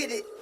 get it.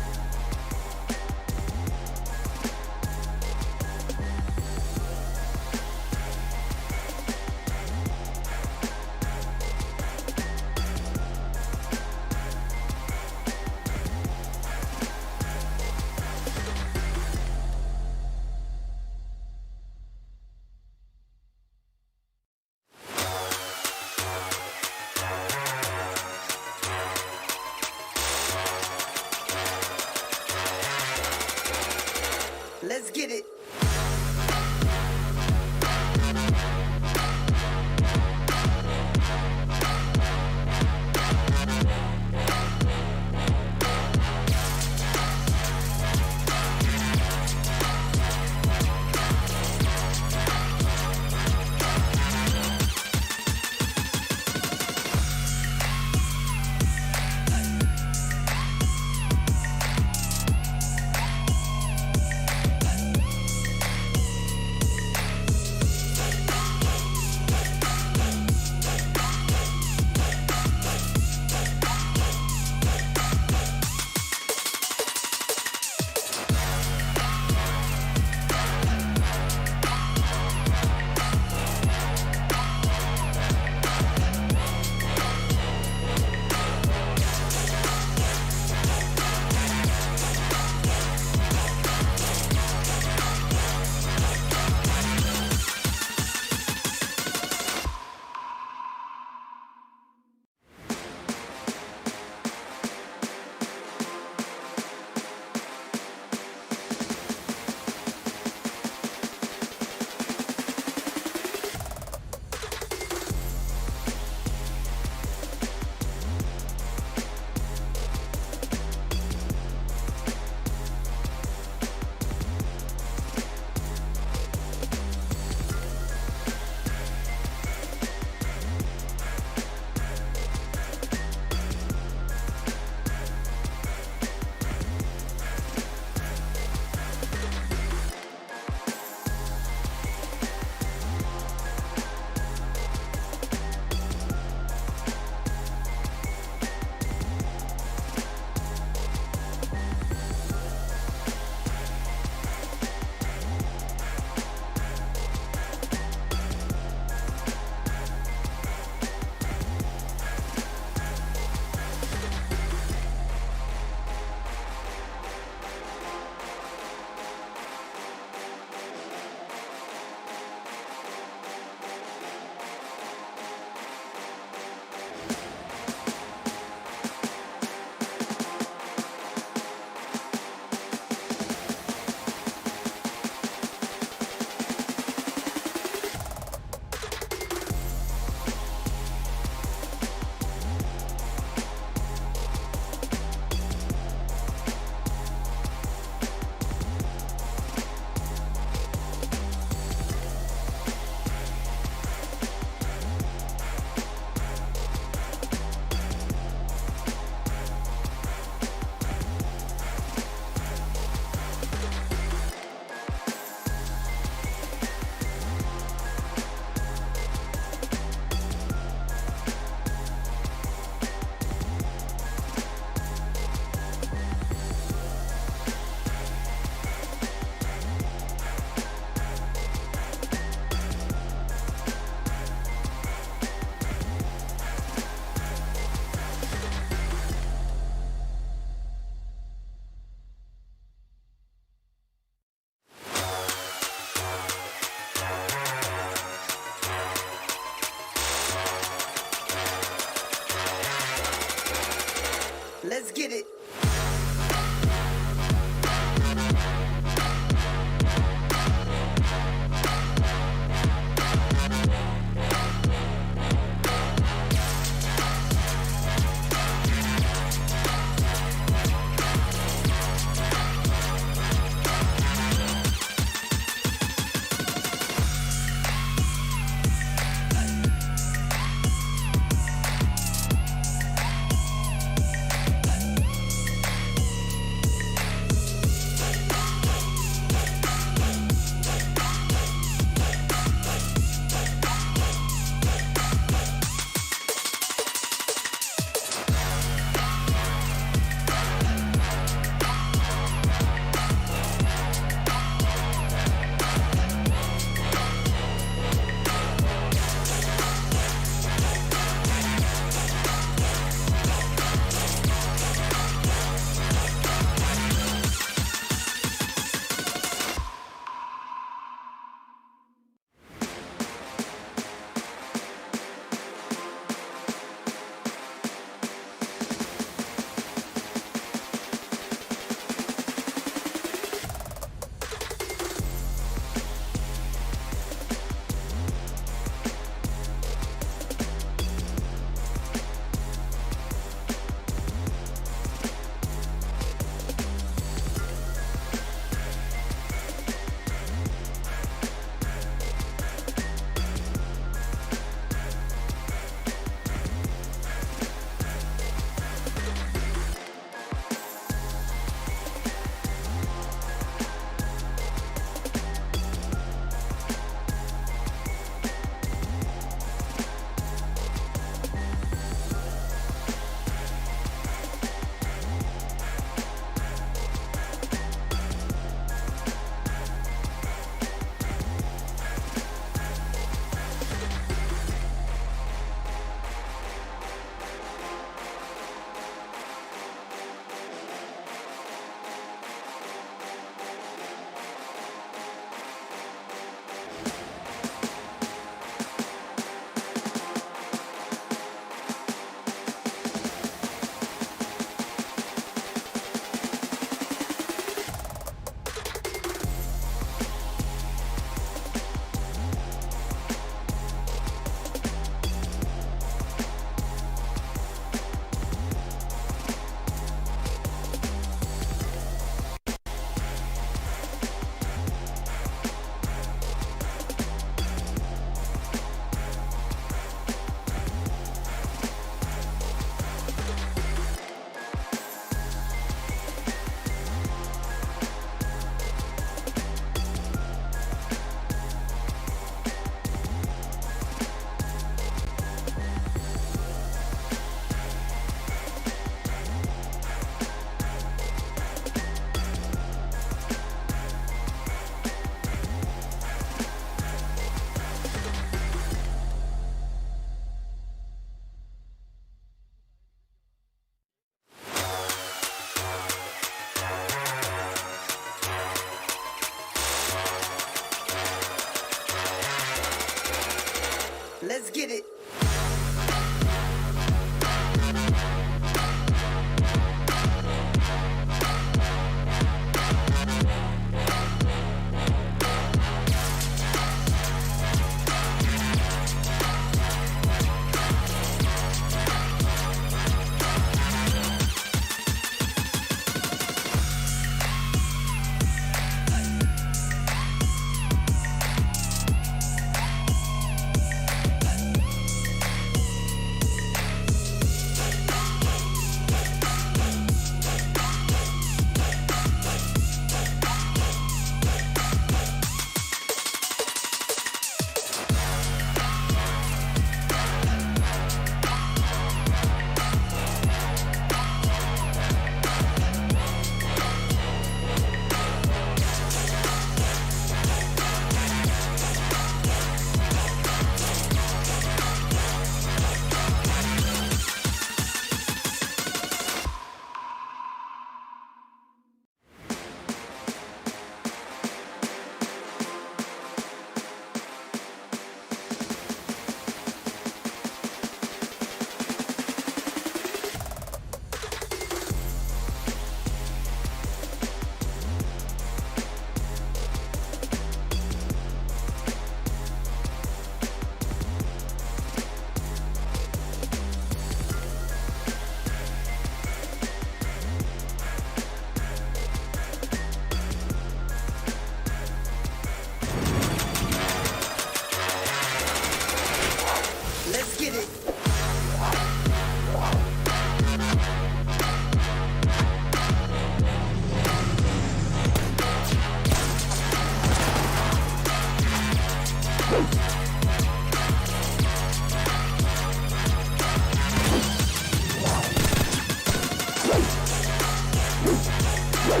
Hello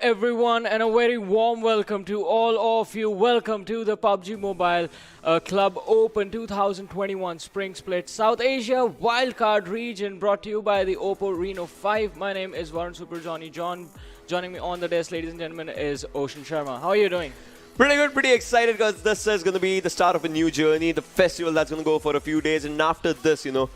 everyone and a very warm welcome to all of you. Welcome to the PUBG Mobile Club Open 2021 Spring Split South Asia Wildcard Region, brought to you by the Oppo Reno 5. My name is Varun Super Johnny John. Joining me on the desk, ladies and gentlemen, is Ocean Sharma. How are you doing? Pretty good, pretty excited because this is going to be the start of a new journey, the festival that's going to go for a few days, and after this, you know,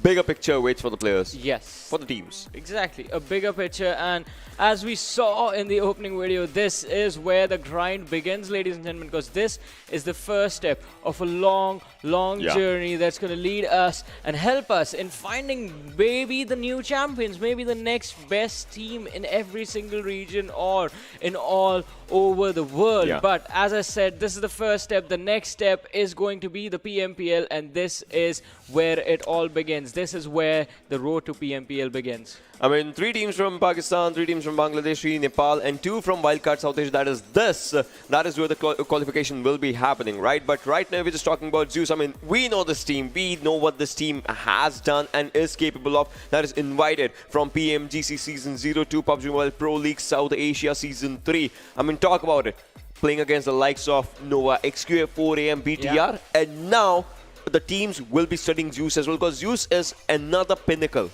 bigger picture waits for the players. Yes. For the teams. Exactly, a bigger picture, and as we saw in the opening video, this is where the grind begins, ladies and gentlemen, because this is the first step of a long journey that's going to lead us and help us in finding maybe the new champions, maybe the next best team in every single region or in all over the world. But as I said, this is the first step. The next step is going to be the PMPL, and this is where it all begins. This is where the road to PMPL begins. I mean, 3 teams from Pakistan, 3 teams from Bangladesh, 3 Nepal, and 2 from Wildcard South Asia. That is this. That is where the qualification will be happening, right? But right now, we're just talking about Zeus. I mean, we know this team. We know what this team has done and is capable of. That is invited from PMGC Season 02, PUBG Mobile Pro League South Asia Season 3. I mean, talk about it. Playing against the likes of Nova, XQA, 4AM, BTR, and now the teams will be studying Zeus as well, because Zeus is another pinnacle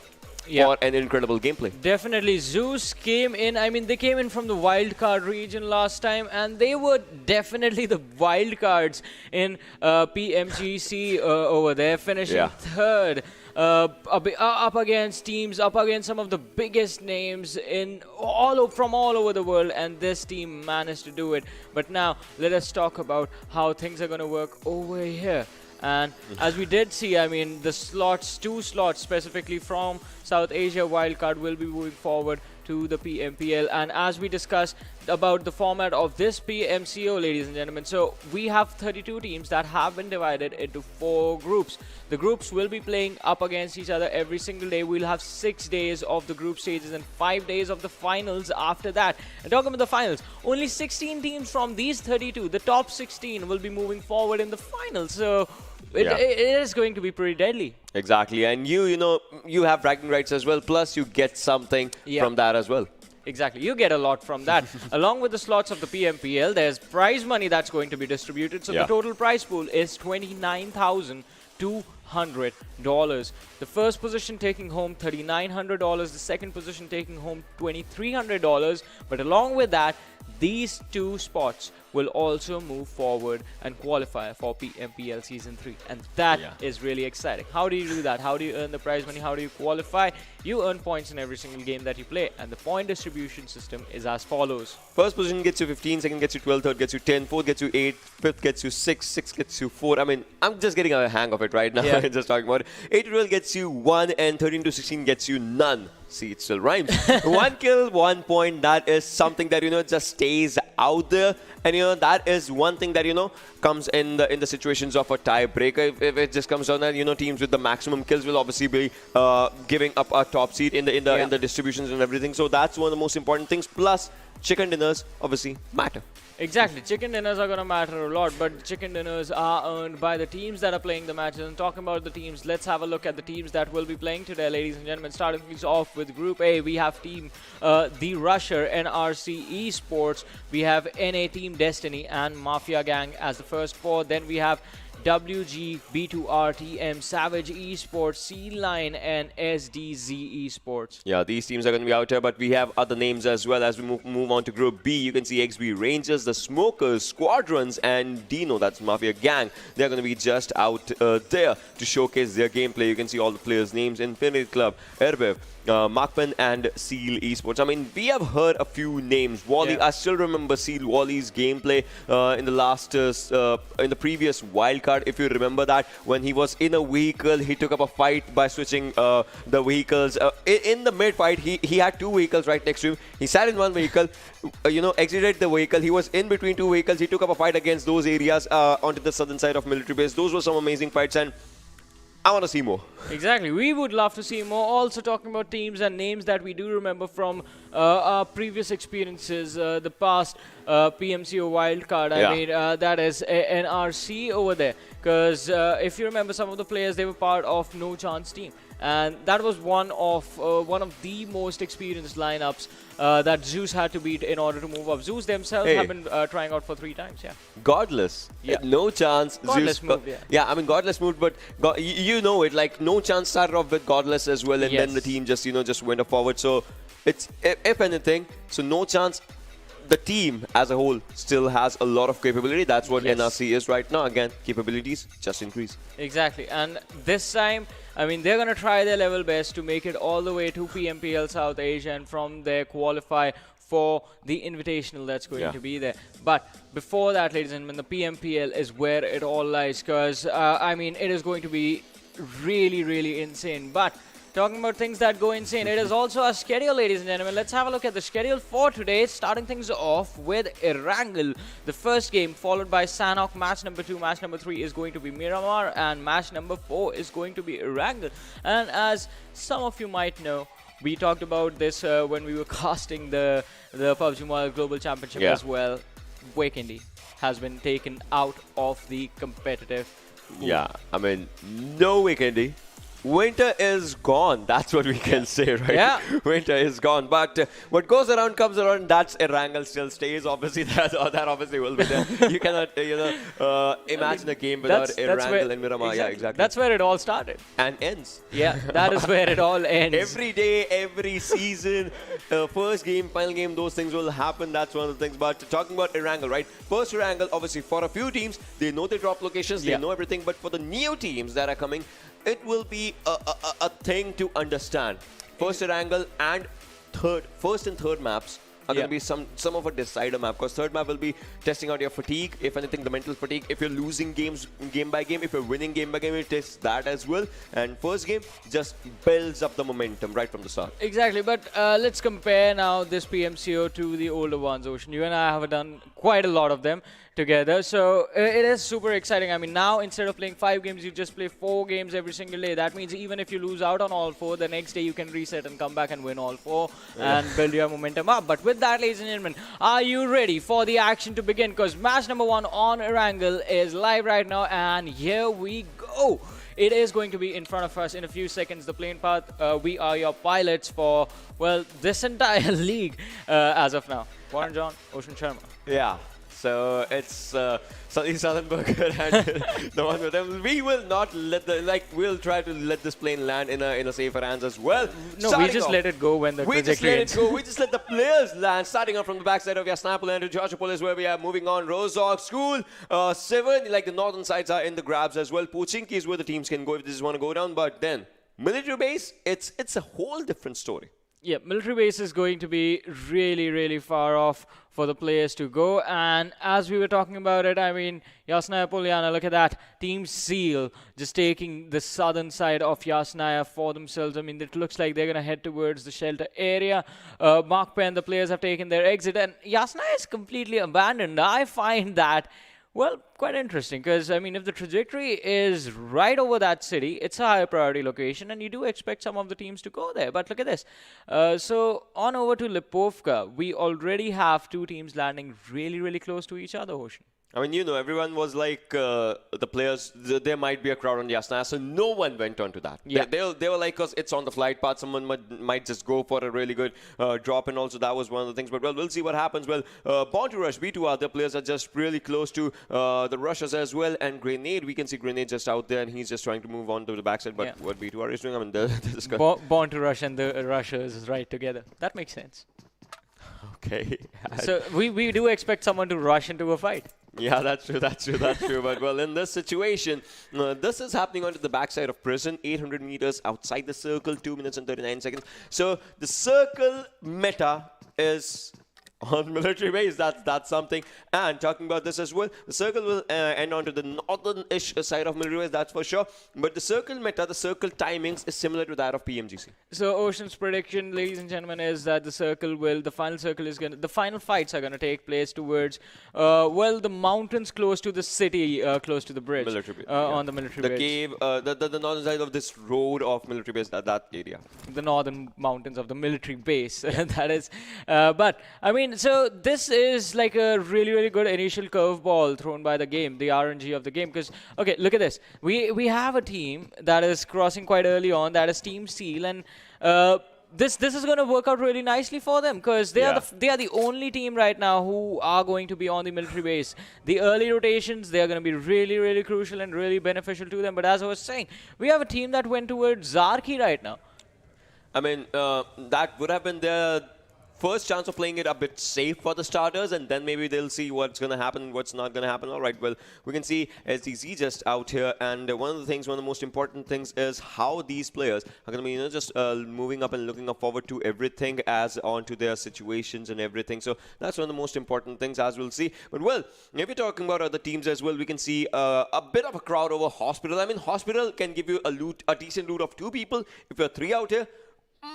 for an incredible gameplay. Definitely. Zeus came in, I mean, they came in from the wildcard region last time, and they were definitely the wildcards in PMGC over there, finishing third. Up against teams, up against some of the biggest names from all over the world, and this team managed to do it. But now, let us talk about how things are going to work over here. And as we did see, I mean, the slots, 2 slots specifically from South Asia Wildcard will be moving forward to the PMPL. And as we discussed about the format of this PMCO, ladies and gentlemen, so we have 32 teams that have been divided into 4 groups. The groups will be playing up against each other every single day. We'll have 6 days of the group stages and 5 days of the finals after that. And talking about the finals, only 16 teams from these 32, the top 16, will be moving forward in the finals. So it is going to be pretty deadly. Exactly, and you know, you have bragging rights as well, plus you get something from that as well. Exactly, you get a lot from that. Along with the slots of the PMPL, there's prize money that's going to be distributed. So the total prize pool is $29,200. The first position taking home $3,900, the second position taking home $2,300. But along with that, these 2 spots will also move forward and qualify for PMPL Season 3. And that is really exciting. How do you do that? How do you earn the prize money? How do you qualify? You earn points in every single game that you play. And the point distribution system is as follows. First position gets you 15, second gets you 12, third gets you 10, fourth gets you 8, fifth gets you 6, sixth gets you 4. I mean, I'm just getting a hang of it right now. Just talking about it. 8 to 12 gets you 1, and 13 to 16 gets you none. See, it still rhymes. 1 kill, 1 point. That is something that, you know, just stays out there. And, you know, that is one thing that, you know, comes in the situations of a tiebreaker. If it just comes down that, you know, teams with the maximum kills will obviously be giving up a top seed in the distributions and everything. So that's one of the most important things. Plus, chicken dinners obviously matter. Exactly. Chicken dinners are going to matter a lot, but chicken dinners are earned by the teams that are playing the matches. And talking about the teams, let's have a look at the teams that will be playing today, ladies and gentlemen. Starting things off with Group A, we have team The Rusher, NRC Esports. We have NA Team Destiny and Mafia Gang as the first 4. Then we have WG, B2RTM, Savage Esports, C-Line, and SDZ Esports. Yeah, these teams are going to be out here, but we have other names as well. As we move on to Group B, you can see XB Rangers, the Smokers, Squadrons, and DENO, that's Mafia Gang. They're going to be just out there to showcase their gameplay. You can see all the players' names: Infinity Club, Erbev, Markman, and Seal Esports. I mean, we have heard a few names. Wally, I still remember Seal Wally's gameplay in the previous wildcard. If you remember that, when he was in a vehicle, he took up a fight by switching the vehicles. In the mid fight, he had 2 vehicles right next to him. He sat in one vehicle, exited the vehicle. He was in between 2 vehicles. He took up a fight against those areas onto the southern side of military base. Those were some amazing fights, and I want to see more. Exactly. We would love to see more. Also talking about teams and names that we do remember from our previous experiences, the past PMCO Wildcard. I mean, that is NRC over there. Because if you remember, some of the players, they were part of No Chance team. And that was one of the most experienced lineups that Zeus had to beat in order to move up. Zeus themselves have been trying out for 3 times, Godless. No Chance. Godless Zeus, moved, I mean, Godless moved, but you know it. Like, No Chance started off with Godless as well, and then the team just, just went forward. So, it's, if anything, so No Chance, the team as a whole still has a lot of capability. That's what NRC is right now. Again, capabilities just increase. Exactly. And this time, I mean, they're going to try their level best to make it all the way to PMPL South Asia and from there qualify for the invitational that's going to be there. But before that, ladies and gentlemen, the PMPL is where it all lies, because, I mean, it is going to be really, really insane. But talking about things that go insane, it is also a schedule, ladies and gentlemen. Let's have a look at the schedule for today, starting things off with Erangel, the first game, followed by Sanhok. Match number 2, match number 3 is going to be Miramar, and match number 4 is going to be Erangel. And as some of you might know, we talked about this when we were casting the PUBG Mobile Global Championship as well. Wakindi has been taken out of the competitive pool. Yeah, I mean, no Wakindi. Winter is gone. That's what we can say, right? Yeah. Winter is gone. But what goes around comes around. That's Erangel still stays. Obviously, that obviously will be there. You cannot, imagine a game without Erangel and Miramar. Exactly. Yeah, exactly. That's where it all started. And ends. Yeah, that is where it all ends. Every day, every season, first game, final game, those things will happen. That's one of the things. But talking about Erangel, right? First Erangel, obviously, for a few teams, they know their drop locations, they know everything. But for the new teams that are coming, it will be a thing to understand. First Erangel and first and third maps are going to be some of a decider map, because third map will be testing out your fatigue, if anything, the mental fatigue. If you're losing games game by game, if you're winning game by game, it tests that as well. And first game just builds up the momentum right from the start. Exactly, but let's compare now this PMCO to the older ones, Ocean. You and I have done quite a lot of them together, so it is super exciting. I mean, now instead of playing 5 games, you just play 4 games every single day. That means even if you lose out on all 4, the next day you can reset and come back and win all 4 and build your momentum up. But with that, ladies and gentlemen, are you ready for the action to begin? Because match number 1 on Erangel is live right now, and here we go. It is going to be in front of us in a few seconds. The plane path, we are your pilots for, well, this entire league as of now. Warren John, Ocean Sharma. Yeah. So it's Sunny Sullenberger and the one with them. We will not let we'll try to let this plane land in a safer hands as well. No, we just let it go when the trajectory ends. We just let the players land. Starting off from the backside of Yasnapol and to Georgiapol is where we are moving on. Rozog, School, Seven, like the northern sides are in the grabs as well. Pochinki is where the teams can go if they just want to go down. But then military base, it's a whole different story. Yeah, military base is going to be really, really far off for the players to go. And as we were talking about it, I mean, Yasnaya Polyana, look at that. Team Seal just taking the southern side of Yasnaya for themselves. I mean, it looks like they're going to head towards the shelter area. Mark Penn, the players have taken their exit. And Yasnaya is completely abandoned. I find that, well, quite interesting, because, I mean, if the trajectory is right over that city, it's a higher priority location, and you do expect some of the teams to go there. But look at this. So on over to Lipovka, we already have 2 teams landing really, really close to each other, Ocean. I mean, everyone was like, the players, there might be a crowd on Yasnaya, so no one went on to that. Yeah. They were like, because it's on the flight path, someone might just go for a really good drop, and also that was one of the things. But, well, we'll see what happens. Well, Born to Rush, B2 other players are just really close to the Rushers as well, and Grenade, we can see Grenade just out there, and he's just trying to move on to the backside. But what B2R is doing, I mean, Born to Rush and the Rushers is right together. That makes sense. Okay. So we do expect someone to rush into a fight. Yeah, that's true. But, well, in this situation, this is happening onto the backside of prison, 800 meters outside the circle, 2 minutes and 39 seconds. So the circle meta is on military base. That's something. And talking about this as well, the circle will end onto the northern-ish side of military base, that's for sure. But the circle meta, the circle timings is similar to that of PMGC. So Ocean's prediction, ladies and gentlemen, is that the final fights are gonna take place towards, well, the mountains close to the city, close to the bridge, on the military base. The cave, the northern side of this road of military base, that area. The northern mountains of the military base, that is. But I mean, so this is like a really, really good initial curveball thrown by the game, the RNG of the game. Because, okay, look at this. We have a team that is crossing quite early on, that is Team Seal, and this is going to work out really nicely for them, because they are the only team right now who are going to be on the military base. The early rotations, they are going to be really, really crucial and really beneficial to them. But as I was saying, we have a team that went towards Zarki right now. I mean, that would have been their first chance of playing it a bit safe for the starters, and then maybe they'll see what's going to happen, what's not going to happen. All right, well, we can see SDZ just out here, and one of the most important things is how these players are going to be, you know, just moving up and looking up forward to everything as onto their situations and everything. So that's one of the most important things, as we'll see. But, well, if you're talking about other teams as well, we can see a bit of a crowd over Hospital. I mean, Hospital can give you a decent loot of 2 people. If you're 3 out here,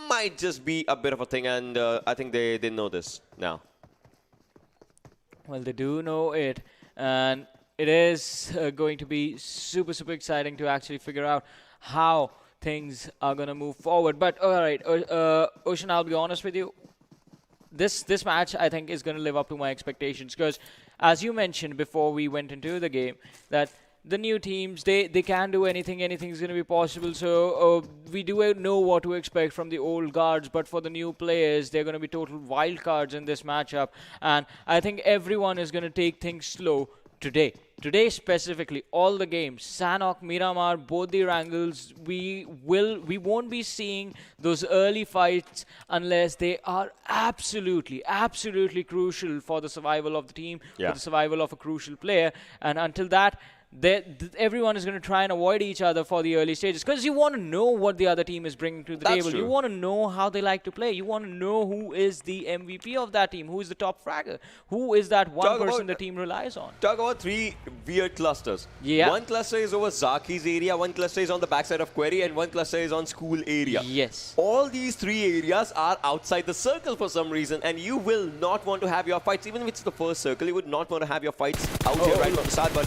might just be a bit of a thing, and I think they know this now. Well, they do know it, and it is going to be super, super exciting to actually figure out how things are going to move forward. But, all right, Ocean, I'll be honest with you. This match, I think, is going to live up to my expectations, because, as you mentioned before we went into the game, that the new teams, they can do anything. Anything's going to be possible. So we do know what to expect from the old guards. But for the new players, they're going to be total wild cards in this matchup. And I think everyone is going to take things slow today. Today specifically, all the games, Sanhok, Miramar, both the Erangels, we won't be seeing those early fights unless they are absolutely, absolutely crucial for the survival of the team, for the survival of a crucial player. And until that, everyone is going to try and avoid each other for the early stages, because you want to know what the other team is bringing to the table. True. You want to know how they like to play. You want to know who is the MVP of that team, who is the top fragger, who is that one person the team relies on. Talk about 3 weird clusters. Yeah. One cluster is over Zaki's area, one cluster is on the backside of Query, and one cluster is on school area. Yes. All these 3 areas are outside the circle for some reason, and you will not want to have your fights, even if it's the first circle, you would not want to have your fights out here right from the start. But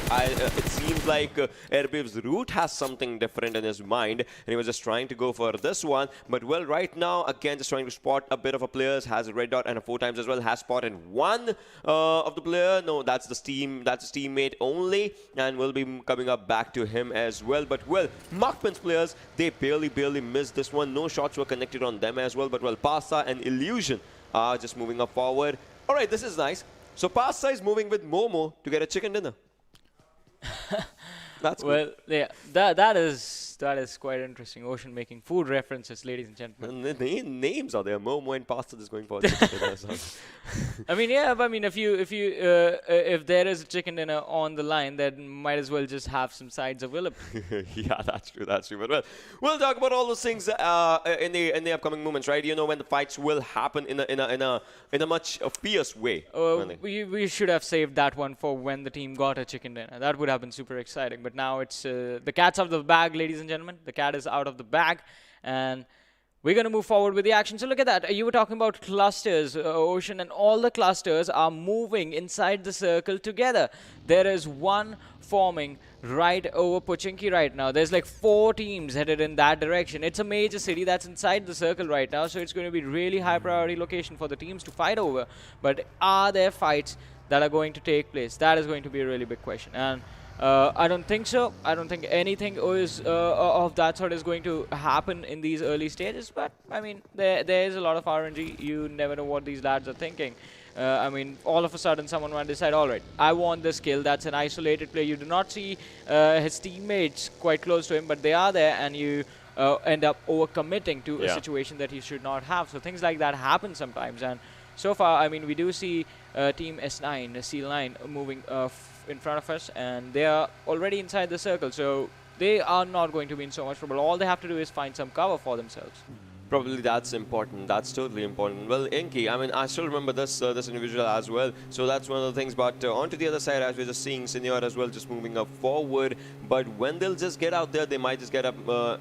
it seems like Airbib's route has something different in his mind, and he was just trying to go for this one. But, well, right now, again, just trying to spot a bit of a player, has a red dot and a 4 times as well, has spotted one of the player. No, that's his teammate only, and will be coming up back to him as well. But, well, Markman's players, they barely missed this one. No shots were connected on them as well. But, well, Pasta and Illusion are just moving up forward. All right, this is nice. So Pasta is moving with Momo to get a chicken dinner. That's well, yeah, that is quite interesting. Ocean making food references, ladies and gentlemen. And the names are there. Momo and Pasta is going for I mean, yeah, but I mean, if there is a chicken dinner on the line, then might as well just have some sides available. Yeah, that's true. But, well, we'll talk about all those things in the upcoming moments, right? You know, when the fights will happen in a much fierce way. We should have saved that one for when the team got a chicken dinner. That would have been super exciting. But now it's the cat's out of the bag, ladies and gentlemen. The cat is out of the bag, and we're going to move forward with the action. So look at that. You were talking about clusters, Ocean, and all the clusters are moving inside the circle together. There is one forming right over Pochinki right now. There's like 4 teams headed in that direction. It's a major city that's inside the circle right now, so it's going to be really high priority location for the teams to fight over. But are there fights that are going to take place? That is going to be a really big question. And I don't think so. I don't think anything of that sort is going to happen in these early stages. But, I mean, there is a lot of RNG. You never know what these lads are thinking. I mean, all of a sudden, someone might decide, all right, I want this kill. That's an isolated play. You do not see his teammates quite close to him, but they are there, and you end up overcommitting to a situation that you should not have. So things like that happen sometimes. And so far, I mean, we do see Team S9, Seal9 moving in front of us, and they are already inside the circle, so they are not going to be in so much trouble. All they have to do is find some cover for themselves. Probably that's important. That's totally important. Well, Inky, I mean, I still remember this individual as well. So that's one of the things. But onto the other side, as we're just seeing Senior as well, just moving up forward. But when they'll just get out there, they might just get up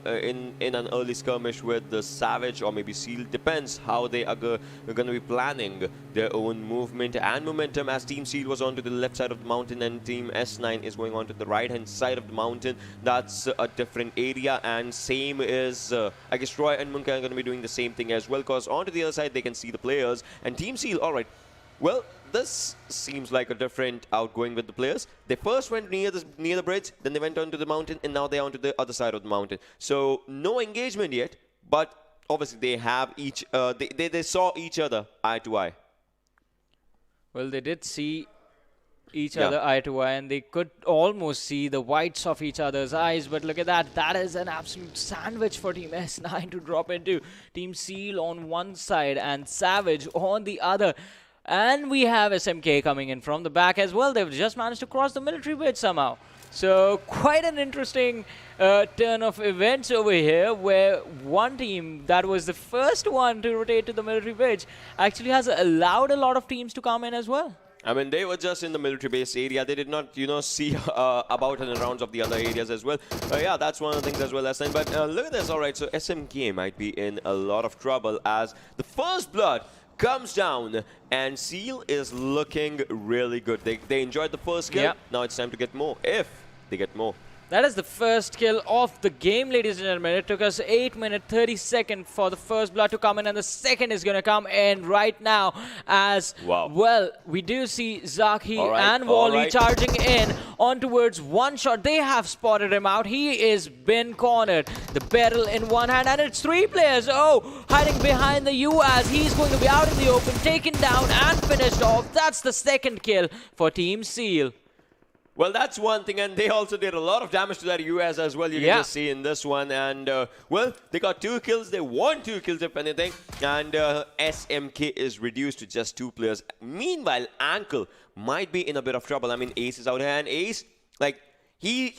in an early skirmish with the Savage or maybe Seal. Depends how they are going to be planning their own movement and momentum. As Team Seal was onto the left side of the mountain, and Team S9 is going on to the right-hand side of the mountain. That's a different area. And same is, I guess, Roy and Munka are going to be doing the same thing as well, because onto the other side they can see the players. And Team Seal, all right, well, this seems like a different outgoing with the players. They first went near the bridge, then they went onto the mountain, and now they're onto the other side of the mountain. So no engagement yet, but obviously they have each they saw each other eye to eye. Well, they did see each other eye to eye, and they could almost see the whites of each other's eyes. But look at that. That is an absolute sandwich for Team S9 to drop into. Team Seal on one side and Savage on the other. And we have SMK coming in from the back as well. They've just managed to cross the military bridge somehow. So quite an interesting turn of events over here, where one team that was the first one to rotate to the military bridge actually has allowed a lot of teams to come in as well. I mean, they were just in the military base area. They did not, see about and arounds of the other areas as well. Yeah, that's one of the things as well as then. But look at this. All right, so SMK might be in a lot of trouble as the first blood comes down, and Seal is looking really good. They enjoyed the first kill. Yep. Now it's time to get more, if they get more. That is the first kill of the game, ladies and gentlemen. It took us 8 minutes 30 seconds for the first blood to come in, and the second is going to come in right now as well. We do see Zaki and Wally charging in on towards one shot. They have spotted him out. He is been cornered. The barrel in one hand, and it's 3 players. Oh, hiding behind the U as he's going to be out in the open, taken down and finished off. That's the second kill for Team Seal. Well, that's one thing, and they also did a lot of damage to that US as well. You can just see in this one, and well, they got 2 kills. They won 2 kills, if anything, and SMK is reduced to just 2 players. Meanwhile, Ankle might be in a bit of trouble. I mean, Ace is out here, and Ace, like, he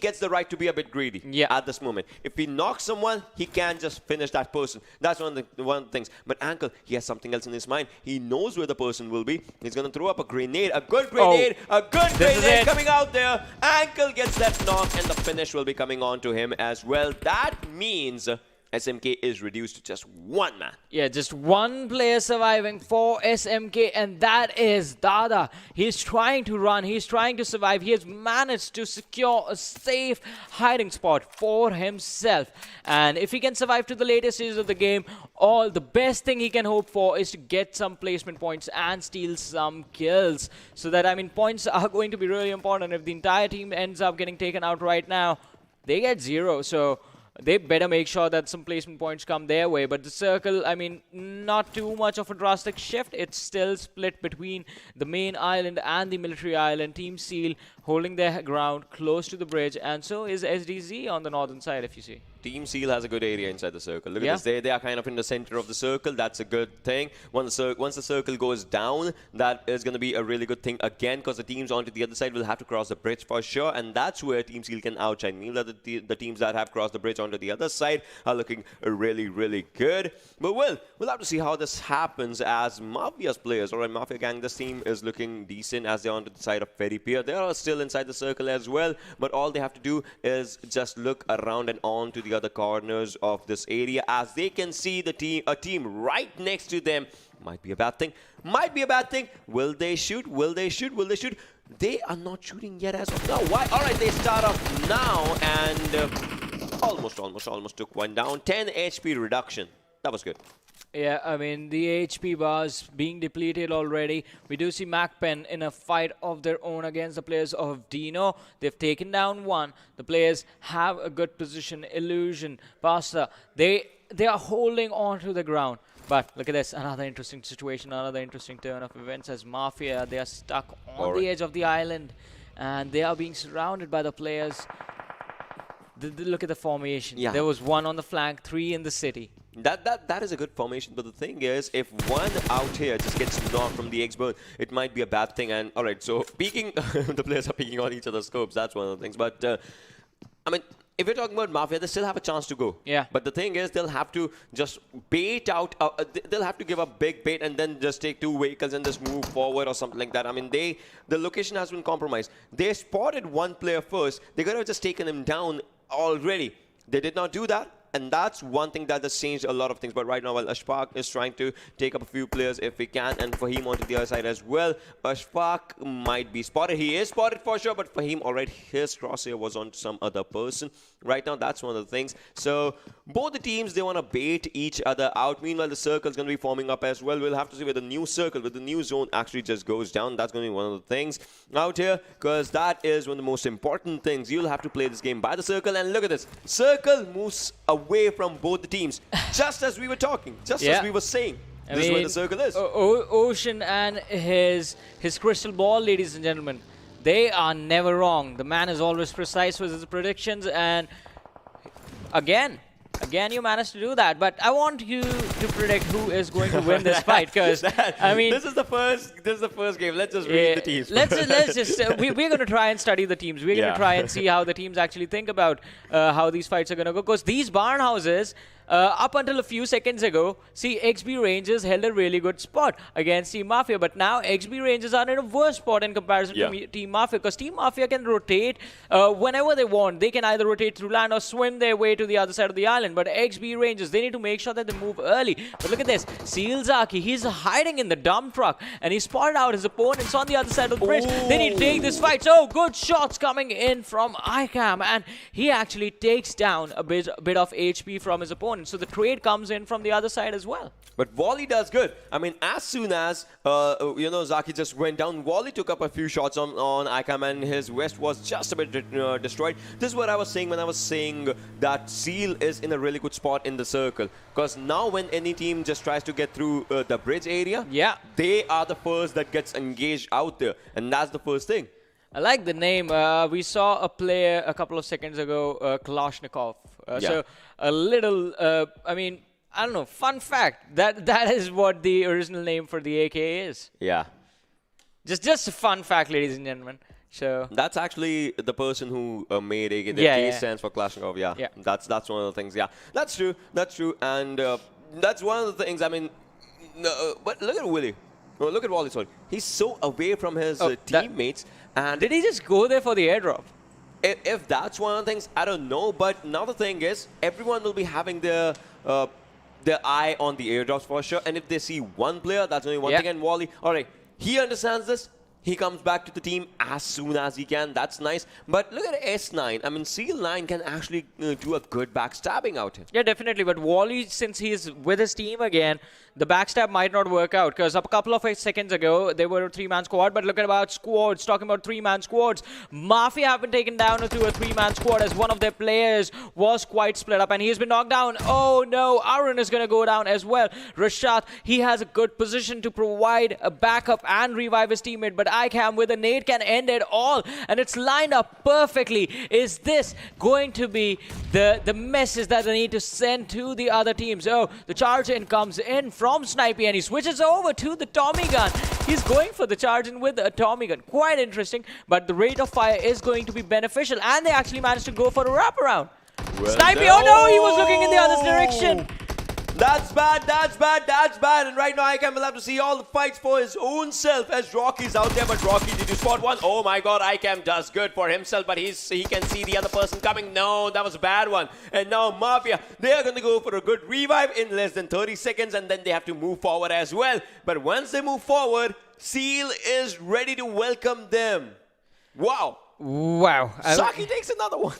gets the right to be a bit greedy at this moment. If he knocks someone, he can just finish that person. That's one of the things. But Ankle, he has something else in his mind. He knows where the person will be. He's going to throw up a grenade, a good grenade, coming out there. Ankle gets that knock, and the finish will be coming on to him as well. That means SMK is reduced to just 1 man. Yeah, just 1 player surviving for SMK, and that is Dada. He's trying to run. He's trying to survive. He has managed to secure a safe hiding spot for himself. And if he can survive to the later stages of the game, the best thing he can hope for is to get some placement points and steal some kills. So that, I mean, points are going to be really important. If the entire team ends up getting taken out right now, they get 0. So they better make sure that some placement points come their way. But the circle, I mean, not too much of a drastic shift. It's still split between the main island and the military island. Team Seal holding their ground close to the bridge, and so is SDZ on the northern side, if you see. Team Seal has a good area inside the circle. Look at this. They are kind of in the center of the circle. That's a good thing. Once the circle goes down, that is going to be a really good thing again, because the teams onto the other side will have to cross the bridge for sure, and that's where Team Seal can outshine. Meanwhile, the teams that have crossed the bridge onto the other side are looking really, really good. But we'll have to see how this happens as Mafia's players, or Mafia Gang, this team is looking decent as they're onto the side of Ferry Pier. They are still inside the circle as well, but all they have to do is just look around and on to the other corners of this area, as they can see a team right next to them. Might be a bad thing. Might be a bad thing. Will they shoot? Will they shoot? Will they shoot? They are not shooting yet as of now. Why? All right, they start off now, and almost took one down. 10 HP reduction. That was good. Yeah, I mean, the HP bars being depleted already. We do see MacPen in a fight of their own against the players of DENO. They've taken down 1. The players have a good position. Illusion, Pasta, they are holding on to the ground. But look at this, another interesting situation, another interesting turn of events as Mafia, they are stuck on the edge of the island, and they are being surrounded by the players. Look at the formation. Yeah. There was 1 on the flank, 3 in the city. That is a good formation, but the thing is, if one out here just gets knocked from the X-Bird, it might be a bad thing. And all right, so peeking, the players are peeking on each other's scopes. That's one of the things. But I mean, if you're talking about Mafia, they still have a chance to go. Yeah. But the thing is, they'll have to just bait out. They'll have to give a big bait and then just take 2 vehicles and just move forward or something like that. I mean, the location has been compromised. They spotted one player first. They could have just taken him down already. They did not do that. And that's one thing that has changed a lot of things. But right now, while Ashfaq is trying to take up a few players if he can, and Fahim onto the other side as well, Ashfaq might be spotted. He is spotted for sure, but Fahim already, his crosshair was on some other person. Right now, that's one of the things. So both the teams, they want to bait each other out. Meanwhile, the circle's going to be forming up as well. We'll have to see where the new circle, where the new zone actually just goes down. That's going to be one of the things out here, because that is one of the most important things. You'll have to play this game by the circle. And look at this. Circle moves away from both the teams, just as we were talking, just as we were saying. This is where the circle is. Ocean and his crystal ball, ladies and gentlemen, they are never wrong. The man is always precise with his predictions, and again you managed to do that. But I want you to predict who is going to win this fight, because I mean, this is the first game. Let's just read the teams. Let's just we're going to try and study the teams. We're going to try and see how the teams actually think about how these fights are going to go, because these barn houses, up until a few seconds ago, see, XB Rangers held a really good spot against Team Mafia, but now XB Rangers are in a worse spot in comparison to Team Mafia, because Team Mafia can rotate whenever they want. They can either rotate through land or swim their way to the other side of the island, but XB Rangers, they need to make sure that they move early. But look at this, Sealzaki, he's hiding in the dump truck, and he spotted out his opponents on the other side of the bridge. They need to take this fight. So good shots coming in from ICAM, and he actually takes down a bit of HP from his opponent. So the trade comes in from the other side as well. But Wally does good. I mean, as soon as, Zaki just went down, Wally took up a few shots on ICAM, and his vest was just a bit destroyed. This is what I was saying when I was saying that Seal is in a really good spot in the circle. Because now when any team just tries to get through the bridge area, they are the first that gets engaged out there. And that's the first thing. I like the name. We saw a player a couple of seconds ago, Kalashnikov. So a little, I mean, I don't know, fun fact. That is what the original name for the AK is. Yeah. Just a fun fact, ladies and gentlemen. So that's actually the person who made AK. The K stands for Kalashnikov. Yeah. That's one of the things. Yeah. That's true. That's true. And that's one of the things. I mean, but look at Willie. No, look at Wally. Sorry. He's so away from his teammates. And did he just go there for the airdrop? If that's one of the things, I don't know. But another thing is, everyone will be having their eye on the airdrops for sure. And if they see one player, that's only one thing. And Wally, all right, he understands this. He comes back to the team as soon as he can. That's nice. But look at S9. I mean, Seal9 can actually do a good backstabbing out here. Yeah, definitely. But Wally, since he's with his team again, the backstab might not work out. Because a couple of seconds ago, they were a 3-man squad. But look at about squads. Talking about 3-man squads. Mafia have been taken down to a 3-man squad as one of their players was quite split up. And he has been knocked down. Oh, no. Arun is going to go down as well. Rashad, he has a good position to provide a backup and revive his teammate. But ICAM with a nade can end it all, and it's lined up perfectly. Is this going to be the message that they need to send to the other teams? Oh, the charge in comes in from Snipey, and he switches over to the Tommy gun. He's going for the charge in with a Tommy gun. Quite interesting, but the rate of fire is going to be beneficial, and they actually managed to go for a wraparound. Well, Snipey, oh no, he was looking in the other direction. That's bad, that's bad, that's bad. And right now, ICAM will have to see all the fights for his own self as Rocky's out there. But Rocky, did you spot one? Oh my god, ICAM does good for himself, but he can see the other person coming. No, that was a bad one. And now Mafia, they are going to go for a good revive in less than 30 seconds, and then they have to move forward as well. But once they move forward, Seal is ready to welcome them. Wow. Wow. Saki takes another one.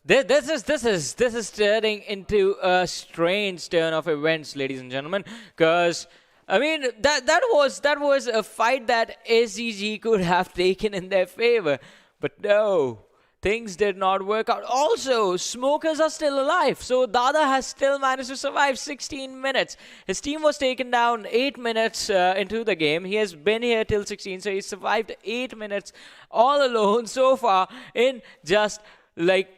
This is turning into a strange turn of events, ladies and gentlemen. Because I mean that was a fight that SCG could have taken in their favor, but no, things did not work out. Also, smokers are still alive, so Dada has still managed to survive 16 minutes. His team was taken down 8 minutes into the game. He has been here till 16, so he survived 8 minutes all alone so far in just like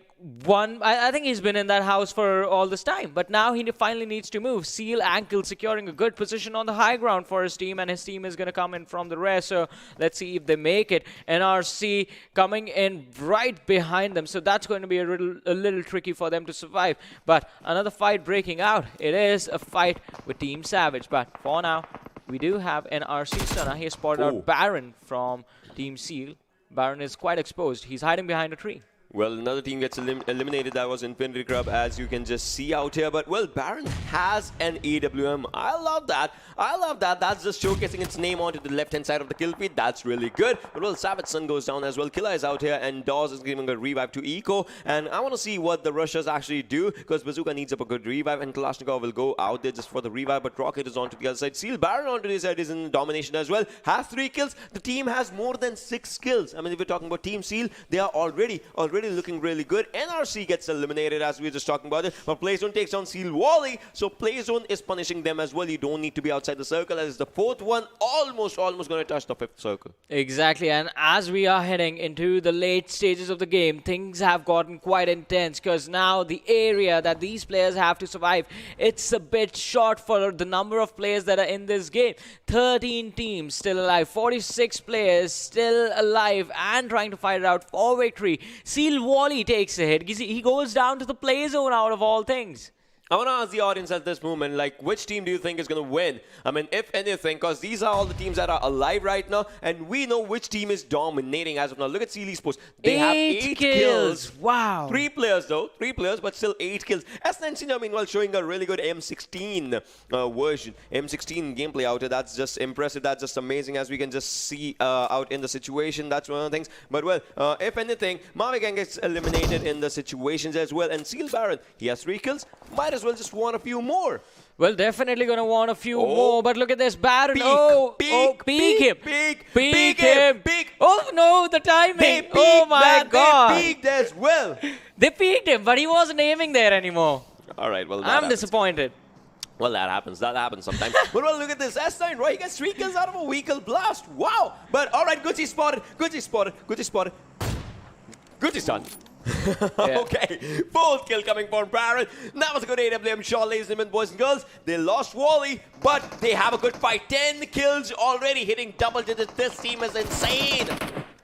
I think he's been in that house for all this time, but now he finally needs to move. Seal Ankle securing a good position on the high ground for his team, and his team is going to come in from the rear, so let's see if they make it. NRC coming in right behind them, so that's going to be a little tricky for them to survive. But another fight breaking out. It is a fight with Team Savage, but for now, we do have NRC Stunner. He has spotted out Baron from Team Seal. Baron is quite exposed. He's hiding behind a tree. Well, another team gets eliminated. That was Infinity Club, as you can just see out here. But, well, Baron has an AWM. I love that. I love that. That's just showcasing its name onto the left-hand side of the kill feed. That's really good. But, well, Savage Sun goes down as well. Killa is out here, and Dawes is giving a revive to Eco. And I want to see what the Russians actually do, because Bazooka needs up a good revive, and Kalashnikov will go out there just for the revive. But Rocket is onto the other side. Seal Baron onto the side is in domination as well. Has 3 kills. The team has more than 6 kills. I mean, if we're talking about Team Seal, they are already looking really good. NRC gets eliminated, as we were just talking about it, but Playzone takes down Seal Wally, so Playzone is punishing them as well. You don't need to be outside the circle, as the 4th one almost going to touch the 5th circle. Exactly, and as we are heading into the late stages of the game, things have gotten quite intense, because now the area that these players have to survive, it's a bit short for the number of players that are in this game. 13 teams still alive, 46 players still alive and trying to fight it out for victory. Seal Wally takes a hit. He goes down to the play zone out of all things. I want to ask the audience at this moment, like, which team do you think is going to win? I mean, if anything, because these are all the teams that are alive right now, and we know which team is dominating as of now. Look at Seal Esports. They have 8 kills. Wow. 3 players, though. 3 players, but still 8 kills. S19, meanwhile, showing a really good M16 version. M16 gameplay out here. That's just impressive. That's just amazing, as we can just see out in the situation. That's one of the things. But, well, if anything, Mafia Gang gets eliminated in the situations as well. And Seal Baron, he has 3 kills. Might as well just want a few more. Well, definitely going to want a few more, but look at this. Baron. Peek him. Oh, no, the timing. Oh, my God. They peeked as well. They peeked him, but he wasn't aiming there anymore. All right, well, I'm disappointed. Well, that happens. That happens sometimes. But, well, look at this. S9, right? He gets 3 kills out of a vehicle blast. Wow. But, all right, Gucci spotted. Gucci's done. Okay, 4th kill coming for Baron. That was a good AWM shot, ladies and gentlemen, boys and girls. They lost Wally, but they have a good fight. 10 kills already, hitting double digits. This team is insane.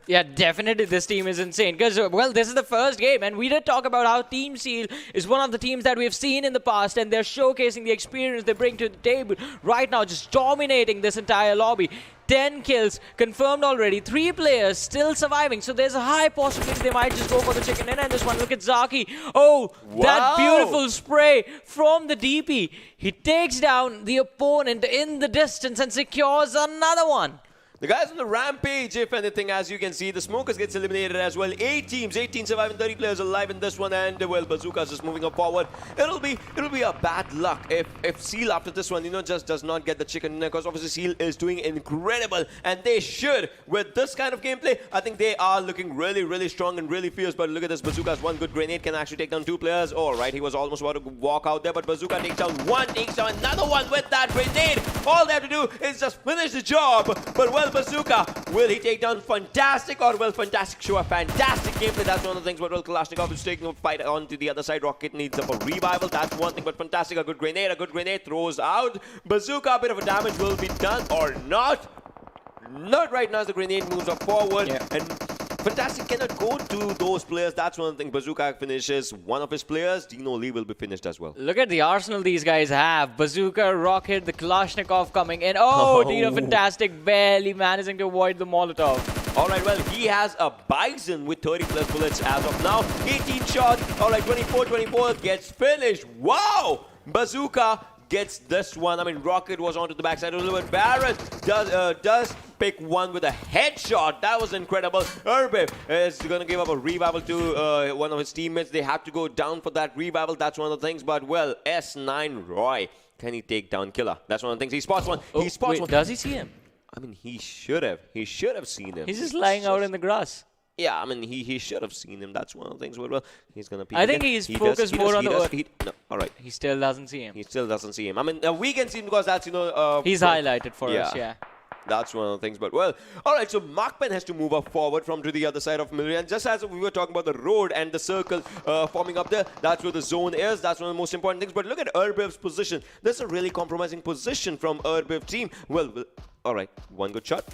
Yeah, definitely this team is insane. Because, well, this is the first game, and we did talk about how Team Seal is one of the teams that we've seen in the past, and they're showcasing the experience they bring to the table right now, just dominating this entire lobby. 10 kills confirmed already, 3 players still surviving, so there's a high possibility they might just go for the chicken dinner in this one. Look at Zaki. Oh, wow. That beautiful spray from the DP. He takes down the opponent in the distance and secures another one. The guys on the rampage, if anything, as you can see. The Smokers gets eliminated as well. 8 teams, 18 surviving, 30 players alive in this one. And, well, Bazooka's just moving up forward. It'll be a bad luck if Seal after this one, just does not get the chicken dinner. Because obviously Seal is doing incredible. And they should. With this kind of gameplay, I think they are looking really, really strong and really fierce. But look at this. Bazooka's one good grenade can actually take down 2 players. All right, he was almost about to walk out there. But Bazooka takes down 1, takes down another one with that grenade. All they have to do is just finish the job. But, well, Bazooka, will he take down Fantastic, or will Fantastic show a fantastic gameplay? That's one of the things. But, well, Kalashnikov is taking a fight on to the other side. Rocket needs up a revival. That's one thing. But Fantastic, a good grenade throws out. Bazooka, a bit of a damage will be done or not. Not right now as the grenade moves up forward. Yeah. And Fantastic cannot go to those players. That's one thing. Bazooka finishes one of his players. DENO Lee will be finished as well. Look at the arsenal these guys have. Bazooka, Rocket, the Kalashnikov coming in. Oh, DENO Fantastic barely managing to avoid the Molotov. All right, well, he has a Bison with 30 plus bullets as of now. 18 shots. All right, 24 gets finished. Wow! Bazooka gets this one. I mean, Rocket was onto the backside a little bit. Baron does pick one with a headshot. That was incredible. Erbiv is going to give up a revival to one of his teammates. They have to go down for that revival. That's one of the things. But, well, S9 Roy, can he take down Killer? That's one of the things. He spots one. He spots one. Does he see him? I mean, he should have. He should have seen him. He's just lying out in the grass. Yeah, I mean, he should have seen him. That's one of the things. Well, he's going to peek I think he's focused more on the... No, all right. He still doesn't see him. He still doesn't see him. I mean, we can see him because that's, he's highlighted for us, yeah. That's one of the things. But, well, all right, so Markman has to move up forward from to the other side of Miriam. Just as we were talking about the road and the circle forming up there, that's where the zone is. That's one of the most important things. But look at Erbiv's position. This is a really compromising position from Erbiv team. Well, all right, one good shot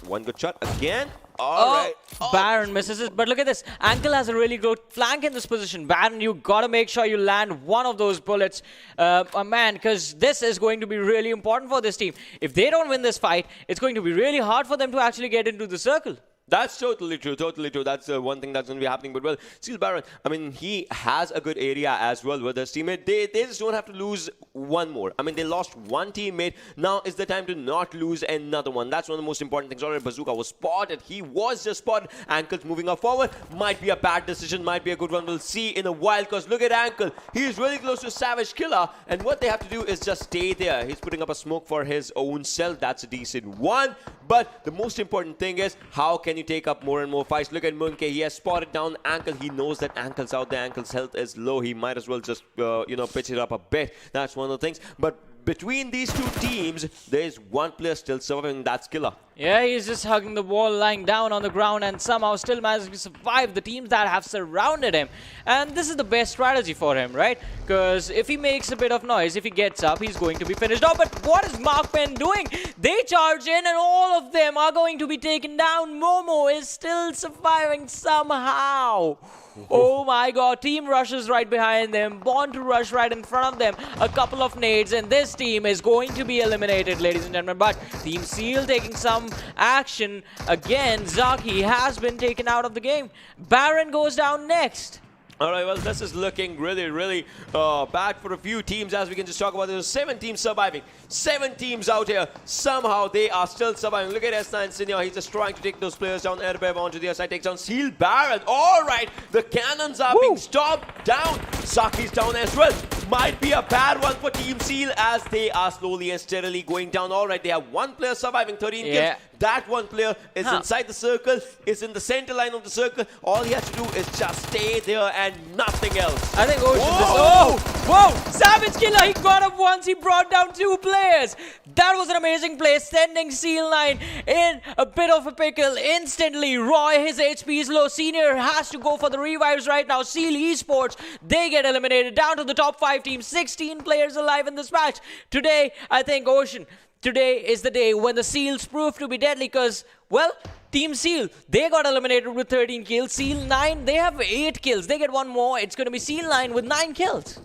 again. All right. Baron misses it, but look at this. Ankle has a really good flank in this position. Baron, you gotta make sure you land one of those bullets, man, because this is going to be really important for this team. If they don't win this fight, it's going to be really hard for them to actually get into the circle. That's totally true, totally true. That's one thing that's going to be happening. But, well, Steel Baron, I mean, he has a good area as well with his teammate. They just don't have to lose one more. I mean, they lost one teammate. Now is the time to not lose another one. That's one of the most important things. Already, Bazooka was spotted. He was just spotted. Ankle's moving up forward. Might be a bad decision, might be a good one. We'll see in a while, because look at Ankle. He's really close to Savage Killer. And what they have to do is just stay there. He's putting up a smoke for his own self. That's a decent one. But the most important thing is, how can you take up more and more fights? Look at Munke. He has spotted down Ankle. He knows that Ankle's out there. Ankle's health is low. He might as well just, pitch it up a bit. That's one of the things. But between these two teams, there is one player still surviving. That's Killer. Yeah, he's just hugging the wall, lying down on the ground, and somehow still managing to survive the teams that have surrounded him. And this is the best strategy for him, right? Because if he makes a bit of noise, if he gets up, he's going to be finished off. But what is Markman doing? They charge in, and all of them are going to be taken down. Momo is still surviving somehow. Oh my god, team rushes right behind them, Born to rush right in front of them, a couple of nades, and this team is going to be eliminated, ladies and gentlemen. But Team Seal taking some action again. Zaki has been taken out of the game. Baron goes down next. All right, well, this is looking really bad for a few teams, as we can just talk about. There's 7 teams surviving. 7 teams out here. Somehow they are still surviving. Look at S9 Senior. He's just trying to take those players down. Erbev onto the other side. Takes down Seal Baron. All right, the cannons are being stopped down. Saki's down as well. Might be a bad one for Team Seal, as they are slowly and steadily going down. All right, they have 1 player surviving, 13 kills. That 1 player is inside the circle, is in the center line of the circle. All he has to do is just stay there and nothing else. I think Ocean whoa! Savage Killer, he got up once, he brought down 2 players. That was an amazing play, sending Seal 9 in a bit of a pickle instantly. Roy, his HP is low. Senior has to go for the revives right now. Seal Esports, they get eliminated down to the top 5 teams. 16 players alive in this match. Today, I think Ocean, today is the day when the Seals prove to be deadly, because, well, Team Seal, they got eliminated with 13 kills. Seal 9, they have 8 kills. They get 1 more. It's going to be Seal 9 with 9 kills.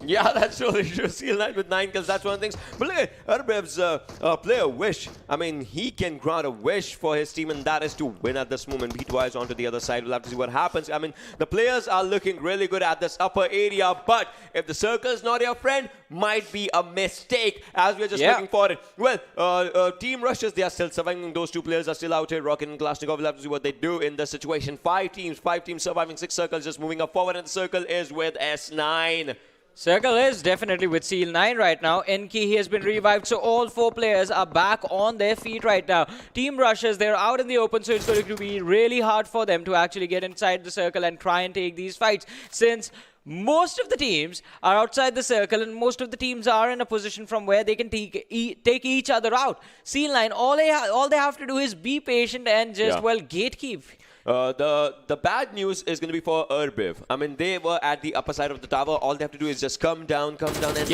Yeah, that's totally true. Seal 9 with 9 kills, that's one of the things. But look at Erbev's player wish. I mean, he can grant a wish for his team, and that is to win at this moment. Beatwise onto the other side. We'll have to see what happens. I mean, the players are looking really good at this upper area, but if the circle is not your friend, might be a mistake, as we're just looking for it. Well, Team Rushes, they are still surviving. Those 2 players are still out here. Rocket and Kalashnikov, we'll have to see what they do in this situation. 5 teams surviving, 6 circles just moving up forward, and the circle is with S9. Circle is definitely with Seal 9 right now. Enki, he has been revived, so all 4 players are back on their feet right now. Team Rushes, they're out in the open, so it's going to be really hard for them to actually get inside the circle and try and take these fights, since most of the teams are outside the circle, and most of the teams are in a position from where they can take each other out. Seal 9, all they have to do is be patient and just, well, gatekeep. The bad news is going to be for Erbiv. I mean, they were at the upper side of the tower. All they have to do is just come down and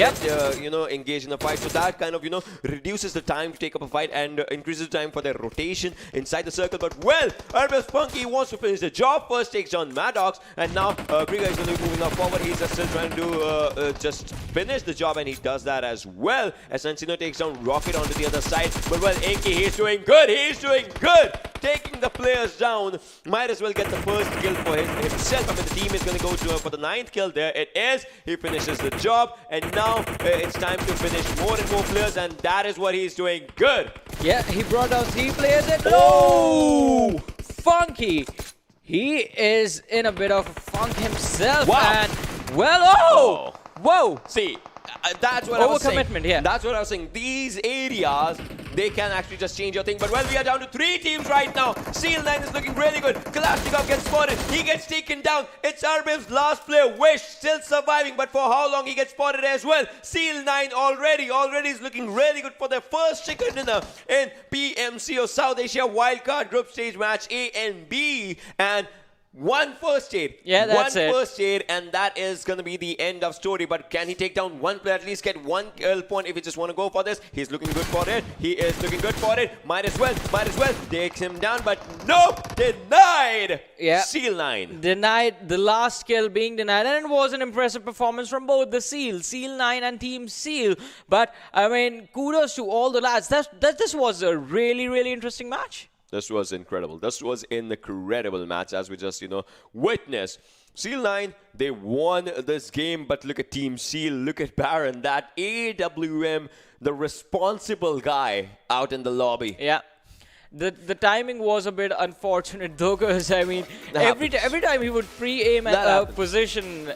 engage in a fight. So that kind of, reduces the time to take up a fight and increases the time for their rotation inside the circle. But, well, Erbiv's Punky wants to finish the job. First takes down Maddox, and now Kriga is going to be moving up forward. He's just still trying to just finish the job, and he does that as well. As Sansino takes down Rocket onto the other side. But, well, Enki, he's doing good. Taking the players down. Might as well get the first kill for himself. I mean, the team is going to go for the 9th kill. There it is. He finishes the job, and now it's time to finish more and more players, and that is what he's doing good. Yeah, he brought down 3 players, and Funky, he is in a bit of a funk himself. Wow. And, well, whoa. See, that's what I was saying. Overcommitment, yeah. That's what I was saying. These areas they can actually just change your thing. But well, we are down to 3 teams right now. Seal 9 is looking really good. Kalashnikov gets spotted. He gets taken down. It's Arbiv's last player, Wish, still surviving, but for how long he gets spotted as well. Seal 9 already is looking really good for their first chicken dinner in PMCO South Asia Wildcard Group Stage Match A and B. And one first aid. Yeah, that's it. One first aid, and that is going to be the end of story. But can he take down one player, at least get one kill point if he just want to go for this? He's looking good for it. He is looking good for it. Might as well. Takes him down, but nope, denied. Yeah. Seal 9. Denied, the last kill being denied, and it was an impressive performance from both the Seal 9 and Team Seal. But, I mean, kudos to all the lads. This was a really, really interesting match. This was incredible. This was an incredible match as we just, witnessed. Seal 9, they won this game, but look at Team Seal, look at Baron, that AWM, the responsible guy out in the lobby. Yeah. The timing was a bit unfortunate though, because I mean, every time he would pre-aim at a position,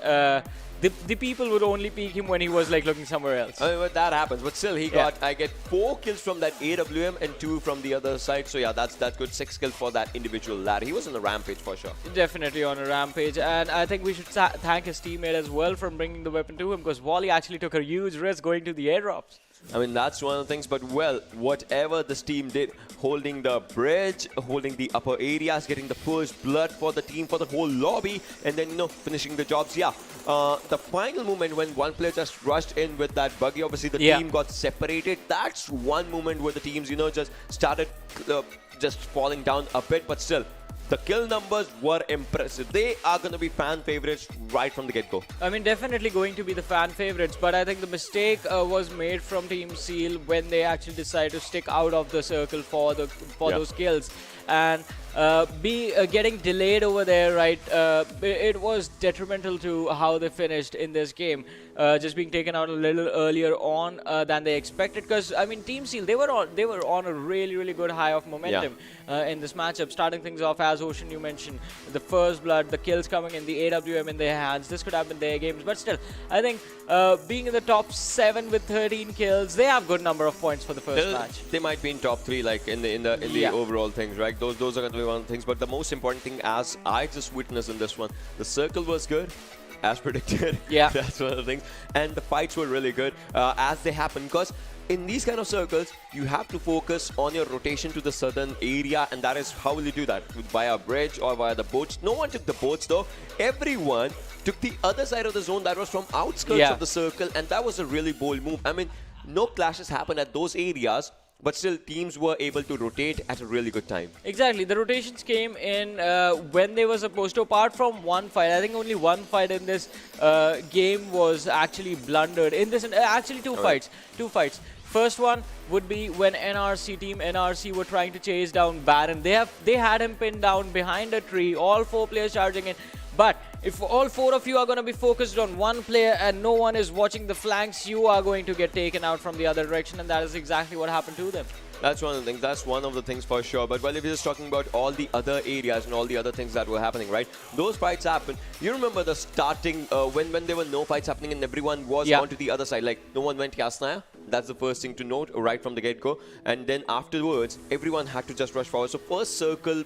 the people would only peek him when he was like looking somewhere else. I mean, but that happens. But still, I get 4 kills from that AWM and 2 from the other side. So yeah, that's good. 6 kills for that individual lad. He was on a rampage for sure. Definitely on a rampage, and I think we should thank his teammate as well for bringing the weapon to him, because Wally actually took a huge risk going to the airdrops. I mean, that's one of the things, but well, whatever this team did, holding the bridge, holding the upper areas, getting the first blood for the team, for the whole lobby, and then, finishing the jobs, yeah. The final moment when one player just rushed in with that buggy, obviously the team got separated. That's one moment where the teams, just started just falling down a bit, but still, the kill numbers were impressive. They are going to be fan favorites right from the get-go. I mean, definitely going to be the fan favorites, but I think the mistake was made from Team Seal when they actually decided to stick out of the circle for those kills. And getting delayed over there, right, it was detrimental to how they finished in this game. Just being taken out a little earlier on than they expected, because I mean, Team Seal, they were on a really, really good high of momentum in this matchup, starting things off as Ocean, you mentioned, the first blood, the kills coming in, the AWM in their hands. This could have been their games, but still, I think being in the top 7 with 13 kills, they have good number of points for the first match. They might be in top 3, like in the overall things, right? Those are going to be one of the things. But the most important thing, as I just witnessed in this one, the circle was good, as predicted. Yeah, that's one of the things. And the fights were really good as they happen, because in these kind of circles, you have to focus on your rotation to the southern area, and that is how will you do that? Via a bridge or via the boats. No one took the boats though. Everyone took the other side of the zone that was from outskirts of the circle, and that was a really bold move. I mean, no clashes happened at those areas, but still teams were able to rotate at a really good time. Exactly. The rotations came in when they were supposed to, apart from one fight. I think only one fight in this game was actually blundered. In this, actually two fights. First one would be when Team NRC were trying to chase down Baron. They had him pinned down behind a tree, all 4 players charging in. But if all 4 of you are going to be focused on one player and no one is watching the flanks, you are going to get taken out from the other direction, and that is exactly what happened to them. That's one of the things. That's one of the things for sure. But well, if you're just talking about all the other areas and all the other things that were happening, right? Those fights happened. You remember the starting when there were no fights happening and everyone was on to the other side. Like no one went Yasnaya. That's the first thing to note right from the get-go. And then afterwards, everyone had to just rush forward. So first circle,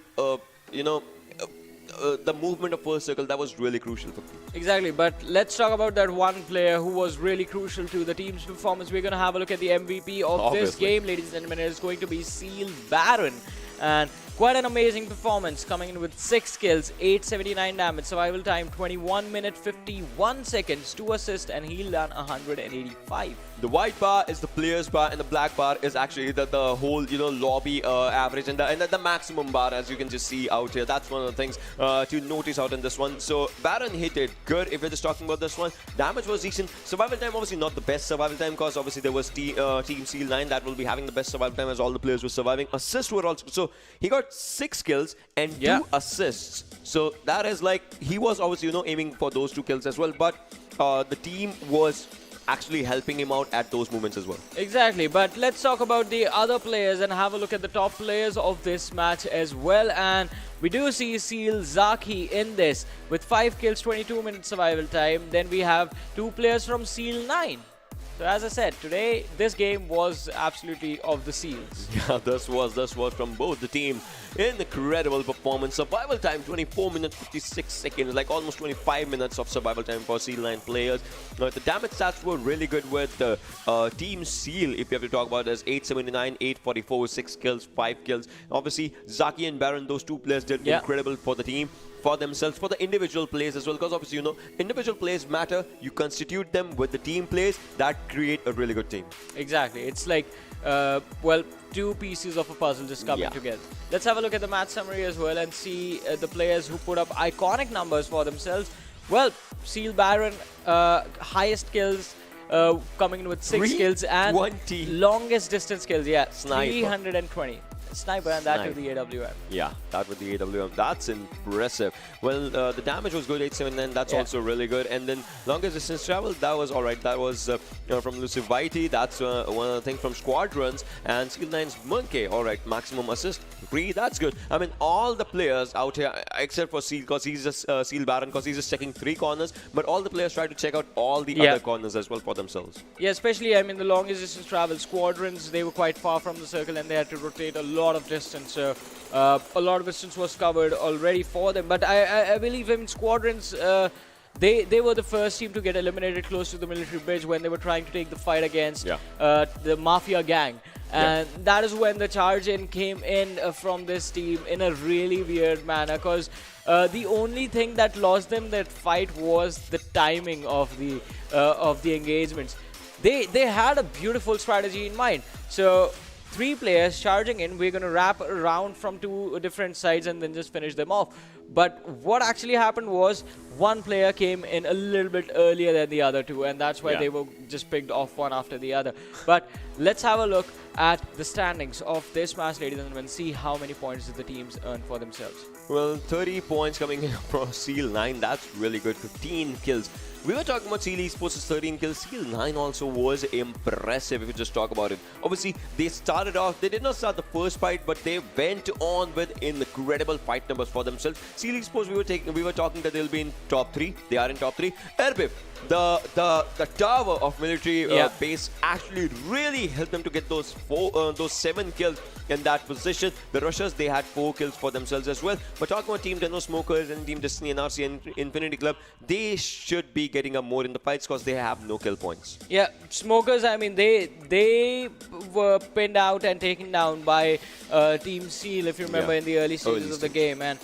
the movement of first circle, that was really crucial for me. Exactly, but let's talk about that one player who was really crucial to the team's performance. We're going to have a look at the MVP of this game, ladies and gentlemen. It is going to be Seal Baron. And quite an amazing performance, coming in with 6 kills, 879 damage, survival time 21 minutes 51 seconds, 2 assists, and heal done 185. The white bar is the player's bar, and the black bar is actually the whole lobby average, and the maximum bar, as you can just see out here. That's one of the things to notice out in this one. So Baron hit it good. If we're just talking about this one, damage was decent. Survival time obviously not the best survival time, because obviously there was Team Seal 9 that will be having the best survival time, as all the players were surviving. Assists were also, so he got 6 kills and 2 assists. So that is like, he was obviously aiming for those 2 kills as well, but the team was actually helping him out at those moments as well. Exactly, but let's talk about the other players and have a look at the top players of this match as well. And we do see Seal Zaki in this with 5 kills, 22 minutes survival time. Then we have 2 players from Seal 9. So as I said, today this game was absolutely of the Seals. Yeah, this was from both the teams. Incredible performance. Survival time 24 minutes 56 seconds, like almost 25 minutes of survival time for Seal9 players. The damage stats were really good with the Team Seal. If you have to talk about it, as 879, 844, 6 kills, 5 kills. Obviously, Zaki and Baron, those two players did incredible for the team, for themselves, for the individual plays as well, because obviously, you know, individual plays matter. You constitute them with the team plays that create a really good team. Exactly. It's like, well, two pieces of a puzzle just coming together. Let's have a look at the match summary as well and see the players who put up iconic numbers for themselves. Well, Seal Baron, highest kills, coming in with 6 kills and 20. longest distance kills, Sniper. 320. Sniper, and that with the AWM. Yeah, that with the AWM. That's impressive. Well, the damage was good, 879. That's also really good. And then longest distance travel, that was all right. That was from Lucivity. That's one of the things from Squadrons. And Seal9's Monkey, all right. Maximum assist, 3. That's good. I mean, all the players out here, except for Seal, because he's just Seal Baron, because he's just checking 3 corners. But all the players try to check out all the other corners as well for themselves. Yeah, especially, I mean, the longest distance travel. Squadrons, they were quite far from the circle and they had to rotate a lot of distance. So a lot of distance was covered already for them. But I believe in Squadrons, they were the first team to get eliminated close to the military bridge when they were trying to take the fight against the Mafia Gang. And that is when the charge in came in from this team in a really weird manner, because the only thing that lost them that fight was the timing of the engagements. They had a beautiful strategy in mind. So 3 players charging in, we're going to wrap around from 2 different sides and then just finish them off. But what actually happened was one player came in a little bit earlier than the other 2, and that's why they were just picked off one after the other. But let's have a look at the standings of this match, ladies and gentlemen, see how many points did the teams earn for themselves. Well, 30 points coming in from Seal9. That's really good. 15 kills. We were talking about Seal Esports' 13 kills. Seal9 also was impressive if you just talk about it. Obviously, they started off, they did not start the first fight, but they went on with incredible fight numbers for themselves. Seal Esports, we were talking that they'll be in top 3. They are in top 3. Erbiv, the tower of military base actually really helped them to get those 7 kills in that position. The Russians, they had 4 kills for themselves as well. But talking about Team DENO Smokers and Team Destiny and RC and Infinity Club, they should be getting up more in the fights because they have no kill points. Yeah, Smokers, I mean, they were pinned out and taken down by Team Seal, if you remember, in the early stages of the game. And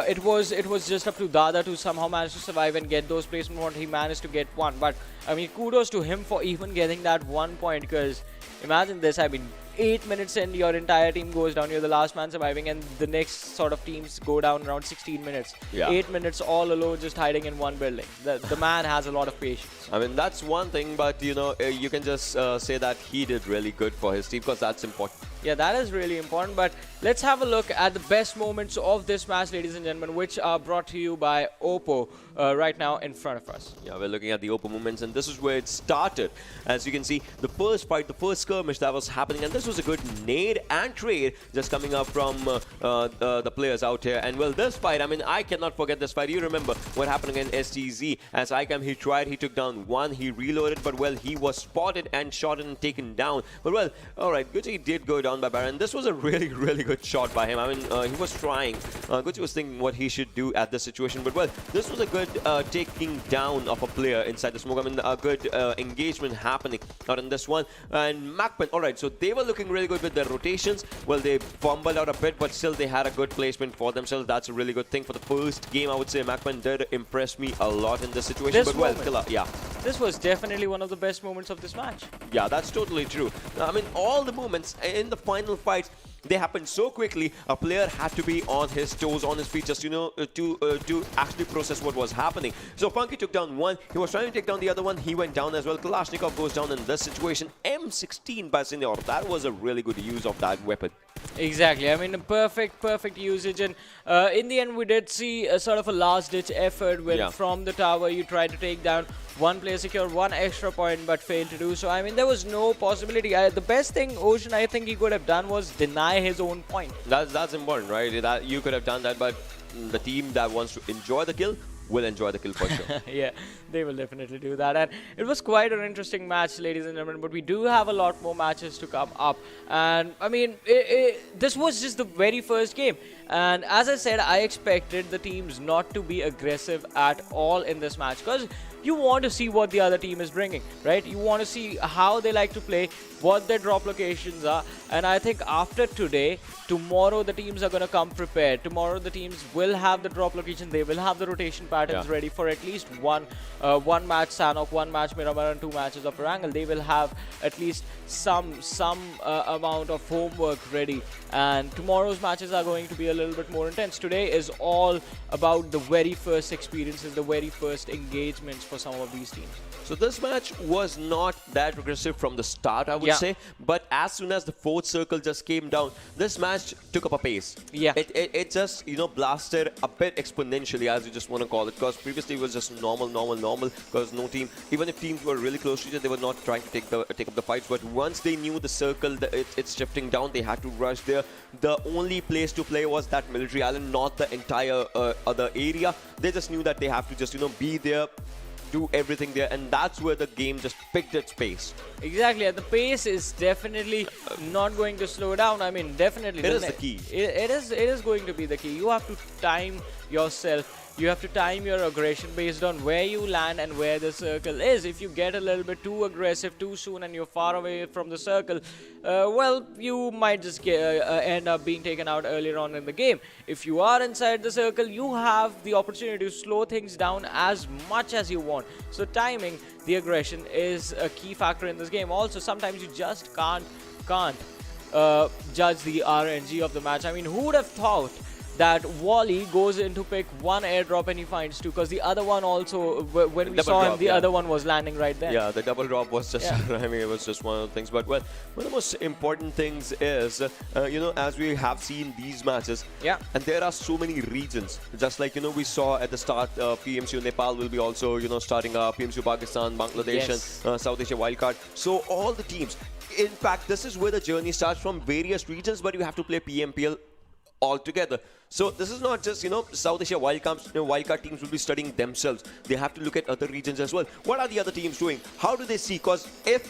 it was just up to Dada to somehow manage to survive and get those placement points. He managed to get 1. But, I mean, kudos to him for even getting that 1 point, because imagine this, I mean, 8 minutes in, your entire team goes down, you're the last man surviving, and the next sort of teams go down around 16 minutes. 8 minutes all alone just hiding in one building. The man has a lot of patience. I mean, that's one thing, but you know, you can just say that he did really good for his team, because that's important. Yeah, that is really important. But let's have a look at the best moments of this match, ladies and gentlemen, which are brought to you by Oppo right now in front of us. Yeah, we're looking at the Oppo moments, and this is where it started. As you can see, the first fight, the first skirmish that was happening, and this was a good nade and trade just coming up from the players out here. And well, this fight, I mean, I cannot forget this fight. You remember what happened against STZ. As ICAM, he tried, he took down 1, he reloaded, but well, he was spotted and shot and taken down. But well, all right, Gucci did go down by Baron. This was a really, really good shot by him. I mean, he was trying. Gucci was thinking what he should do at this situation. But well, this was a good taking down of a player inside the smoke. I mean, a good engagement happening out in this one. And Macpen, all right, so they were looking really good with their rotations. Well, they fumbled out a bit, but still they had a good placement for themselves. That's a really good thing for the first game. I would say Macpen did impress me a lot in this situation. But well, killer, this was definitely one of the best moments of this match. Yeah, that's totally true. I mean, all the moments in the final fights, they happened so quickly. A player had to be on his toes, on his feet, just, you know, to actually process what was happening. So Funky took down 1. He was trying to take down the other one. He went down as well. Kalashnikov goes down in this situation. M16 by Senior. That was a really good use of that weapon. Exactly. I mean, a perfect usage. And in the end, we did see a sort of a last-ditch effort when from the tower you tried to take down 1 player, secure 1 extra point, but failed to do so. I mean, there was no possibility. The best thing Ocean, I think he could have done was deny his own point. That's important, right? That you could have done that, but the team that wants to enjoy the kill will enjoy the kill for sure. Yeah, they will definitely do that. And it was quite an interesting match, ladies and gentlemen, but we do have a lot more matches to come up. And I mean, this was just the very first game. And as I said, I expected the teams not to be aggressive at all in this match, because you want to see what the other team is bringing, right? You want to see how they like to play, what their drop locations are. And I think after today, tomorrow the teams are going to come prepared. Tomorrow the teams will have the drop location. They will have the rotation patterns ready for at least one match Sanhok, one match Miramar, and 2 matches of Erangel. They will have at least some amount of homework ready. And tomorrow's matches are going to be a little bit more intense. Today is all about the very first experiences, the very first engagements for some of these teams. So this match was not that aggressive from the start, I would say. But as soon as the 4th circle just came down, this match took up a pace. Yeah. It just, blasted a bit exponentially, as you just want to call it. Because previously it was just normal. Because no team, even if teams were really close to each other, they were not trying to take up the fights. But once they knew the circle, it's shifting down, they had to rush there. The only place to play was that military island, not the entire other area. They just knew that they have to just, be there, do everything there, and that's where the game just picked its pace. Exactly, and the pace is definitely not going to slow down. I mean, definitely. It is the key. It is going to be the key. You have to time yourself. You have to time your aggression based on where you land and where the circle is. If you get a little bit too aggressive too soon and you're far away from the circle, well, you might just end up being taken out earlier on in the game. If you are inside the circle, you have the opportunity to slow things down as much as you want. So timing the aggression is a key factor in this game. Also, sometimes you just can't judge the RNG of the match. I mean, who would have thought that Wally goes in to pick one airdrop and he finds 2, because the other one also, when we saw him, the other one was landing right there. Yeah, the double drop was just, I mean, it was just one of the things. But, well, one of the most important things is, as we have seen these matches, and there are so many regions. Just like, we saw at the start, PMCO Nepal will be also, starting up, PMCO Pakistan, Bangladesh, and South Asia Wildcard. So all the teams, in fact, this is where the journey starts, from various regions, but you have to play PMPL all together. So this is not just, South Asia wildcard teams will be studying themselves. They have to look at other regions as well. What are the other teams doing? How do they see? Because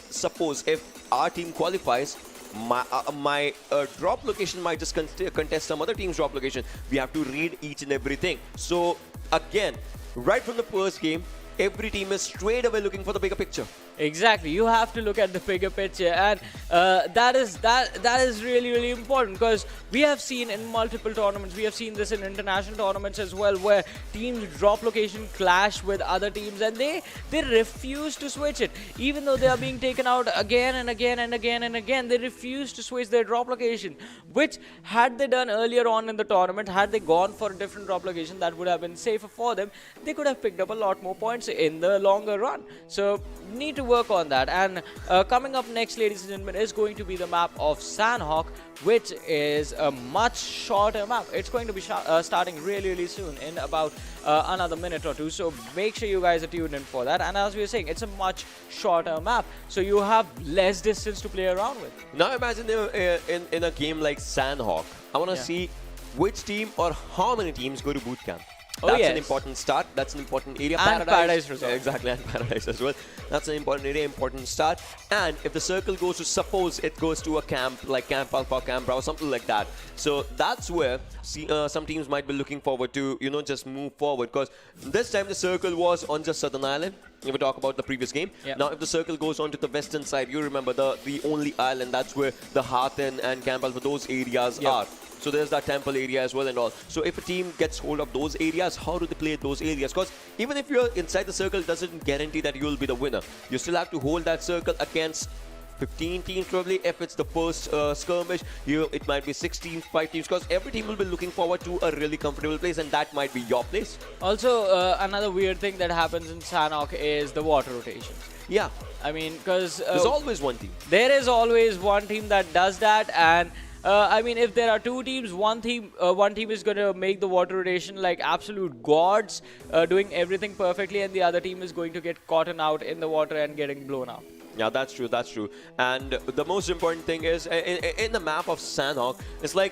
suppose our team qualifies, my drop location might just contest some other team's drop location. We have to read each and everything. So again, right from the first game, every team is straight away looking for the bigger picture. Exactly, you have to look at the bigger picture, and that is really important, because we have seen in multiple tournaments, we have seen this in international tournaments as well, where teams drop location clash with other teams and they refuse to switch it, even though they are being taken out again and again and again and again. They refuse to switch their drop location, which had they done earlier on in the tournament, had they gone for a different drop location that would have been safer for them, they could have picked up a lot more points in the longer run. So need to work on that. And coming up next, ladies and gentlemen, is going to be the map of Sanhok, which is a much shorter map. It's going to be starting really soon, in about another minute or 2. So make sure you guys are tuned in for that. And as we were saying, it's a much shorter map, so you have less distance to play around with. Now imagine in a game like Sanhok, I want to see which team or how many teams go to boot camp. That's an important start. That's an important area. And Paradise Resort. Exactly, and Paradise as well. That's an important area, important start. And if the circle goes to, suppose it goes to a camp, like Camp Alpha, Camp Bravo, something like that. So that's where some teams might be looking forward to, just move forward. Because this time the circle was on just Southern Island. If we talk about the previous game. Now, if the circle goes on to the western side, you remember the only island, that's where the Hathin and Camp Alpha, those areas are. So there's that temple area as well and all. So if a team gets hold of those areas, how do they play those areas? Because even if you're inside the circle, it doesn't guarantee that you'll be the winner. You still have to hold that circle against 15 teams probably. If it's the first skirmish, it might be 16, 5 teams, because every team will be looking forward to a really comfortable place, and that might be your place. Also, another weird thing that happens in Sanhok is the water rotations. Yeah. I mean, because there's always one team. There is always one team that does that, and I mean, if there are 2 teams, one team is going to make the water rotation like absolute gods, doing everything perfectly, and the other team is going to get caught out in the water and getting blown out. Yeah, that's true, that's true. And the most important thing is, in the map of Sanhok, it's like,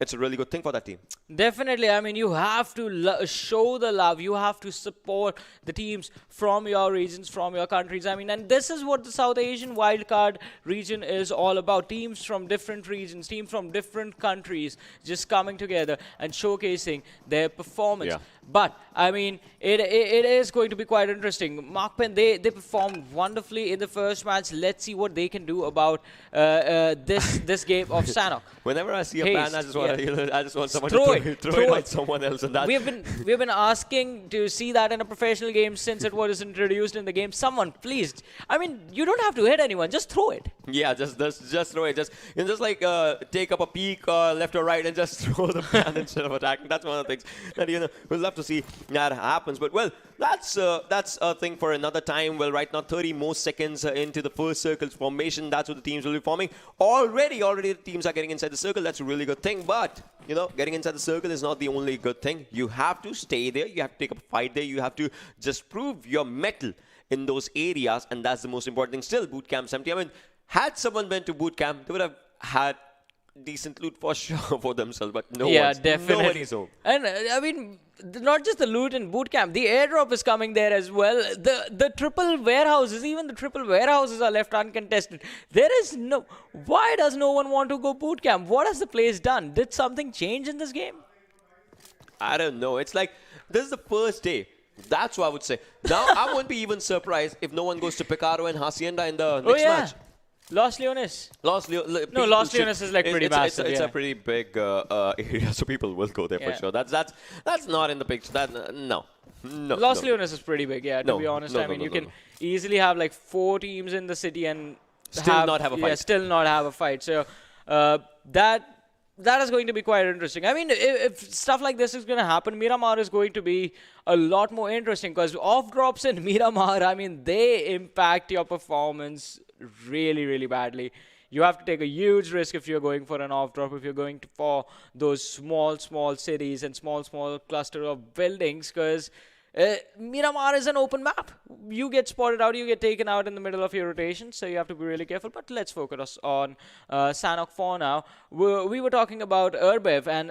it's a really good thing for that team. Definitely. I mean, you have to show the love. You have to support the teams from your regions, from your countries. I mean, and this is what the South Asian Wildcard region is all about. Teams from different regions, teams from different countries just coming together and showcasing their performance. Yeah. But, I mean, it is going to be quite interesting. Markpen, they performed wonderfully in the first match. Let's see what they can do about this game of Sanhok. Whenever I see a ban, I just want someone throw to throw it at someone else. And that we've been asking to see that in a professional game since it was introduced in the game. Someone, please. I mean, you don't have to hit anyone. Just throw it. Yeah, just throw it. Just like take up a peek left or right and just throw the ban instead of attacking. That's one of the things that we'll love to see that happens. But well, that's a thing for another time. Well, right now 30 more seconds into the first circle's formation. That's what the teams will be forming. Already the teams are getting inside the circle. That's a really good thing. But getting inside the circle is not the only good thing. You have to stay there. You have to take up a fight there. You have to just prove your mettle in those areas, and that's the most important thing. Still, boot camp's empty. I mean, had someone been to boot camp, they would have had decent loot for sure for themselves, but nobody's home. And I mean, not just the loot in boot camp, the airdrop is coming there as well. The triple warehouses, even the triple warehouses are left uncontested. Why does no one want to go boot camp? What has the place done? Did something change in this game? I don't know. It's like, this is the first day. That's what I would say. Now, I won't be even surprised if no one goes to Picaro and Hacienda in the next match. Los Leones. Los Leones is like pretty massive. It's a pretty big area, so people will go there for sure. That's not in the picture. No. Los Leones is pretty big, to be honest. I mean, you can easily have like 4 teams in the city and still not have a fight. Still not have a fight. So that is going to be quite interesting. I mean, if stuff like this is going to happen, Miramar is going to be a lot more interesting because off drops in Miramar, I mean, they impact your performance really, really badly. You have to take a huge risk if you're going for an off drop, if you're going for those small cities and small cluster of buildings, because Miramar is an open map. You get spotted out, you get taken out in the middle of your rotation, so you have to be really careful. But let's focus on Sanhok for now. We were talking about Erbev, and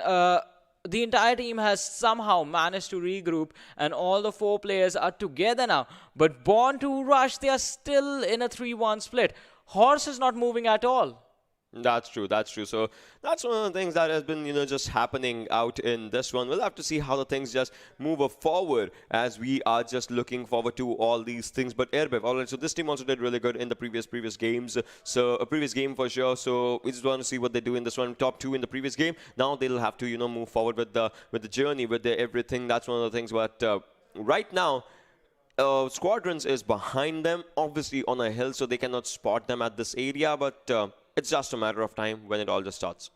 the entire team has somehow managed to regroup, and all the 4 players are together now. But Born to Rush, they are still in a 3-1 split. Horse is not moving at all. That's true. So that's one of the things that has been, just happening out in this one. We'll have to see how the things just move forward as we are just looking forward to all these things. But Erbev, all right. So this team also did really good in the previous games. So a previous game for sure. So we just want to see what they do in this one. Top 2 in the previous game. Now they'll have to, move forward with the journey, with everything. That's one of the things. But right now, Squadrons is behind them, obviously on a hill, so they cannot spot them at this area. But it's just a matter of time when it all just starts.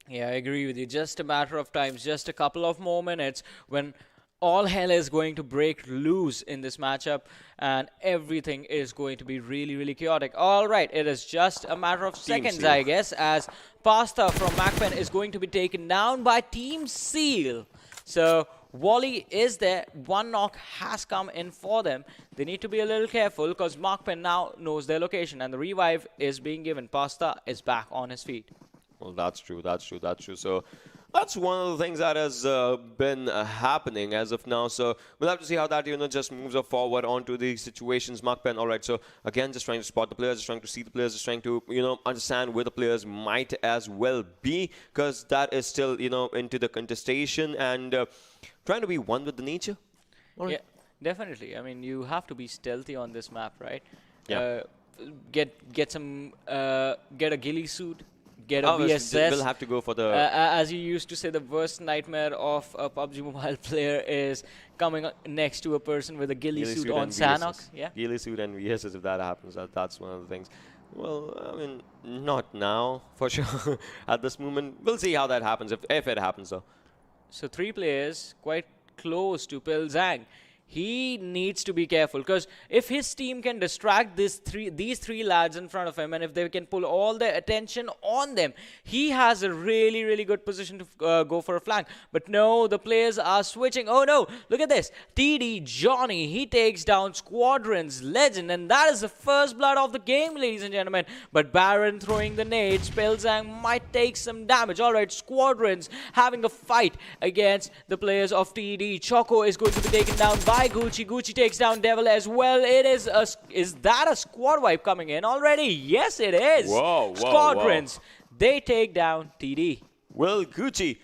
Yeah, I agree with you. Just a matter of time, just a couple of more minutes when all hell is going to break loose in this matchup and everything is going to be really, really chaotic. All right, it is just a matter of seconds, I guess, as Pasta from Macpen is going to be taken down by Team Seal. So Wally is there. 1 knock has come in for them. They need to be a little careful because Markpen now knows their location and the revive is being given. Pasta is back on his feet. Well, that's true. So that's one of the things that has been happening as of now. So we'll have to see how that, just moves us forward onto the situations. Markpen, all right. So again, just trying to spot the players, just trying to see the players, just trying to, understand where the players might as well be, because that is still, into the contestation and trying to be one with the nature. Right. Yeah, definitely. I mean, you have to be stealthy on this map, right? Yeah. Get a ghillie suit. Get a VSS. We'll have to go for the... as you used to say, the worst nightmare of a PUBG Mobile player is coming next to a person with a ghillie suit on Sanhok. Yeah. Ghillie suit and VSS, if that happens, that's one of the things. Well, I mean, not now, for sure. At this moment, we'll see how that happens, if it happens, though. So 3 players quite close to Zhang. he needs to be careful, because if his team can distract these three lads in front of him, and if they can pull all their attention on them, he has a really good position to go for a flank. But no, the players are switching. Oh no, look at this. TD Johnny, he takes down Squadrons legend, and that is the first blood of the game, ladies and gentlemen. But Baron throwing the nade, Spellzang might take some damage. Alright, Squadrons having a fight against the players of TD. Choco is going to be taken down by Gucci. Gucci takes down Devil as well. Is that a squad wipe coming in already? Yes, it is. Whoa, Squadrons, they take down TD. Well, Gucci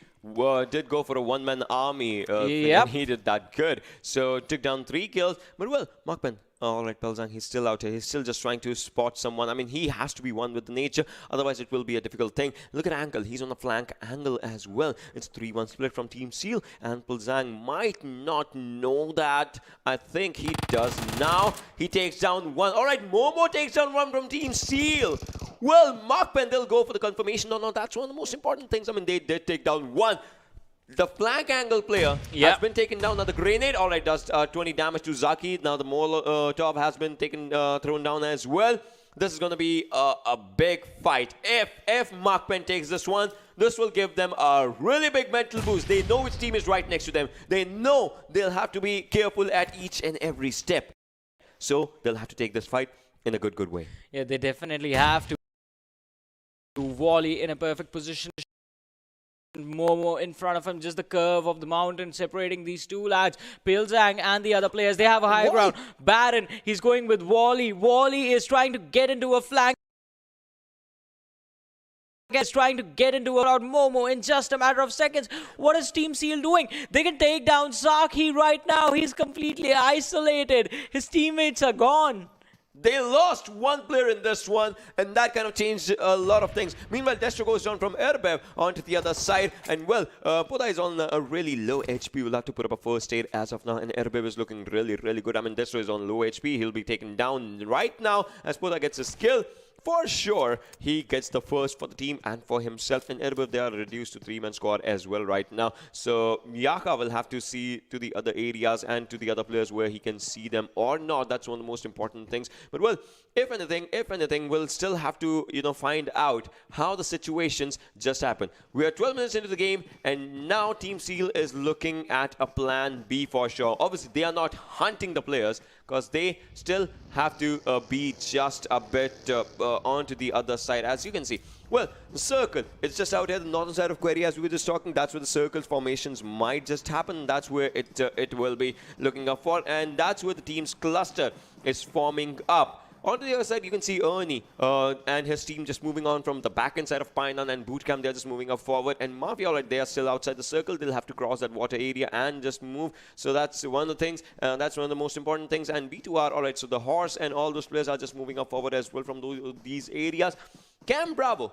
did go for a one-man army. Yep. And he did that good. So took down 3 kills. But well, Markman, all right, Pelzang, he's still out here. He's still just trying to spot someone. I mean, he has to be one with the nature. Otherwise, it will be a difficult thing. Look at Erangel. He's on the flank angle as well. It's 3-1 split from Team Seal. And Pelzang might not know that. I think he does now. He takes down 1. All right, Momo takes down 1 from Team Seal. Well, Markman, they'll go for the confirmation. No, that's one of the most important things. I mean, they did take down 1. The flank angle player has been taken down. Now the grenade, all right, does 20 damage to Zaki. Now the Molotov has been thrown down as well. This is going to be a big fight. If Markman takes this one, this will give them a really big mental boost. They know which team is right next to them. They know they'll have to be careful at each and every step. So they'll have to take this fight in a good way. Yeah, they definitely have to. Wally in a perfect position. Momo in front of him, just the curve of the mountain separating these two lads. Pilzang and the other players, they have a high ground. Baron, he's going with Wally. Wally is trying to get into a flank. Is trying to get into a crowd. Momo in just a matter of seconds. What is Team Seal doing? They can take down Zaki right now. He's completely isolated. His teammates are gone. They lost 1 player in this one, and that kind of changed a lot of things. Meanwhile, Destro goes down from Erbev onto the other side, and well, Poda is on a really low HP. We'll have to put up a first aid as of now, and Erbev is looking really good. I mean, Destro is on low HP. He'll be taken down right now as Poda gets his kill. For sure, he gets the first for the team and for himself. And Erbev, they are reduced to 3-man squad as well right now. So Yaka will have to see to the other areas and to the other players where he can see them or not. That's one of the most important things. But well, if anything, we'll still have to, find out how the situations just happen. We are 12 minutes into the game, and now Team Seal is looking at a plan B for sure. Obviously, they are not hunting the players because they still have to be just a bit onto the other side, as you can see. Well, the circle, it's just out here, the northern side of Query, as we were just talking. That's where the circles formations might just happen. That's where it will be looking up for, and that's where the team's cluster is forming up. On the other side, you can see Ernie and his team just moving on from the back end side of Painan and Bootcamp. They're just moving up forward. And Mafia, all right, they are still outside the circle. They'll have to cross that water area and just move. So that's one of the things. That's one of the most important things. And B2R, all right, so the Horse and all those players are just moving up forward as well from these areas. Cam Bravo.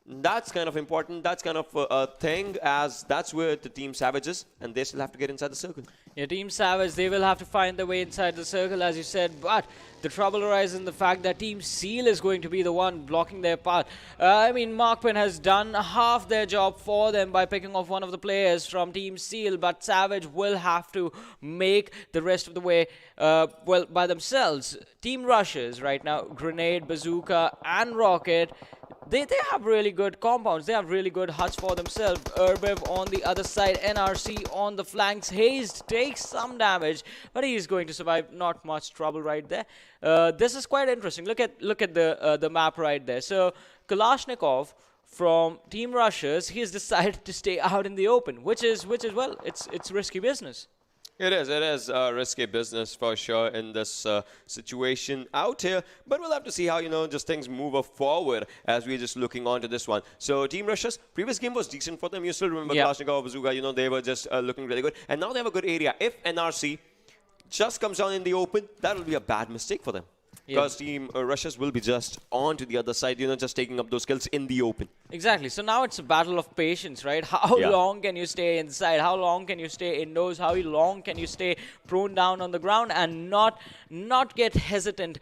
That's kind of important. That's kind of a thing, as that's where the Team Savage is, and they still have to get inside the circle. Yeah, Team Savage, they will have to find their way inside the circle, as you said, but the trouble arises in the fact that Team Seal is going to be the one blocking their path. I mean, Markman has done half their job for them by picking off one of the players from Team Seal, but Savage will have to make the rest of the way, well, by themselves. Team Rushers right now, Grenade, Bazooka, and Rocket. They have really good compounds. They have really good huts for themselves. Erbev on the other side. NRC on the flanks. Hazed takes some damage, but he is going to survive. Not much trouble right there. This is quite interesting. Look at the map right there. So Kalashnikov from Team Rushers, he has decided to stay out in the open, which is well, it's risky business. It is risky business for sure in this situation out here, but we'll have to see how, just things move forward as we're just looking on to this one. So Team Russia's previous game was decent for them. You still remember Kalashnikov, Bazooka, they were just looking really good, and now they have a good area. If NRC just comes down in the open, that will be a bad mistake for them. Because Team Russia's will be just on to the other side, just taking up those kills in the open. Exactly. So now it's a battle of patience, right? How long can you stay inside? How long can you stay indoors? How long can you stay prone down on the ground and not get hesitant,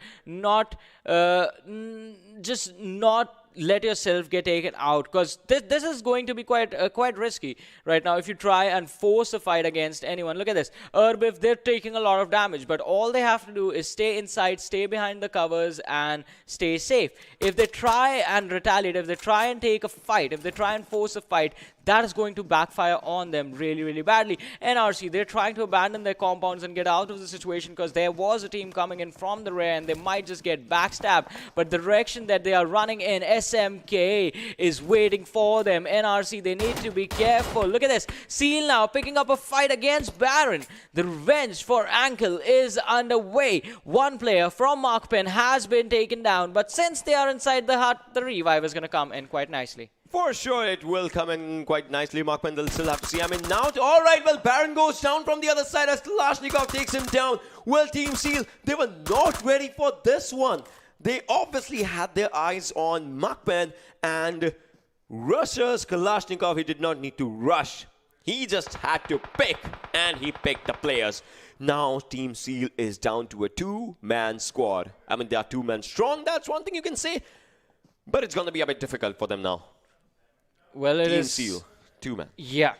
just not let yourself get taken out, because this is going to be quite risky right now if you try and force a fight against anyone. Look at this. Urbif, they're taking a lot of damage, but all they have to do is stay inside, stay behind the covers, and stay safe. If they try and retaliate, if they try and take a fight, if they try and force a fight, that is going to backfire on them really, really badly. NRC, they're trying to abandon their compounds and get out of the situation because there was a team coming in from the rear and they might just get backstabbed. But the direction that they are running in, SMK is waiting for them. NRC, they need to be careful. Look at this. Seal now picking up a fight against Baron. The revenge for Erangel is underway. One player from Markpen has been taken down, but since they are inside the hut, the revive is going to come in quite nicely. For sure, it will come in quite nicely. Markman, they'll still have to see. I mean, now, all right, well, Baron goes down from the other side as Kalashnikov takes him down. Well, Team Seal, they were not ready for this one. They obviously had their eyes on Markman and Russia's Kalashnikov. He did not need to rush. He just had to pick, and he picked the players. Now, Team Seal is down to a two-man squad. I mean, they are two-man strong. That's one thing you can say. But it's going to be a bit difficult for them now. Well, it Team is Seal, two-man. Yeah.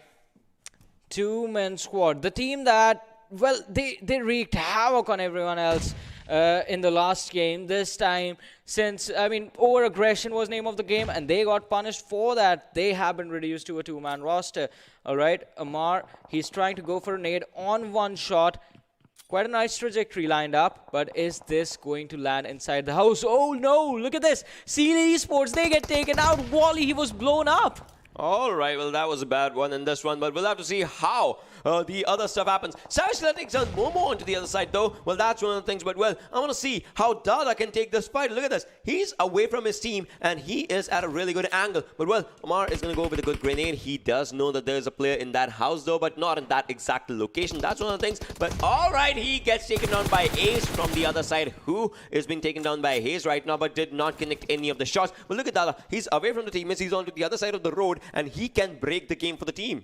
Two-man squad. The team that, well, they wreaked havoc on everyone else in the last game. This time, since, I mean, over-aggression was name of the game, and they got punished for that. They have been reduced to a two-man roster. All right, Amar, he's trying to go for a nade on one shot. Quite a nice trajectory lined up, but is this going to land inside the house? Oh no, look at this. Seal Esports, they get taken out. Wally, he was blown up. All right, well, that was a bad one in this one, but we'll have to see how the other stuff happens. Savage takes on Momo onto the other side, though. Well, that's one of the things, but, well, I want to see how Dada can take this fight. Look at this. He's away from his team, and he is at a really good angle. But, well, Omar is going to go with a good grenade. He does know that there's a player in that house, though, but not in that exact location. That's one of the things. But, all right, he gets taken down by Ace from the other side, who is being taken down by Hayes right now, but did not connect any of the shots. But look at Dada. He's away from the teammates. He's onto the other side of the road, and he can break the game for the team.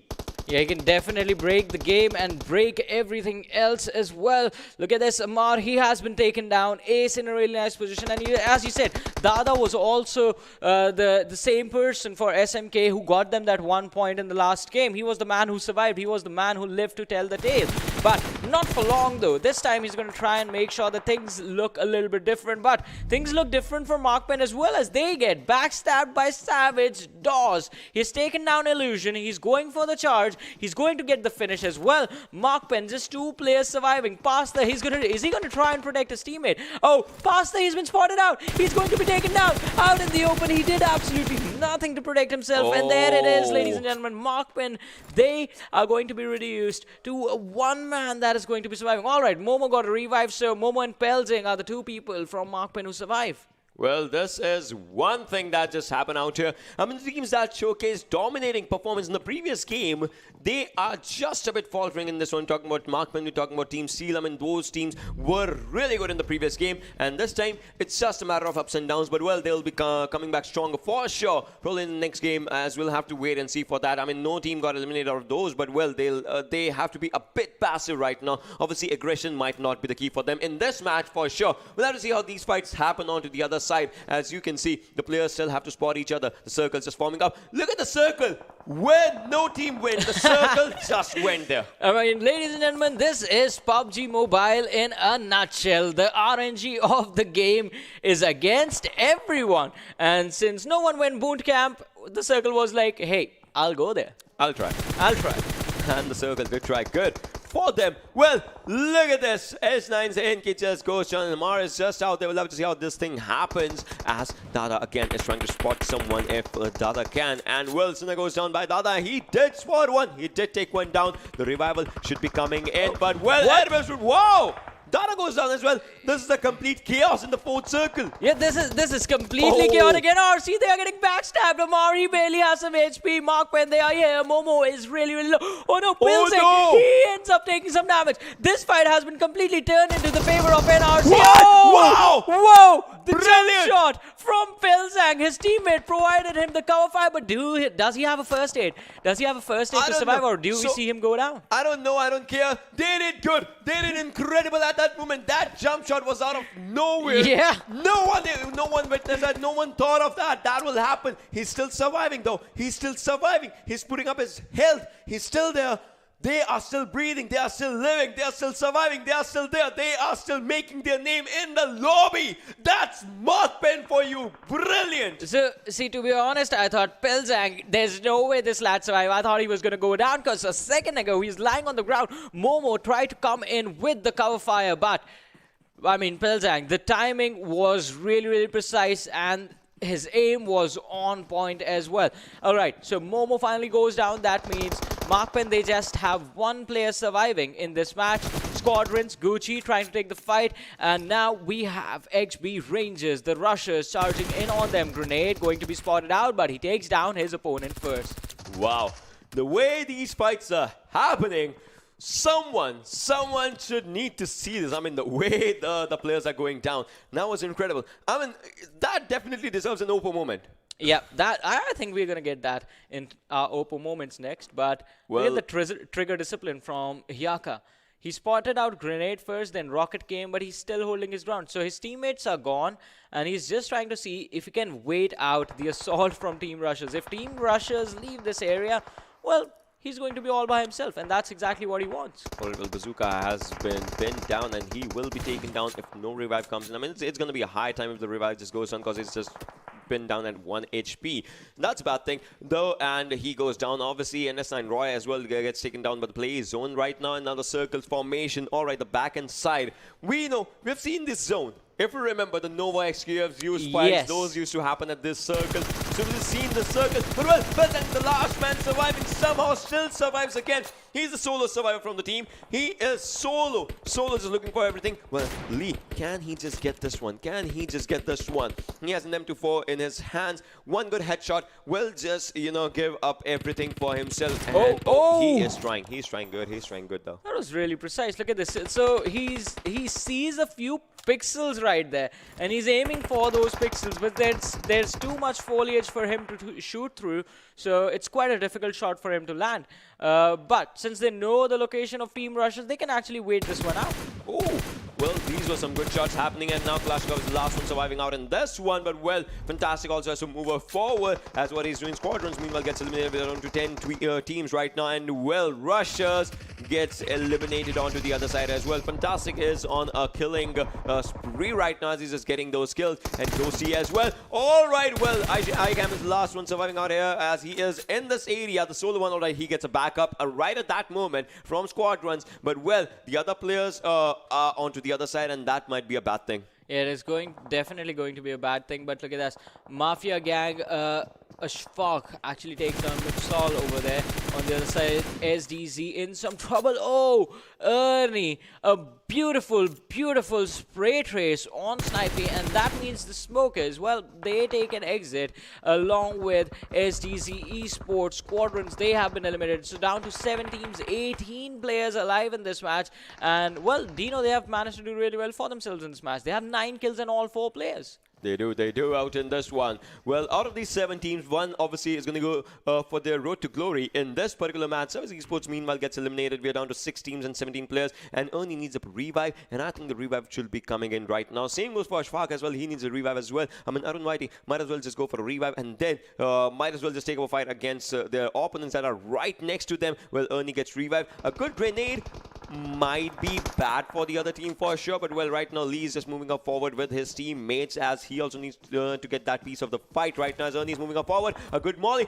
Yeah, he can definitely break the game and break everything else as well. Look at this, Amar, he has been taken down. Ace in a really nice position. And as you said, Dada was also the same person for SMK who got them that 1 point in the last game. He was the man who survived. He was the man who lived to tell the tale. But not for long, though. This time he's going to try and make sure that things look a little bit different. But things look different for Markpen as well, as they get backstabbed by Savage Dawes. He's taken down Illusion. He's going for the charge. He's going to get the finish as well. Markpen, just two players surviving. Pasta, is he going to try and protect his teammate? Oh, Pasta, he's been spotted out. He's going to be taken down. Out in the open, he did absolutely nothing to protect himself. And there it is, ladies and gentlemen. Markpen, they are going to be reduced to a one-man that is going to be surviving. All right, Momo got a revive, so Momo and Pelzing are the two people from Markpen who survive. Well, this is one thing that just happened out here. I mean, the teams that showcased dominating performance in the previous game, they are just a bit faltering in this one. Talking about Markman, we're talking about Team Seal. I mean, those teams were really good in the previous game. And this time, it's just a matter of ups and downs. But, well, they'll be coming back stronger for sure. Probably in the next game, as we'll have to wait and see for that. I mean, no team got eliminated out of those. But, well, they have to be a bit passive right now. Obviously, aggression might not be the key for them in this match for sure. We'll have to see how these fights happen onto the other side. As you can see, the players still have to spot each other. The circle's just forming up. Look at the circle. When no team wins, the circle just went there. I mean, ladies and gentlemen, this is PUBG Mobile in a nutshell. The RNG of the game is against everyone. And since no one went boot camp, the circle was like, hey, I'll go there. I'll try. And the circle did try. Good for them. Well, look at this. S9's NK just goes down, and Amar is just out there. We'll have to see how this thing happens, as Dada again is trying to spot someone if Dada can. And Wilson goes down by Dada. He did spot one. He did take one down. The revival should be coming in, but well, wow! Dada goes down as well. This is a complete chaos in the fourth circle. Yeah, this is completely chaotic. And RC, they are getting backstabbed. Amari barely has some HP. Markpen, they are here. Momo is really, really low. Oh no, Pilsing, no. He ends up taking some damage. This fight has been completely turned into the favor of NRC. What? Oh! Wow! Whoa! The Brilliant. jump shot from Pilzang. His teammate provided him the cover fire, but does he have a first aid? Does he have a first aid to survive, or do we see him go down? I don't know. I don't care. They did good. They did incredible at that moment. That jump shot was out of nowhere. Yeah. No one witnessed that. No one thought of that. That will happen. He's still surviving, though. He's still surviving. He's putting up his health. He's still there. They are still breathing. They are still living. They are still surviving. They are still there. They are still making their name in the lobby. That's Mark Penn for you. Brilliant. So, see, to be honest, I thought Pilzang, there's no way this lad survived. I thought he was going to go down because a second ago he's lying on the ground. Momo tried to come in with the cover fire, but, I mean, Pilzang, the timing was really, really precise, and his aim was on point as well. All right, so Momo finally goes down. That means Mark Penn, they just have one player surviving in this match. Squadrons, Gucci trying to take the fight. And now we have XB Rangers, the rushers, charging in on them. Grenade going to be spotted out, but he takes down his opponent first. Wow. The way these fights are happening, someone should need to see this. I mean, the way the players are going down now was incredible. I mean, that definitely deserves an Oppo moment. Yeah, that I think we're going to get that in our Oppo moments next. But we get the trigger discipline from Hyaka. He spotted out Grenade first, then Rocket came, but he's still holding his ground. So his teammates are gone, and he's just trying to see if he can wait out the assault from Team Rushers. If Team Rushers leave this area, well, he's going to be all by himself, and that's exactly what he wants. Horrible Bazooka has been pinned down, and he will be taken down if no revive comes in. I mean, it's going to be a high time if the revive just goes on, because it's just pinned down at 1 HP. That's a bad thing, though, and he goes down. Obviously, NS9 Roy as well gets taken down, but the play is zone right now. Another circle formation. All right, the back end side. We know, we've seen this zone. If you remember, the Nova XQF's used fights, yes, those used to happen at this circle. So we've seen the circle. But then the last man surviving somehow still survives again. He's the solo survivor from the team. He is solo. Solo is looking for everything. Well, Lee, can he just get this one? Can he just get this one? He has an M24 in his hands. One good headshot will just, you know, give up everything for himself. And he is trying. He's trying good. He's trying good, though. That was really precise. Look at this. So he sees a few pixels right there, and he's aiming for those pixels, but there's too much foliage for him to shoot through, so it's quite a difficult shot for him to land. But since they know the location of Team Rushers, they can actually wait this one out. Oh, well, these were some good shots happening, and now Kalashnikov is the last one surviving out in this one. But, well, Fantastic also has to move forward as what he's doing. Squadrons, meanwhile, gets eliminated with around 10 teams right now. And, well, Rushers gets eliminated onto the other side as well. Fantastic is on a killing spree right now as he's just getting those kills. And Dosi as well. All right, well, ICAM is the last one surviving out here as he is in this area. The solo one, all right, he gets a backup right at that moment from Squadrons. But, well, the other players are onto the other side, and that might be a bad thing. It is definitely going to be a bad thing, but look at this. Mafia Gang, Ashfaq actually takes down Mixol over there. On the other side, SDZ in some trouble. Oh, Ernie, a beautiful, beautiful spray trace on Snipey, and that means the smokers, well, they take an exit along with SDZ Esports. Squadrons, they have been eliminated. So down to 7 teams, 18 players alive in this match. And, well, DENO, they have managed to do really well for themselves in this match. They have 9 kills in all 4 players. They do out in this one. Well, out of these 7 teams, one obviously is going to go for their road to glory in this particular match. Service Esports, meanwhile, gets eliminated. We are down to 6 teams and 17 players, and Ernie needs a revive, and I think the revive should be coming in right now. Same goes for Ashfaq as well. He needs a revive as well. I mean, Arun Whitey might as well just go for a revive, and then might as well just take up a fight against their opponents that are right next to them. Well, Ernie gets revive. A good grenade might be bad for the other team for sure, but well, right now Lee is just moving up forward with his teammates as he also needs to get that piece of the fight right now as Ernie is moving up forward. A good molly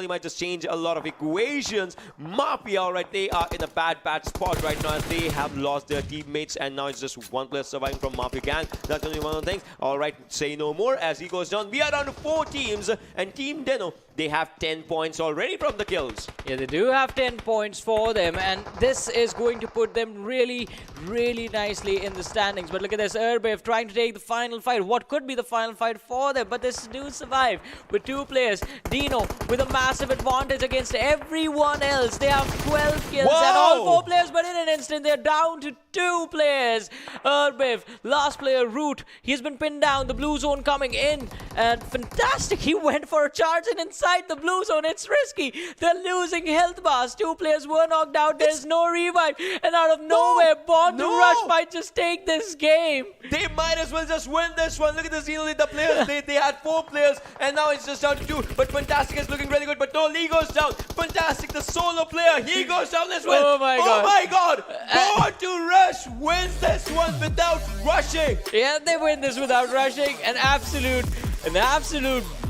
might just change a lot of equations. Mafia, alright, they are in a bad spot right now as they have lost their teammates, and now it's just one player surviving from Mafia Gang. That's going to be one of the things. Alright, say no more as he goes down. We are down to 4 teams, and Team DENO, they have 10 points already from the kills. Yeah, they do have 10 points for them, and this is going to put put them really, really nicely in the standings. But look at this, Erbev trying to take the final fight. What could be the final fight for them? But they do survive with 2 players. DENO with a massive advantage against everyone else. They have 12 kills and all 4 players, but in an instant they're down to 2 players. Erbev, last player, Root, he's been pinned down. The blue zone coming in, and fantastic. He went for a charge and inside the blue zone. It's risky. They're losing health bars. 2 players were knocked out. There's no revive, and out of nowhere, Born to Rush might just take this game. They might as well just win this one. Look at this, the players. they had 4 players, and now it's just down to 2. But Fantastic is looking really good. But no, Lee goes down. Fantastic, the solo player, he goes down as well. Oh my god. Oh my god. Born to Rush wins this one without rushing. Yeah, they win this without rushing. An absolute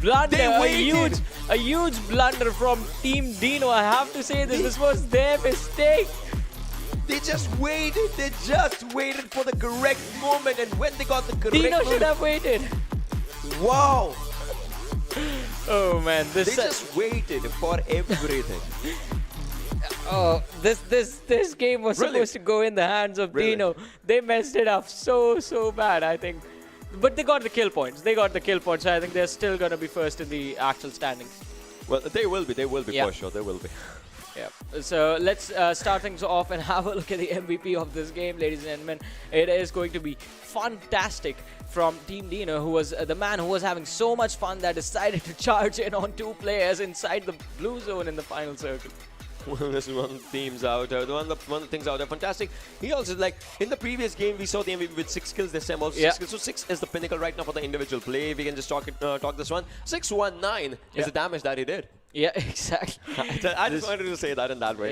blunder. A huge blunder from Team DENO. I have to say this was their mistake. They just waited for the correct moment, and when they got the correct DENO moment, should have waited. Wow. Oh man, They just waited for everything. Oh, this game was supposed to go in the hands of DENO. They messed it up so bad, I think. But they got the kill points. So I think they're still going to be first in the actual standings. Well, they will be for sure. They will be. Yeah. So let's start things off and have a look at the MVP of this game, ladies and gentlemen. It is going to be fantastic from Team DENO, who was the man who was having so much fun that decided to charge in on 2 players inside the blue zone in the final circle. This is one of the themes out there. One of the things out there. Fantastic. He also, like, in the previous game, we saw the MVP with 6 kills. This time also 6 kills. So 6 is the pinnacle right now for the individual play. We can just talk this one. 619 is the damage that he did. Yeah, exactly. I just wanted to say that in that way.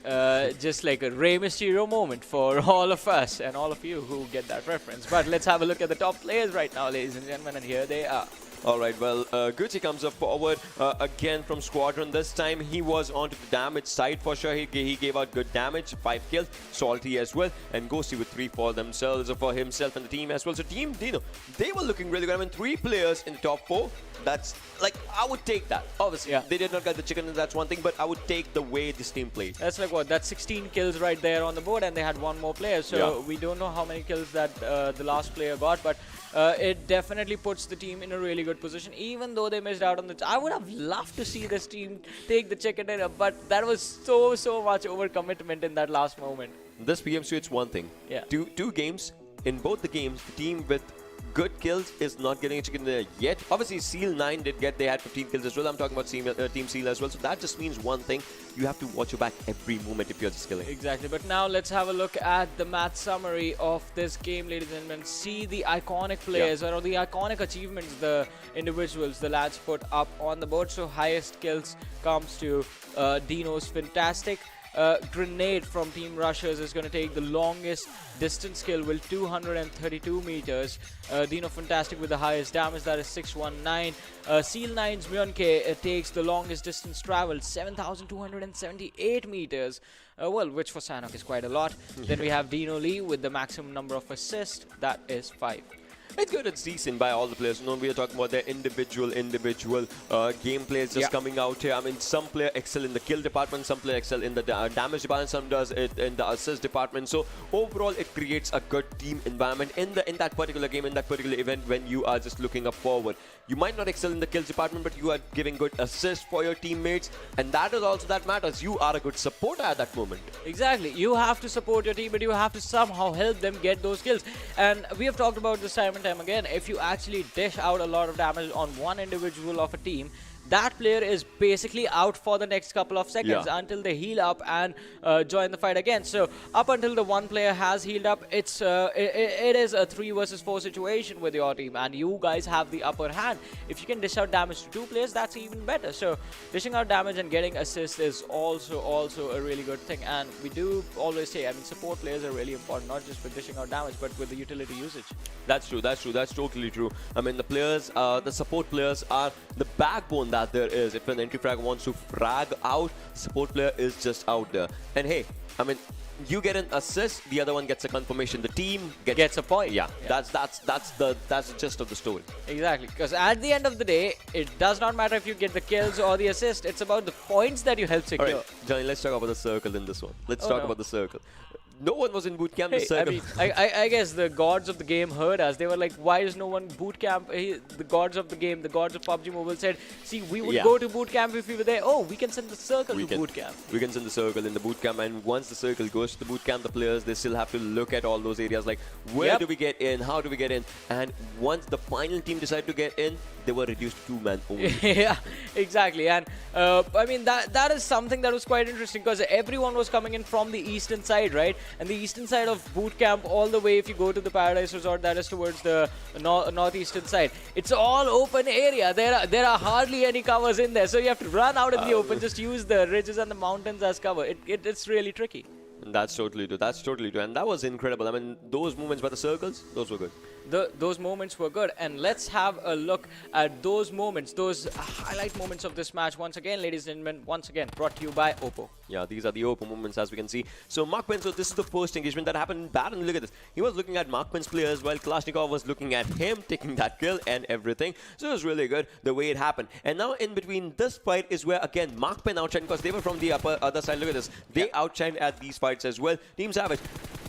Yeah. Just like a Rey Mysterio moment for all of us and all of you who get that reference. But let's have a look at the top players right now, ladies and gentlemen, and here they are. Alright, well, Gucci comes up forward again from Squadron. This time he was onto the damage side for sure. He gave out good damage, 5 kills. Salty as well, and Ghosty with 3 for themselves, for himself and the team as well. So Team DENO, they were looking really good. I mean, 3 players in the top 4. That's, like, I would take that. Obviously, they did not get the chicken, and that's one thing, but I would take the way this team played. That's like what? That's 16 kills right there on the board, and they had 1 more player. So we don't know how many kills that the last player got, but it definitely puts the team in a really good position, even though they missed out on the... I would have loved to see this team take the chicken dinner, but that was so much overcommitment in that last moment. This PMCO, it's one thing. Yeah. Two games. In both the games, the team with good kills is not getting a chicken dinner yet. Obviously, Seal 9 they had 15 kills as well. I'm talking about Team Seal as well. So that just means one thing. You have to watch your back every moment if you're just killing. Exactly. But now let's have a look at the match summary of this game, ladies and gentlemen. See the iconic players or the iconic achievements the individuals, the lads put up on the board. So highest kills comes to DENO's Fantastic. Grenade from Team Rushers is going to take the longest distance kill with 232 meters. DENO Fantastic with the highest damage, that is 619. Seal 9's Myonke takes the longest distance traveled, 7,278 meters. Well, which for Sanhok is quite a lot. Then we have DENO Lee with the maximum number of assists, that is 5. It's good, it's decent by all the players. You know, we are talking about their individual gameplays just coming out here. I mean, some player excel in the kill department, some player excel in the damage department, some does it in the assist department. So overall, it creates a good team environment in that particular game, in that particular event when you are just looking up forward. You might not excel in the kills department, but you are giving good assists for your teammates, and that is also that matters. You are a good supporter at that moment. Exactly. You have to support your team, but you have to somehow help them get those kills. And we have talked about this time and time again. If you actually dish out a lot of damage on one individual of a team, that player is basically out for the next couple of seconds until they heal up and join the fight again. So up until the one player has healed up, it is a 3 versus 4 situation with your team, and you guys have the upper hand. If you can dish out damage to 2 players, that's even better. So dishing out damage and getting assists is also a really good thing. And we do always say, I mean, support players are really important, not just with dishing out damage, but with the utility usage. That's true. That's totally true. I mean, the players, the support players are the backbone that there is. If an entry frag wants to frag out, support player is just out there. And hey, I mean, you get an assist, the other one gets a confirmation. The team gets a point. Yeah. That's the gist of the story. Exactly, because at the end of the day, it does not matter if you get the kills or the assist. It's about the points that you help secure. All right, Johnny, let's talk about the circle in this one. Let's talk about the circle. No one was in boot camp. Hey, The circle. I guess the gods of the game heard us. They were like, why is no one boot camp? The gods of the game, the gods of PUBG Mobile said, see, we would go to boot camp if we were there. Oh, we can send the circle to boot camp. We can send the circle in the boot camp, and once the circle goes to the boot camp, the players, they still have to look at all those areas like, where do we get in? How do we get in? And once the final team decided to get in, they were reduced to 2-man only. Yeah, exactly. And I mean, that is something that was quite interesting because everyone was coming in from the eastern side, right? And the eastern side of boot camp, all the way, if you go to the Paradise Resort, that is towards the northeastern side. It's all open area. There are hardly any covers in there, so you have to run out in the open. Just use the ridges and the mountains as cover. It's really tricky. That's totally true. That's totally true. And that was incredible. I mean, those movements by the circles, those were good. Those moments were good, and let's have a look at those moments, those highlight moments of this match once again, ladies and gentlemen. Once again, brought to you by Oppo. Yeah, these are the Oppo moments, as we can see. So Mark Penn, so this is the first engagement that happened in Baron. Look at this. He was looking at Mark Penn's players while Kalashnikov was looking at him, taking that kill and everything. So it was really good the way it happened. And now in between this fight is where again Mark Penn outshined, because they were from the other side. Look at this. They outshined at these fights as well. Team Savage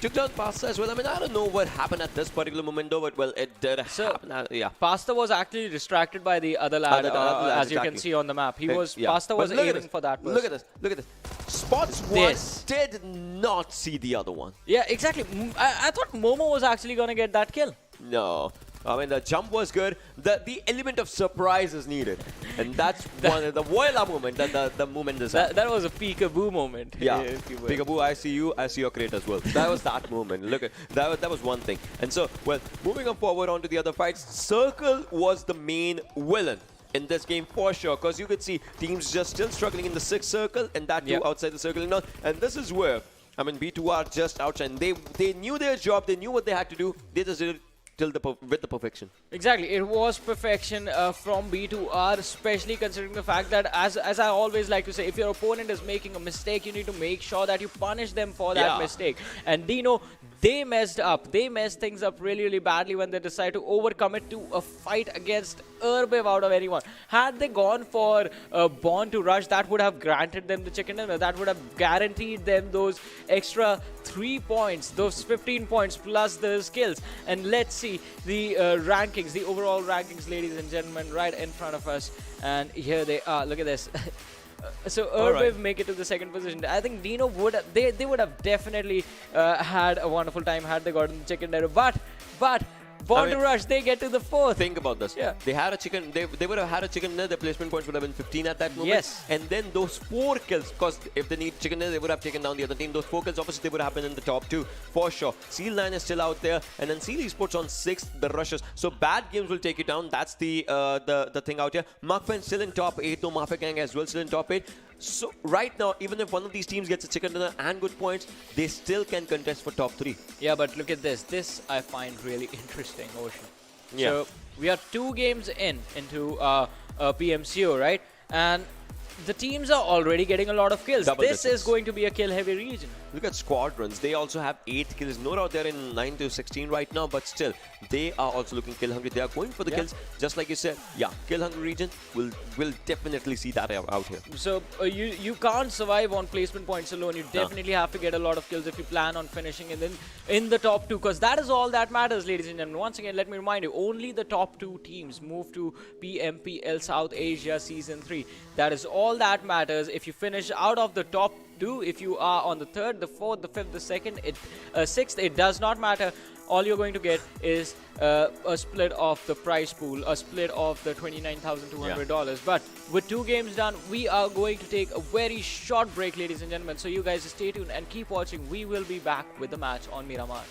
took down Pasta as well. I mean, I don't know what happened at this particular moment though, but well, it did happen. Yeah. Pasta was actually distracted by the other lad, as you can see on the map. Pasta was aiming for that person. Look at this. Look at this. Spots one did not see the other one. Yeah, exactly. I thought Momo was actually going to get that kill. No. I mean, the jump was good. The element of surprise is needed. And that's one of the voila moment that the moment is that was a peekaboo moment. Yeah. Peekaboo, I see you, I see your crate as well. That was that moment. Look at that was one thing. And so, well, moving on forward onto the other fights, Circle was the main villain in this game for sure, because you could see teams just still struggling in the 6th circle, and that too outside the circle and all. And this is where, I mean, B2R just outshined. They knew their job, they knew what they had to do, they just did it with the perfection. Exactly, it was perfection from B2R, especially considering the fact that, as I always like to say, if your opponent is making a mistake, you need to make sure that you punish them for that mistake. And DENO, they messed up. They messed things up really, really badly when they decided to overcome it to a fight against Erbev out of anyone. Had they gone for Born to Rush, that would have granted them the chicken dinner. That would have guaranteed them those extra 3 points, those 15 points plus the skills. And let's see the rankings, the overall rankings, ladies and gentlemen, right in front of us. And here they are. Look at this. So Erbev make it to the 2nd position. I think DENO would have, they would have definitely had a wonderful time had they gotten the chicken dinner. But Born to Rush, they get to the 4th. Think about this. Yeah. They had a chicken. They would have had a chicken dinner. Their placement points would have been 15 at that moment. Yes. And then those 4 kills, because if they need chicken dinner, they would have taken down the other team. Those 4 kills, obviously, they would have been in the top 2 for sure. Seal 9 is still out there, and then Seal Esports on 6th. The rushes. So bad games will take you down. That's the thing out here. Mark Penn still in top 8. No, Mafia Gang as well still in top 8. So right now, even if one of these teams gets a chicken dinner and good points, they still can contest for top 3. Yeah, but look at this. This I find really interesting, Ocean. Yeah. So we are 2 games into PMCO, right? And the teams are already getting a lot of kills. This is going to be a kill-heavy region. Look at Squadrons. They also have 8 kills. No doubt they're in 9 to 16 right now, but still, they are also looking kill-hungry. They are going for the kills, just like you said. Yeah, kill-hungry region. We'll definitely see that out here. So you can't survive on placement points alone. You definitely have to get a lot of kills if you plan on finishing in the top 2, because that is all that matters, ladies and gentlemen. Once again, let me remind you, only the top 2 teams move to PMPL South Asia Season 3. That is all that matters. If you finish out of the top 2, if you are on the 3rd, the 4th, the 5th, the 2nd, 6th, it does not matter. All you're going to get is a split of the prize pool, a split of the $29,200. But with 2 games done, we are going to take a very short break, ladies and gentlemen. So you guys stay tuned and keep watching. We will be back with the match on Miramar.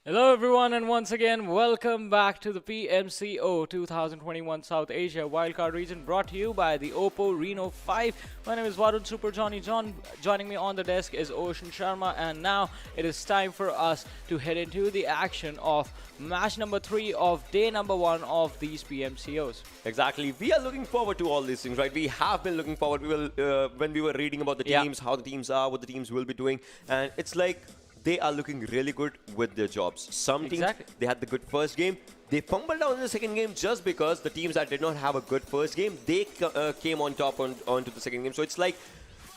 Hello everyone, and once again welcome back to the PMCO 2021 South Asia Wildcard Region, brought to you by the Oppo Reno 5. My name is Varun Super Johnny John. Joining me on the desk is Ocean Sharma, and now it is time for us to head into the action of match number 3 of day number 1 of these PMCOs. Exactly. We are looking forward to all these things, right? We have been looking forward. When we were reading about the teams, how the teams are, what the teams will be doing, and it's like they are looking really good with their jobs. Some teams, they had the good first game. They fumbled down in the second game just because the teams that did not have a good first game, they came on top onto the second game. So it's like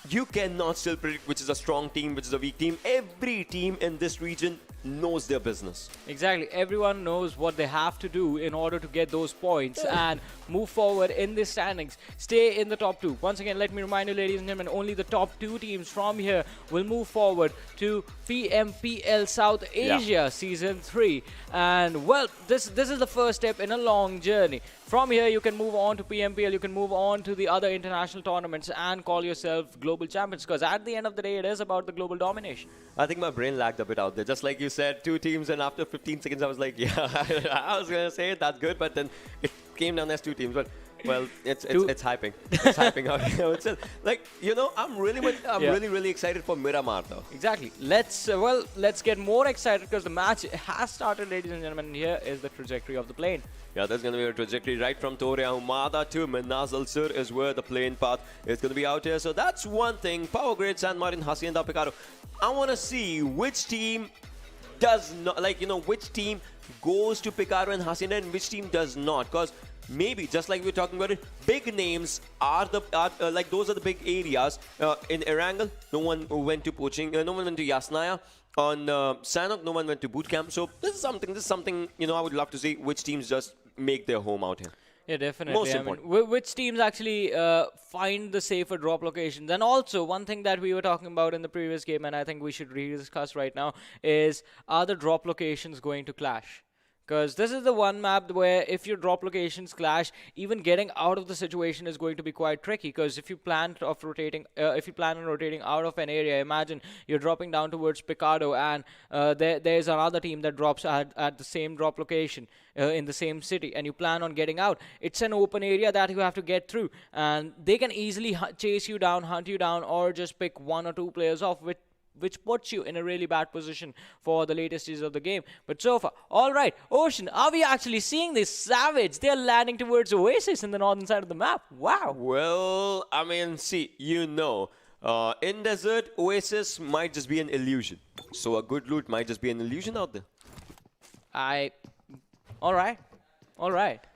you cannot still predict which is a strong team, which is a weak team. Every team in this region knows their business. Exactly. Everyone knows what they have to do in order to get those points and move forward in the standings. Stay in the top 2. Once again, let me remind you, ladies and gentlemen, only the top 2 teams from here will move forward to PMPL South Asia Season 3. And, well, this is the first step in a long journey. From here, you can move on to PMPL, you can move on to the other international tournaments and call yourself global champions, because at the end of the day, it is about the global domination. I think my brain lagged a bit out there. Just like you said, 2 teams, and after 15 seconds, I was like, yeah, I was going to say it, that's good, but then it came down as 2 teams. But, well, it's hyping. It's hyping out here. It's like, you know, I'm really excited for Miramar, though. Exactly. Let's get more excited, because the match has started, ladies and gentlemen, and here is the trajectory of the plane. Yeah, there's going to be a trajectory right from Toria Humada to Menazal Sur is where the plane path is going to be out here. So that's one thing. Power Grid, San Martin, Hacienda, Picaro. I want to see which team does not, like, you know, which team goes to Picaro and Hacienda and which team does not. Because maybe, just like we were talking about it, big names are like those are the big areas. In Erangel, no one went to poaching, no one went to Yasnaya. On Sanhok, no one went to boot camp. So this is something, you know, I would love to see which teams just make their home out here. Yeah, definitely. Most important. Which teams actually find the safer drop locations. And also, one thing that we were talking about in the previous game, and I think we should rediscuss right now, is are the drop locations going to clash? Because this is the one map where if your drop locations clash, even getting out of the situation is going to be quite tricky. Because if you plan on rotating out of an area, imagine you're dropping down towards Picado, and there's another team that drops at the same drop location in the same city, and you plan on getting out. It's an open area that you have to get through, and they can easily chase you down, hunt you down, or just pick 1 or 2 players off, which puts you in a really bad position for the latest stages of the game. But so far, all right, Ocean, are we actually seeing this Savage? They're landing towards Oasis in the northern side of the map. Wow. Well, I mean, see, you know, in desert, Oasis might just be an illusion. So a good loot might just be an illusion out there. All right.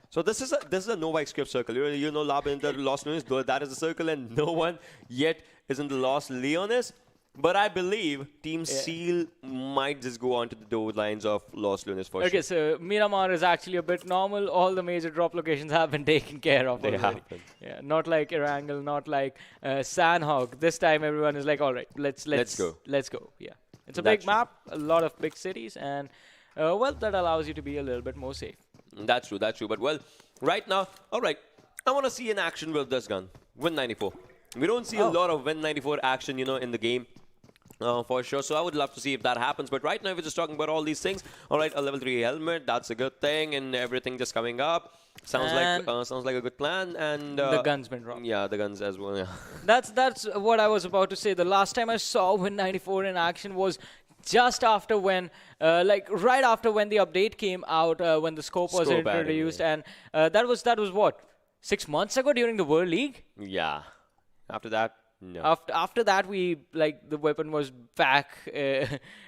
So this is a Nova script circle. You know, Lab Inter, Lost Lunis, that is the circle, and no one yet is in the Lost Leonis. But I believe Team Seal might just go on to the door lines of Lost Lunis for sure. Okay, so Miramar is actually a bit normal. All the major drop locations have been taken care of already. Yeah, not like Erangel, not like Sanhok. This time everyone is like, all right, let's go. Let's go. Yeah, it's a big map, a lot of big cities, and well, that allows you to be a little bit more safe. That's true. But well, right now, all right, I want to see an action with this gun, Win 94. We don't see a lot of Win 94 action, you know, in the game. For sure, so I would love to see if that happens. But right now, we're just talking about all these things. All right, a level 3 helmet, that's a good thing, and everything just coming up. Sounds like a good plan. And the gun's been dropped. Yeah, the guns as well. Yeah. That's what I was about to say. The last time I saw Win 94 in action was just after when, right after when the update came out, when the scope was introduced, and that was what, 6 months ago during the World League. Yeah. After that. No. After that, the weapon was back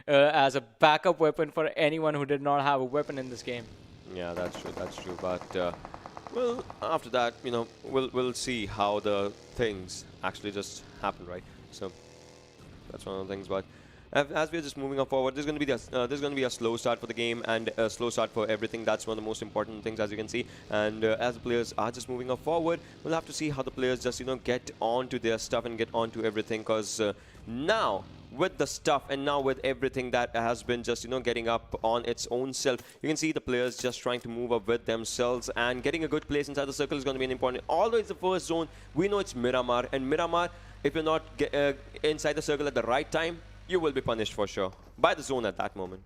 as a backup weapon for anyone who did not have a weapon in this game. Yeah, that's true. But well, after that, you know, we'll see how the things actually just happen, right? So that's one of the things. But as we're just moving forward, there's going to be a slow start for the game and a slow start for everything. That's one of the most important things, as you can see. And as the players are just moving forward, we'll have to see how the players just, you know, get onto their stuff and get onto everything. Because now, with the stuff and now with everything that has been just, you know, getting up on its own self, you can see the players just trying to move up with themselves, and getting a good place inside the circle is going to be an important. Although it's the first zone, we know it's Miramar, and Miramar, if you're not inside the circle at the right time, you will be punished for sure by the zone at that moment.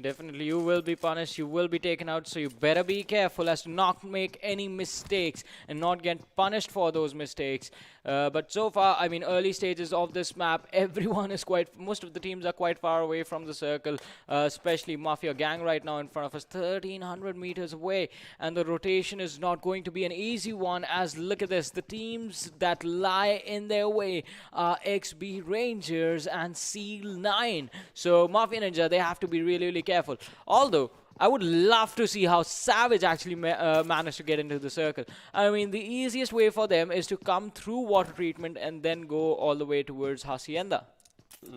Definitely, you will be punished, you will be taken out, so you better be careful as to not make any mistakes and not get punished for those mistakes. But so far, I mean, early stages of this map, everyone is most of the teams are quite far away from the circle, especially Mafia Gang right now in front of us, 1300 meters away, and the rotation is not going to be an easy one, as look at this, the teams that lie in their way are XB Rangers and Seal 9. So Mafia Ninja, they have to be really, really careful. Although, I would love to see how Savage actually managed to get into the circle. I mean, the easiest way for them is to come through water treatment and then go all the way towards Hacienda.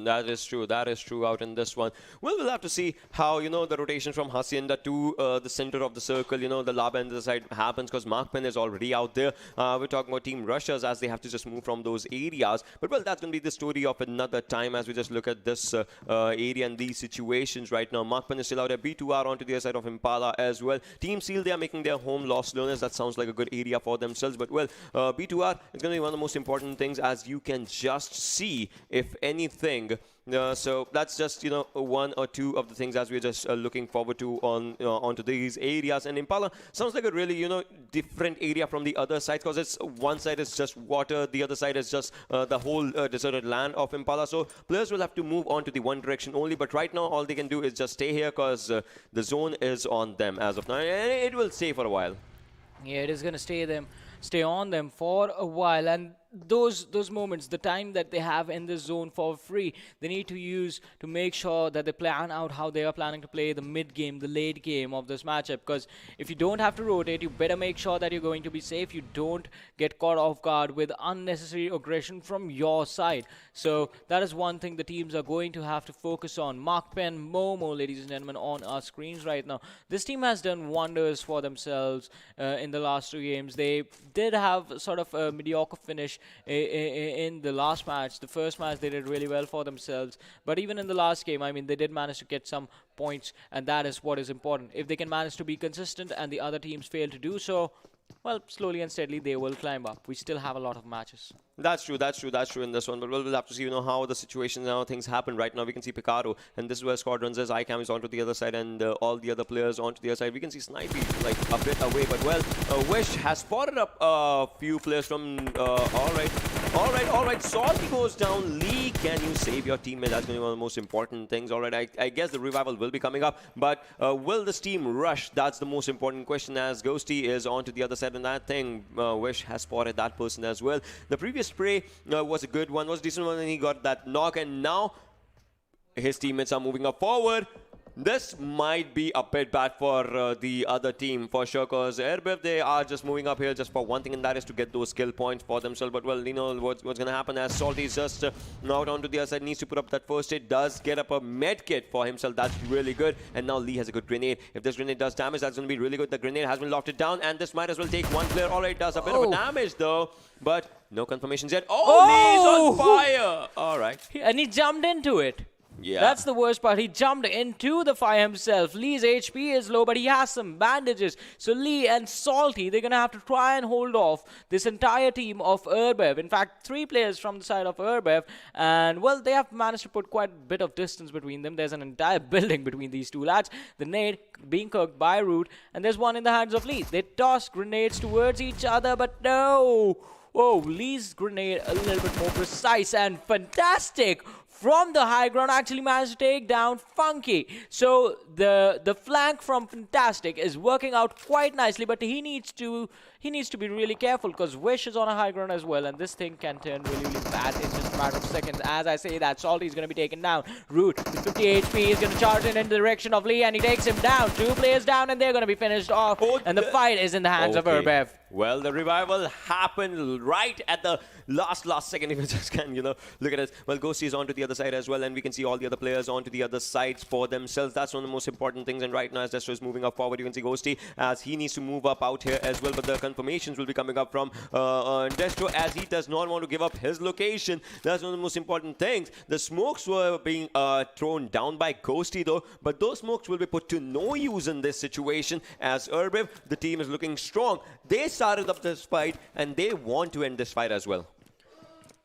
That is true. That is true out in this one. Well, we'll have to see how, you know, the rotation from Hacienda to the center of the circle, you know, the lava end of the side happens because Markman is already out there. We're talking about Team Rushers as they have to just move from those areas. But, well, that's going to be the story of another time as we just look at this area and these situations right now. Markman is still out there. B2R onto the other side of Impala as well. Team Seal, they are making their home lost learners. That sounds like a good area for themselves. But, well, B2R is going to be one of the most important things as you can just see, if anything, so that's just, you know, one or two of the things as we're just looking forward to onto these areas. And Impala sounds like a really, you know, different area from the other side, because it's one side is just water, the other side is just the whole deserted land of Impala. So players will have to move on to the one direction only. But right now, all they can do is just stay here because the zone is on them as of now, and it will stay for a while. Yeah, it is going to stay on them for a while, and those moments, the time that they have in this zone for free, they need to use to make sure that they plan out how they are planning to play the mid-game, the late game of this matchup. Because if you don't have to rotate, you better make sure that you're going to be safe. You don't get caught off guard with unnecessary aggression from your side. So that is one thing the teams are going to have to focus on. Markpen, Momo, ladies and gentlemen, on our screens right now. This team has done wonders for themselves in the last 2 games. They did have sort of a mediocre finish in the last match. The first match they did really well for themselves, but even in the last game, I mean, they did manage to get some points, and that is what is important. If they can manage to be consistent and the other teams fail to do so, well, slowly and steadily they will climb up. We still have a lot of matches. That's true in this one, but we'll have to see, you know, how the situation and how things happen. Right now we can see Picardo, and this is where SQUADRONS is. ICAM is onto the other side, and all the other players onto the other side. We can see Snipey like a bit away, but well, Wish has spotted up a few players from, all right, Salty goes down. Lee, can you save your teammate? That's going to be one of the most important things. All right, I guess the revival will be coming up, but will this team rush? That's the most important question, as Ghosty is onto the other side, and that thing, Wish has spotted that person as well. The previous spray was a good one, was a decent one, and he got that knock, and now his teammates are moving up forward. This might be a bit bad for the other team for sure, because Airbev, they are just moving up here just for one thing, and that is to get those skill points for themselves. But well, you know what's going to happen as Salty is just out onto the other side, needs to put up that first aid, does get up a med kit for himself. That's really good. And now Lee has a good grenade. If this grenade does damage, that's going to be really good. The grenade has been lofted down, and this might as well take one player. All right, does a bit of a damage though, but no confirmations yet. Oh, Lee's on fire. All right. And he jumped into it. Yeah. That's the worst part. He jumped into the fire himself. Lee's HP is low, but he has some bandages. So Lee and Salty, they're going to have to try and hold off this entire team of Erbev. In fact, 3 players from the side of Erbev. And, well, they have managed to put quite a bit of distance between them. There's an entire building between these two lads. The nade being cooked by Root. And there's one in the hands of Lee. They toss grenades towards each other, but no. Oh, Lee's grenade a little bit more precise and fantastic. From the high ground, actually managed to take down Funky. So the flank from Fantastic is working out quite nicely, but he needs to be really careful because Wish is on a high ground as well, and this thing can turn really, really bad in just a matter of seconds. As I say that, Salty is going to be taken down. Root with 50 HP is going to charge in the direction of Lee, and he takes him down. 2 players down, and they're going to be finished off. And the fight is in the hands of Erbev. Well, the revival happened right at the last second. If you just can, you know, look at it. Well, Ghosty is onto the other side as well, and we can see all the other players onto the other sides for themselves. That's one of the most important things. And right now, as Destro is moving up forward, you can see Ghosty as he needs to move up out here as well. But the confirmations will be coming up from Destro as he does not want to give up his location. That's one of the most important things. The smokes were being thrown down by Ghosty though, but those smokes will be put to no use in this situation as Erbev, the team is looking strong. They started up this fight and they want to end this fight as well.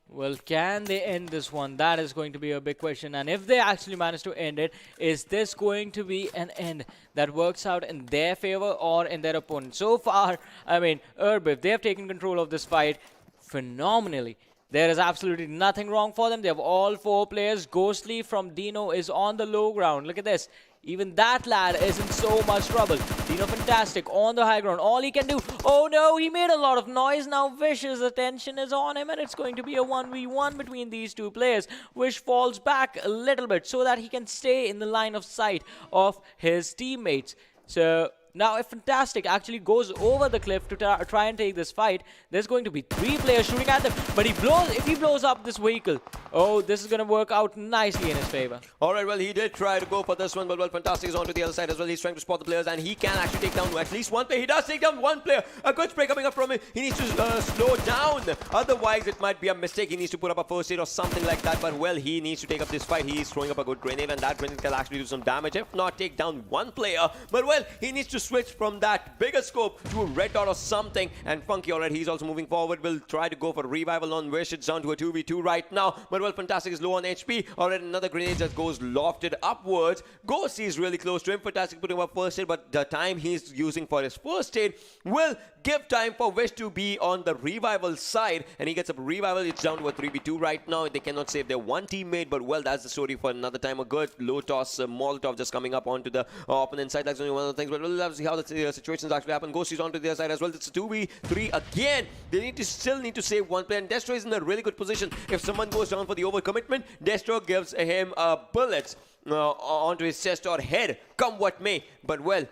Well, can they end this one? That is going to be a big question. And if they actually manage to end it, is this going to be an end that works out in their favor or in their opponent? So far, I mean, Erbiv, they have taken control of this fight phenomenally. There is absolutely nothing wrong for them. They have all 4 players. Ghostly from DENO is on the low ground. Look at this. Even that lad is in so much trouble. DENO fantastic on the high ground. All he can do. Oh no, he made a lot of noise. Now Vish's attention is on him and it's going to be a 1v1 between these 2 players. Wish falls back a little bit so that he can stay in the line of sight of his teammates. So now if Fantastic actually goes over the cliff to try and take this fight, there's going to be 3 players shooting at them. But if he blows up this vehicle, oh, this is going to work out nicely in his favor. All right, well, he did try to go for this one, but well, Fantastic is on to the other side as well. He's trying to spot the players, and he can actually take down at least 1 player. He does take down 1 player. A good spray coming up from him. He needs to slow down. Otherwise, it might be a mistake. He needs to put up a first aid or something like that. But well, he needs to take up this fight. He is throwing up a good grenade, and that grenade can actually do some damage. If not, take down 1 player. But well, he needs to switch from that bigger scope to a red dot or something. And Funky, all right, he's also moving forward. Will try to go for a revival on Wish. It's down to a 2v2 right now. But well, Fantastic is low on HP. All right, another grenade that goes lofted upwards. Ghosty is really close to him. Fantastic putting up first aid, but the time he's using for his first aid will give time for Wish to be on the revival side. And he gets a revival. It's down to a 3v2 right now. They cannot save their 1 teammate, but well, that's the story for another time. A good low toss Molotov just coming up onto the opponent side. That's only one of the things, but we'll have to see how the situations actually happen. Ghosty's onto the other side as well. It's a 2v3 again. They still need to save 1 player, and Destro is in a really good position. If someone goes down for the overcommitment, Destro gives him bullets onto his chest or head, come what may. But well,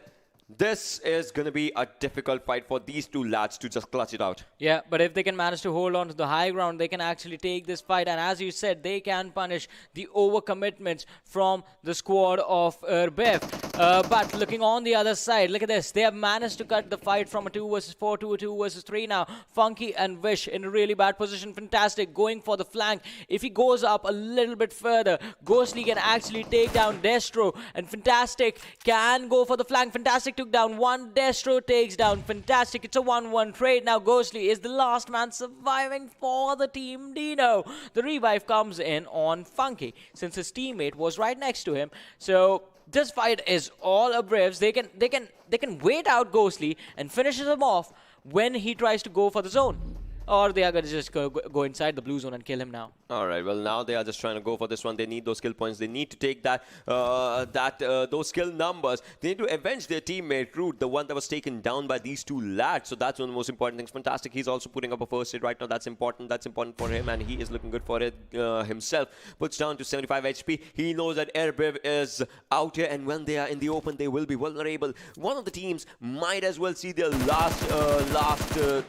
this is going to be a difficult fight for these 2 lads to just clutch it out. Yeah, but if they can manage to hold on to the high ground, they can actually take this fight. And as you said, they can punish the overcommitments from the squad of Erbev. But looking on the other side, look at this. They have managed to cut the fight from a 2 versus 4 to a 2 versus 3 now. Funky and Wish in a really bad position. Fantastic going for the flank. If he goes up a little bit further, Ghostly can actually take down Destro. And Fantastic can go for the flank. Fantastic took down 1. Destro takes down Fantastic. It's a 1-1 trade. Now Ghostly is the last man surviving for the team DENO. The revive comes in on Funky since his teammate was right next to him. So this fight is all Abrev's. They can wait out Ghostly and finishes him off when he tries to go for the zone. Or they are going to just go inside the blue zone and kill him now. All right, well, now they are just trying to go for this one. They need those skill points. They need to take that those skill numbers. They need to avenge their teammate, Root, the one that was taken down by these 2 lads. So that's one of the most important things. Fantastic. He's also putting up a first aid right now. That's important. That's important for him, and he is looking good for it himself. Puts down to 75 HP. He knows that Erbiv is out here, and when they are in the open, they will be vulnerable. One of the teams might as well see their last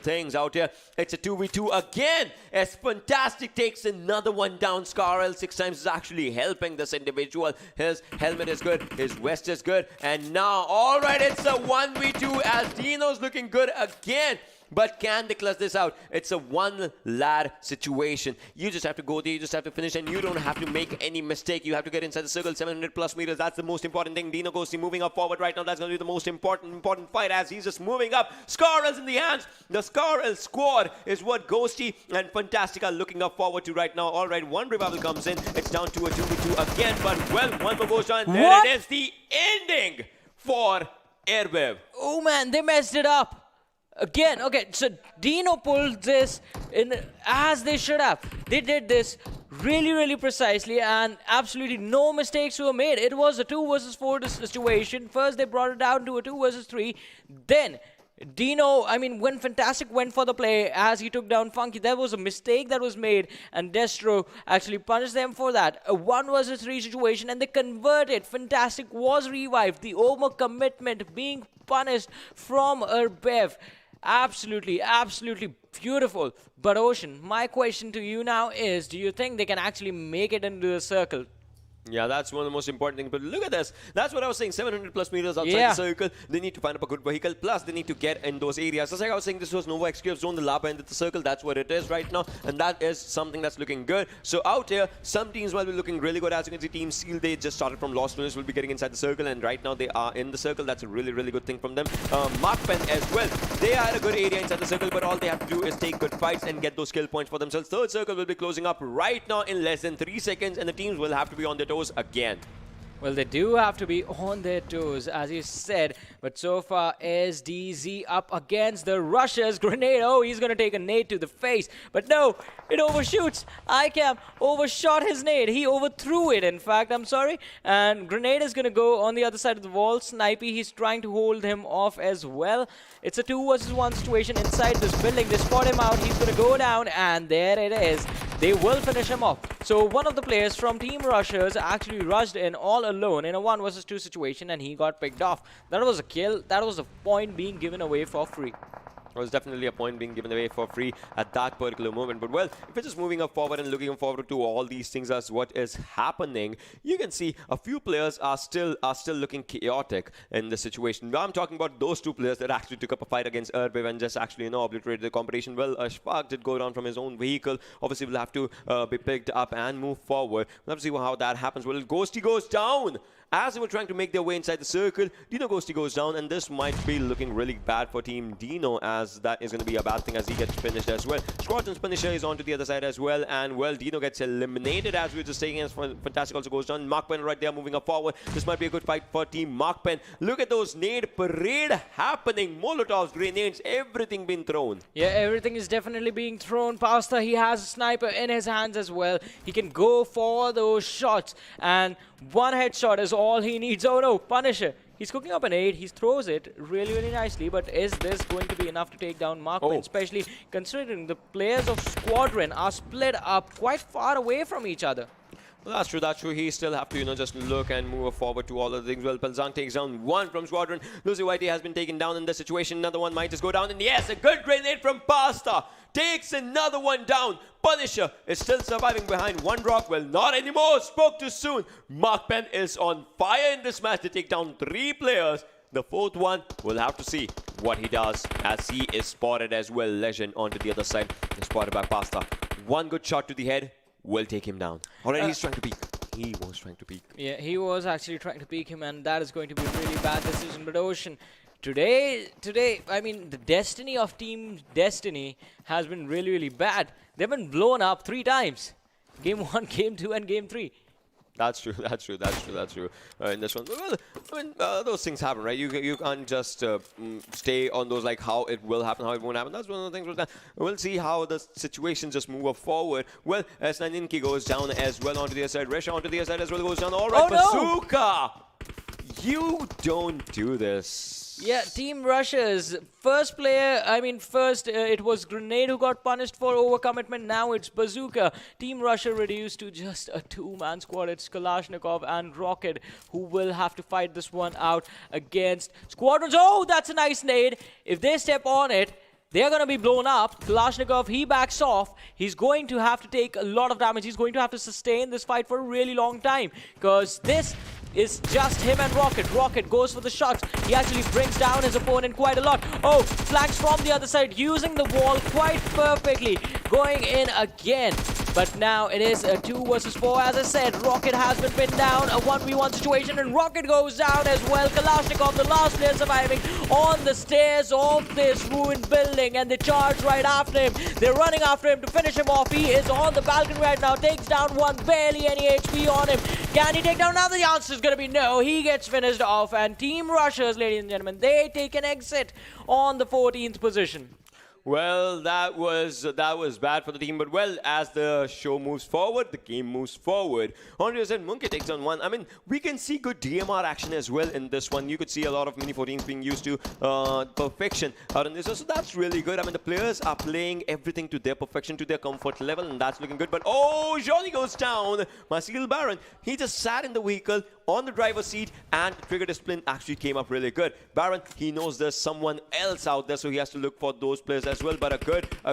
things out here. It's a 2v2 again, as Fantastic takes another one down. Scarl 6 times is actually helping this individual. His helmet is good, his vest is good, and now, all right, it's a 1v2 as DENO's looking good again. But can they clutch this out? It's a 1 lad situation. You just have to go there, you just have to finish, and you don't have to make any mistake. You have to get inside the circle, 700 plus meters. That's the most important thing. DENO Ghosty moving up forward right now. That's going to be the most important fight as he's just moving up. Scarl's in the hands. The Scarl squad is what Ghosty and Fantastic are looking up forward to right now. All right, 1 revival comes in. It's down to a 2v2 again, but well, 1 more goes down. There it is, the ending for Erbev. Oh man, they messed it up. Again, okay, so DENO pulled this in as they should have. They did this really precisely, and absolutely no mistakes were made. It was a 2 versus 4 situation. First, they brought it down to a 2 versus 3. Then DENO, I mean, when Fantastic went for the play as he took down Funky, there was a mistake that was made, and Destro actually punished them for that. A 1 versus 3 situation, and they converted. Fantastic was revived. The overcommitment being punished from Erbev. Absolutely beautiful. But Ocean, my question to you now is, do you think they can actually make it into the circle? Yeah, that's one of the most important things. But look at this. That's what I was saying. 700 plus meters outside the circle. They need to find up a good vehicle. Plus, they need to get in those areas. Just like I was saying, this was Nova XQF zone. The lab ended the circle. That's what it is right now. And that is something that's looking good. So out here, some teams will be looking really good. As you can see, Team Seal, they just started from Lost Winners, will be getting inside the circle. And right now, they are in the circle. That's a really, really good thing from them. Markpen as well. They had a good area inside the circle. But all they have to do is take good fights and get those skill points for themselves. Third circle will be closing up right now in less than 3 seconds. And the teams will have to be on their toes again. Well, they do have to be on their toes, as you said. But so far, SDZ up against the Russians. Grenade, oh, he's going to take a nade to the face. But no, it overshoots. ICAM overshot his nade. He overthrew it, in fact, I'm sorry. And Grenade is going to go on the other side of the wall. Snipey, he's trying to hold him off as well. It's a 2 versus 1 situation inside this building. They spot him out. He's going to go down, and there it is. They will finish him off. So one of the players from Team Russians actually rushed in all alone in a 1 versus 2 situation, and he got picked off. That was a kill. That was a point being given away for free. It was definitely a point being given away for free at that particular moment. But well, if we're just moving up forward and looking forward to all these things as what is happening, you can see a few players are still looking chaotic in the situation. Now I'm talking about those 2 players that actually took up a fight against Erbiv and just actually, obliterated the competition. Well, Ashfaq did go down from his own vehicle. Obviously, will have to be picked up and move forward. We'll have to see how that happens. Well, Ghosty goes down. As they were trying to make their way inside the circle, DENO Ghosty goes down, and this might be looking really bad for Team DENO, as that is going to be a bad thing as he gets finished as well. Squadron's finisher is on to the other side as well, and well, DENO gets eliminated as we were just saying, as Fantastic also goes down. Markpen right there moving up forward. This might be a good fight for Team Markpen. Look at those nade parade happening. Molotovs, grenades, everything being thrown. Yeah, everything is definitely being thrown. Pasta, he has a sniper in his hands as well. He can go for those shots, and one headshot is all he needs. Oh no, Punisher. He's cooking up an 8. He throws it really, really nicely. But is this going to be enough to take down Markman? Especially considering the players of Squadron are split up quite far away from each other. Well, that's true, that's true. He still have to, just look and move forward to all of the things. Well, Pelzang takes down 1 from Squadron. Lucy Whitey has been taken down in this situation. Another one might just go down. And yes, a good grenade from Pasta. Takes another one down. Punisher is still surviving behind 1 rock. Well, not anymore. Spoke too soon. Markpen is on fire in this match to take down 3 players. The 4th one, we'll have to see what he does as he is spotted as well. Legend onto the other side. Spotted by Pasta. 1 good shot to the head will take him down. Alright, he's trying to peek. He was trying to peek. Yeah, he was actually trying to peek him, and that is going to be a really bad decision. But Ocean, today, I mean, the destiny of Team Destiny has been really, really bad. They've been blown up 3 times. Game 1, Game 2, and Game 3. That's true, that's true, that's true, that's true. In this one, well, I mean, those things happen, right? You can't just stay on those, like how it will happen, how it won't happen. That's one of the things. We'll see how the situation just move forward. Well, S9 goes down as well onto the other side. Resha onto the other side as well goes down. All right, Bazooka! You don't do this. Yeah, Team Russia's first player, it was Grenade who got punished for overcommitment. Now it's Bazooka. Team Russia reduced to just a 2-man squad. It's Kalashnikov and Rocket who will have to fight this one out against Squadrons. Oh, that's a nice nade. If they step on it, they're going to be blown up. Kalashnikov, he backs off. He's going to have to take a lot of damage. He's going to have to sustain this fight for a really long time, because this is just him and Rocket. Rocket goes for the shots. He actually brings down his opponent quite a lot. Oh, flanks from the other side, using the wall quite perfectly. Going in again. But now it is a 2 versus 4. As I said, Rocket has been pinned down. A 1v1 situation, and Rocket goes down as well. Kalashnikov, the last player surviving, on the stairs of this ruined building, and they charge right after him. They're running after him to finish him off. He is on the balcony right now. Takes down 1, barely any HP on him. Can he take down another? The answer is going to be no. He gets finished off, and Team Russia's, ladies and gentlemen, they take an exit on the 14th position. Well, that was bad for the team, but well, as the show moves forward, the game moves forward. Andreas and Munke takes on 1. I mean, we can see good DMR action as well in this one. You could see a lot of Mini 14s being used to perfection out in this one, so that's really good. I mean, the players are playing everything to their perfection, to their comfort level, and that's looking good. But oh, Johnny goes down. Marcel Baron, he just sat in the vehicle on the driver's seat, and trigger discipline actually came up really good. Baron, he knows there's someone else out there, so he has to look for those players as well. But a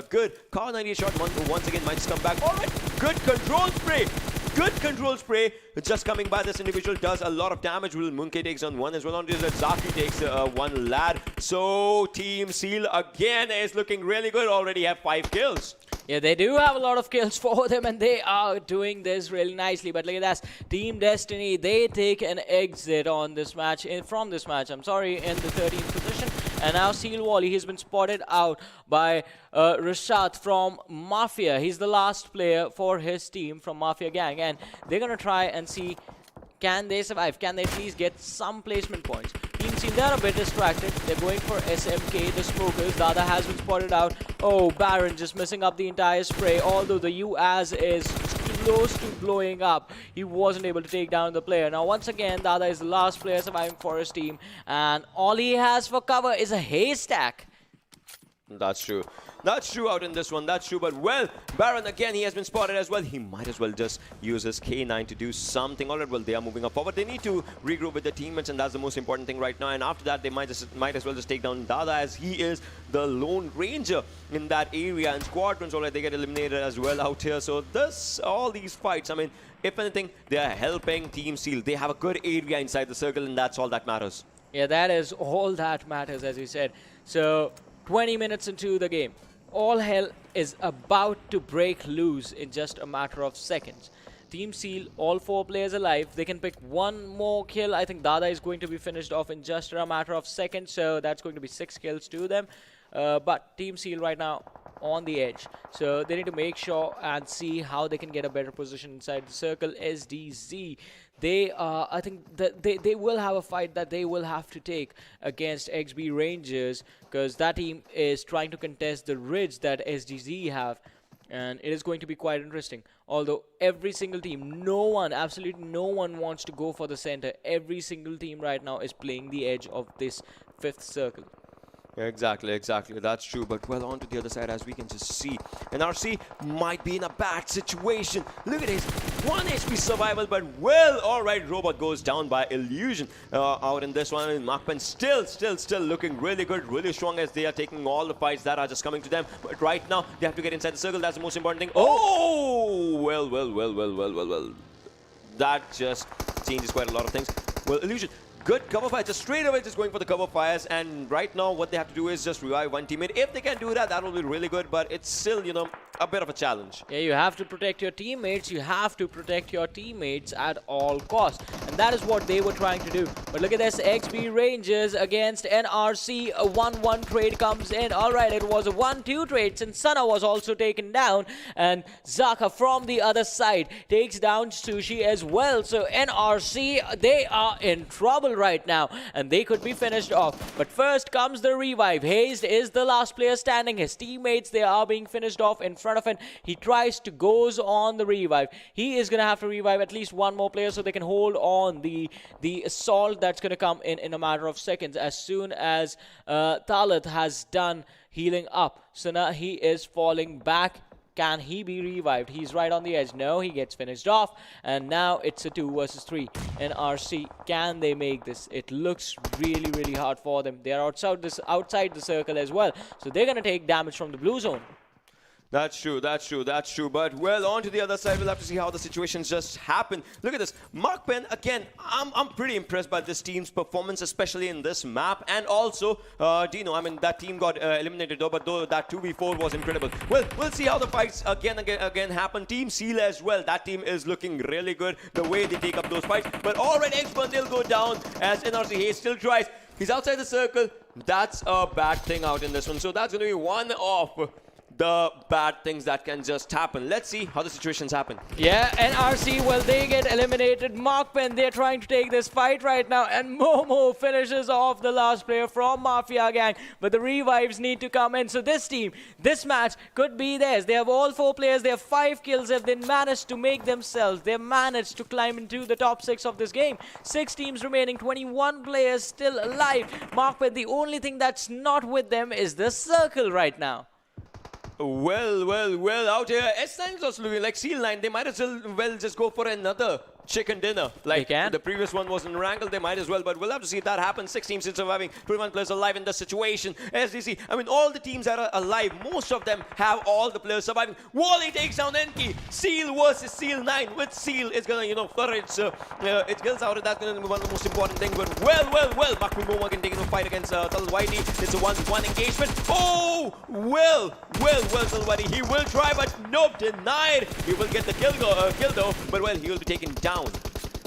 good Car 98 shot once again might just come back. All right, good control spray. Good control spray just coming by. This individual does a lot of damage. Will Munke takes on one as well. On this, Zaki takes one lad. So Team Seal again is looking really good. Already have 5 kills. Yeah, they do have a lot of kills for them, and they are doing this really nicely. But look at that, Team Destiny, they take an exit on this match, from this match, I'm sorry, in the 13th position. And now Seal Wally, he's been spotted out by Rashad from Mafia. He's the last player for his team from Mafia Gang, and they're going to try and see, can they survive? Can they at least get some placement points? Team Seal, they're a bit distracted. They're going for SMK, the smokers. Dada has been spotted out. Oh, Baron just messing up the entire spray. Although the UAZ is close to blowing up, he wasn't able to take down the player. Now, once again, Dada is the last player surviving for his team. And all he has for cover is a haystack. That's true. That's true out in this one. That's true. But, well, Baron, again, he has been spotted as well. He might as well just use his K9 to do something. All right, well, they are moving up forward. They need to regroup with their teammates, and that's the most important thing right now. And after that, they might as well just take down Dada, as he is the lone ranger in that area. And squadrons, all right, they get eliminated as well out here. So all these fights, I mean, if anything, they are helping Team Seal. They have a good area inside the circle, and that's all that matters. Yeah, that is all that matters, as you said. So, 20 minutes into the game. All hell is about to break loose in just a matter of seconds. Team Seal, all 4 players alive. They can pick one more kill. I think Dada is going to be finished off in just a matter of seconds. So that's going to be 6 kills to them. But Team Seal right now on the edge. So they need to make sure and see how they can get a better position inside the circle. SDZ, they I think that they will have a fight that they will have to take against XB Rangers, because that team is trying to contest the ridge that SDZ have, and it is going to be quite interesting. Although every single team, no one, absolutely no one wants to go for the center. Every single team right now is playing the edge of this 5th circle. Exactly, that's true. But well, on to the other side, as we can just see, NRC might be in a bad situation. Look at his 1 HP survival, but well, all right, Robot goes down by illusion out in this one. And Markman still looking really good, really strong, as they are taking all the fights that are just coming to them. But right now, they have to get inside the circle. That's the most important thing. Oh, well. That just changes quite a lot of things. Well, illusion. Good cover fire, just straight away just going for the cover fires, and right now what they have to do is just revive one teammate. If they can do that, that will be really good, but it's still, you know, a bit of a challenge. Yeah, you have to protect your teammates. You have to protect your teammates at all costs, and that is what they were trying to do. But look at this, XB Rangers against NRC. A 1-1 trade comes in. All right, it was a 1-2 trade since Sana was also taken down, and Zaka from the other side takes down Sushi as well. So NRC, they are in trouble right now, and they could be finished off. But first comes the revive. Hazed is the last player standing. His teammates, they are being finished off in front of him. He tries to goes on the revive. He is gonna have to revive at least one more player so they can hold on the assault that's gonna come in a matter of seconds as soon as Talat has done healing up. So now he is falling back. Can he be revived? He's right on the edge. No, he gets finished off. And now it's a 2 versus 3. NRC, can they make this? It looks really hard for them. They are outside the circle as well. So they're going to take damage from the blue zone. That's true. But, well, on to the other side, we'll have to see how the situations just happen. Look at this. Mark Penn, again, I'm pretty impressed by this team's performance, especially in this map. And also, DENO, I mean, that team got eliminated, though, but that 2v4 was incredible. Well, we'll see how the fights again happen. Team Seal as well. That team is looking really good, the way they take up those fights. But already, X1, they'll go down as NRC Hayes still tries. He's outside the circle. That's a bad thing out in this one. So that's going to be one of the bad things that can just happen. Let's see how the situations happen. Yeah, NRC, well, they get eliminated. Markman, they're trying to take this fight right now, and Momo finishes off the last player from Mafia Gang, but the revives need to come in. So this team, this match could be theirs. They have all 4 players. They have 5 kills. If they managed to make themselves, they managed to climb into the top 6 of this game. 6 teams remaining, 21 players still alive. Markman, the only thing that's not with them is the circle right now. Well, out here, S9 is also looking like Seal9. They might as well just go for another chicken dinner. Like the previous one was in Erangel, they might as well, but we'll have to see if that happens. 6 teams still surviving, 21 players alive in this situation. SDC, I mean, all the teams that are alive, most of them have all the players surviving. Wally takes down Enki. Seal versus Seal 9. With Seal, it's gonna, you know, flutter its skills out, and that's gonna be one of the most important things. But well, Makmimo can take a fight against Talal Whitey. It's a 1-1 engagement. Oh, well, Talal Whitey, he will try, but nope, denied. He will get the kill though, but well, he will be taken down.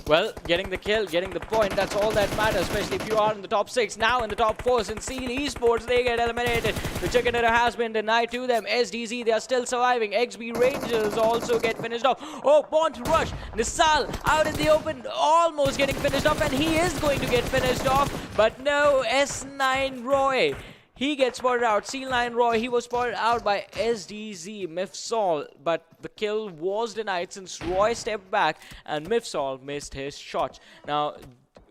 Well, getting the kill, getting the point, that's all that matters, especially if you are in the top 6. Now in the top 4, since Seal Esports, they get eliminated. The chicken dinner has been denied to them. SDZ, they are still surviving. XB Rangers also get finished off. Oh, born to rush. Nisal out in the open, almost getting finished off, and he is going to get finished off. But no, S9 Roy. He gets spotted out. Seal 9 Roy, he was spotted out by SDZ Mifsol, but the kill was denied since Roy stepped back and Mifsol missed his shot. Now,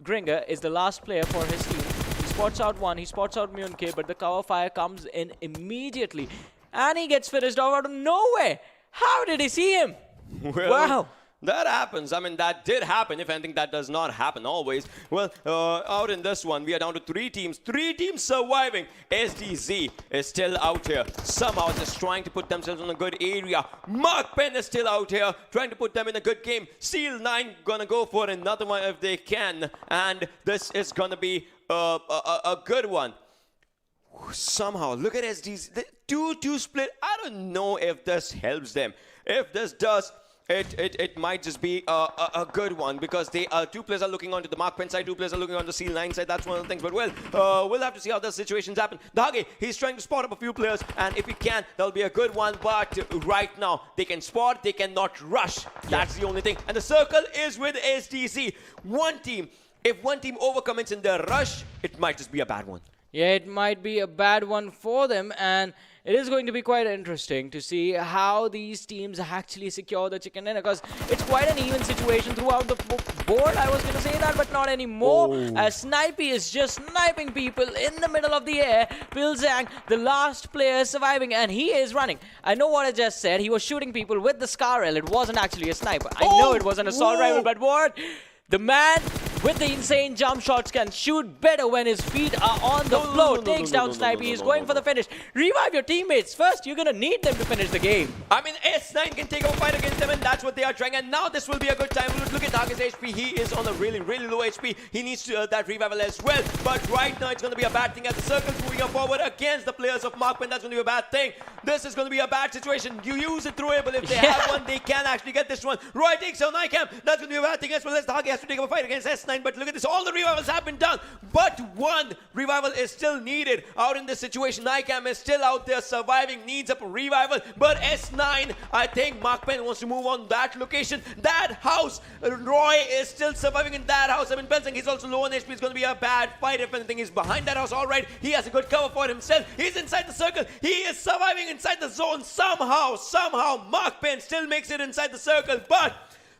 Gringer is the last player for his team. He spots out one, he spots out Myunke, but the cover fire comes in immediately. And he gets finished off out of nowhere. How did he see him? Well, wow. That happens. I mean, that did happen. If anything, that does not happen always. Well, out in this one, we are down to 3 teams. 3 teams surviving. SDZ is still out here. Somehow just trying to put themselves in a good area. Mark Penn is still out here, trying to put them in a good game. Seal 9 gonna go for another one if they can. And this is gonna be a good one. Somehow, look at SDZ. The 2-2 split. I don't know if this helps them. If this does, it might just be a good one, because they 2 players are looking onto the Mark Penn side, 2 players are looking on the Seal 9 side. That's one of the things. But well, we'll have to see how the situations happen. Dage, he's trying to spot up a few players, and if he can, that'll be a good one. But right now, they can spot, they cannot rush. That's the only thing. And the circle is with SDC. One team, if one team overcommits in their rush, it might just be a bad one. Yeah, it might be a bad one for them, and it is going to be quite interesting to see how these teams actually secure the chicken dinner, because it's quite an even situation throughout the board. I was going to say that, but not anymore. As Snipey is just sniping people in the middle of the air. Pilzang, the last player surviving, and he is running. I know what I just said. He was shooting people with the Scarrel. It wasn't actually a sniper. I know it was an assault rifle, but what? The man with the insane jump shots can shoot better when his feet are on the floor. Takes down Snipey. He's going for the finish. Revive your teammates. First, you're going to need them to finish the game. I mean, S9 can take a fight against them, and that's what they are trying. And now this will be a good time. Look at Target's HP. He is on a really, really low HP. He needs to, that revival as well. But right now, it's going to be a bad thing as the circle's moving forward against the players of Markman. That's going to be a bad thing. This is going to be a bad situation. You use it throwable. If they have one, they can actually get this one. Roy takes down Icam. That's going to be a bad thing as well as Target has to take up a fight against S9. But look at this. All the revivals have been done. But one revival is still needed out in this situation. Icam is still out there surviving. Needs a revival. But S9, I think Markman wants to move on that location. That house. Roy is still surviving in that house. I mean, Bensing, he's also low on HP. It's going to be a bad fight. If anything, he's behind that house. All right. He has a good cover for himself. He's inside the circle. He is surviving inside the zone. Somehow, Markman still makes it inside the circle. But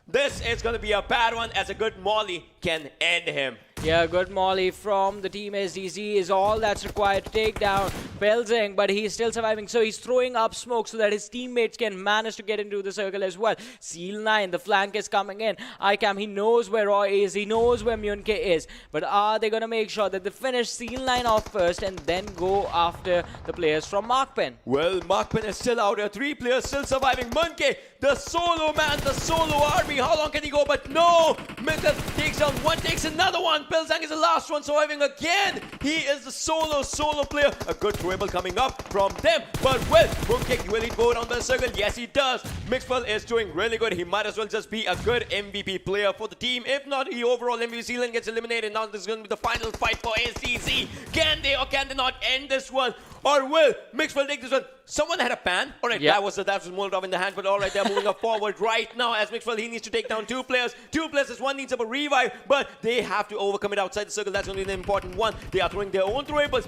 this is going to be a bad one, as a good molly can end him. Yeah, good molly from the team SDZ is all that's required to take down Pelzing, but he's still surviving, so he's throwing up smoke so that his teammates can manage to get into the circle as well. Seal 9, the flank is coming in. Icam, he knows where Roy is, he knows where Myunke is, but are they going to make sure that they finish Seal 9 off first and then go after the players from Markpen? Well, Markpen is still out here, 3 players still surviving. Myunke, the solo man, the solo army, how long can he go? But no, Mika takes down one, takes another one. Pilzang is the last one surviving again. He is the solo player. A good throwable coming up from them. But well, Mooncake, will he go down the circle? Yes, he does. Mixwell is doing really good. He might as well just be a good MVP player for the team. If not, he overall MVP. Zealand gets eliminated. Now this is going to be the final fight for SCZ. Can they or can they not end this one? Or will Mixwell take this one? Someone had a pan. All right, that was Molotov in the hand, but all right, they're moving up forward right now as Mixwell, he needs to take down 2 players. 2 players, one needs up a revive, but they have to overcome it outside the circle. That's only the important one. They are throwing their own throwables.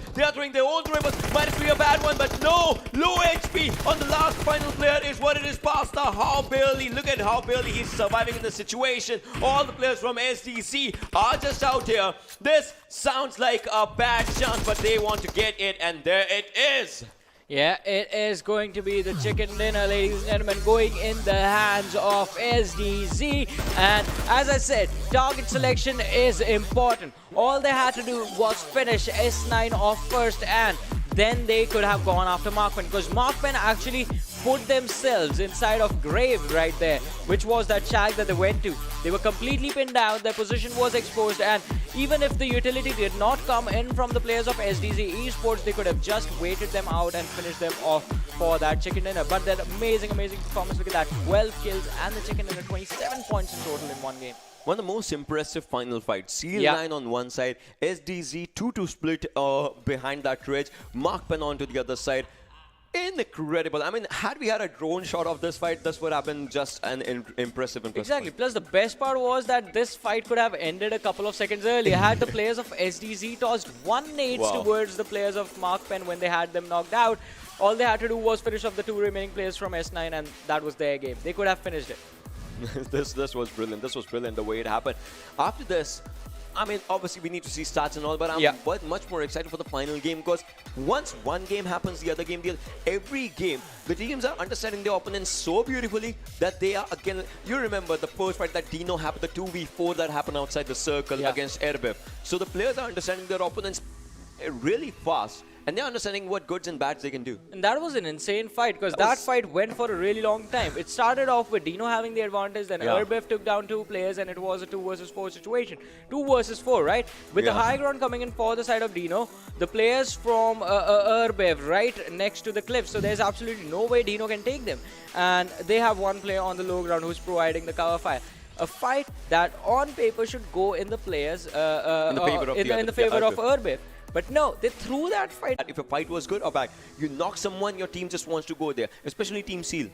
Might be a bad one, but no. Low HP on the last final player is what it is. Pasta, how barely. Look at how barely he's surviving in the situation. All the players from SDC are just out here. This sounds like a bad chance, but they want to get it, and there it is. Yeah, it is going to be the chicken dinner, ladies and gentlemen, going in the hands of SDZ. And as I said, target selection is important. All they had to do was finish S9 off first, and then they could have gone after Markman, because Markman actually put themselves inside of grave right there, which was that shack that they went to. They were completely pinned down, their position was exposed, and even if the utility did not come in from the players of SDZ Esports, they could have just waited them out and finished them off for that chicken dinner. But that amazing performance, look at that, 12 kills and the chicken dinner, 27 points in total in one game. One of the most impressive final fights. Seal9 on one side, SDZ 2-2 split behind that ridge, Markman on to the other side. Incredible. I mean, had we had a drone shot of this fight, this would have been just an impressive. Exactly. Plus, the best part was that this fight could have ended a couple of seconds earlier had the players of SDZ tossed one nades towards the players of Markman when they had them knocked out. All they had to do was finish off the two remaining players from S9, and that was their game. They could have finished it. This was brilliant. This was brilliant the way it happened. After this, I mean, obviously we need to see stats and all, but I'm much more excited for the final game, because once one game happens, the other game, every game, the teams are understanding their opponents so beautifully that they are, again, you remember the first fight that DENO happened, the 2v4 that happened outside the circle against Erangel. So the players are understanding their opponents really fast, and they're understanding what goods and bads they can do. And that was an insane fight, because that fight went for a really long time. It started off with DENO having the advantage, then Erangel took down two players, and it was a 2 versus 4 situation. 2 versus 4, right? With the high ground coming in for the side of DENO, the players from Erangel right next to the cliff, so there's absolutely no way DENO can take them. And they have one player on the low ground who's providing the cover fire. A fight that on paper should go in the players, in the favor of Erangel. But no, they threw that fight. If a fight was good or bad, you knock someone, your team just wants to go there. Especially Team Seal.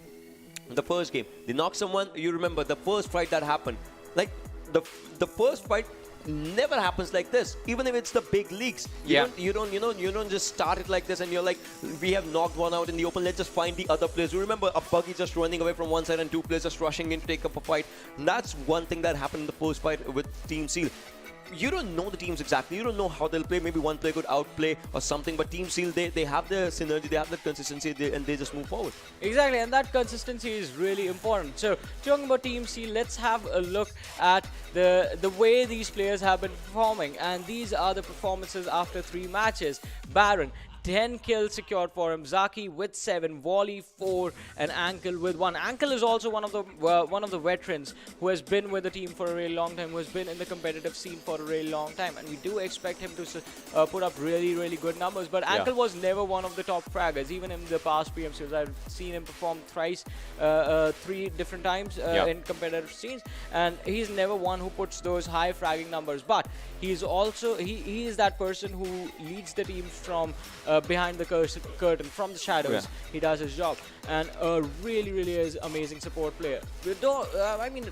The first game, they knock someone. You remember the first fight that happened. Like the first fight never happens like this. Even if it's the big leagues, you don't just start it like this and you're like, we have knocked one out in the open. Let's just find the other players. You remember a buggy just running away from one side and two players just rushing in to take up a fight. And that's one thing that happened in the first fight with Team Seal. You don't know the teams exactly. You don't know how they'll play. Maybe one player could outplay or something. But Team Seal, they have the synergy, they have the consistency, and they just move forward. Exactly, and that consistency is really important. So, talking about Team Seal, let's have a look at the way these players have been performing. And these are the performances after 3 matches. Baron, 10 kills secured for him. Zaki with 7, Wally 4, and Erangel with 1. Erangel is also one of the veterans who has been with the team for a really long time, who has been in the competitive scene for a really long time, and we do expect him to put up really good numbers. But Erangel was never one of the top fraggers, even in the past PMCOs. I've seen him perform thrice, 3 different times in competitive scenes, and he's never one who puts those high fragging numbers. But he's also he is that person who leads the team from behind the curtain, from the shadows. He does his job, and really is amazing support player. I mean,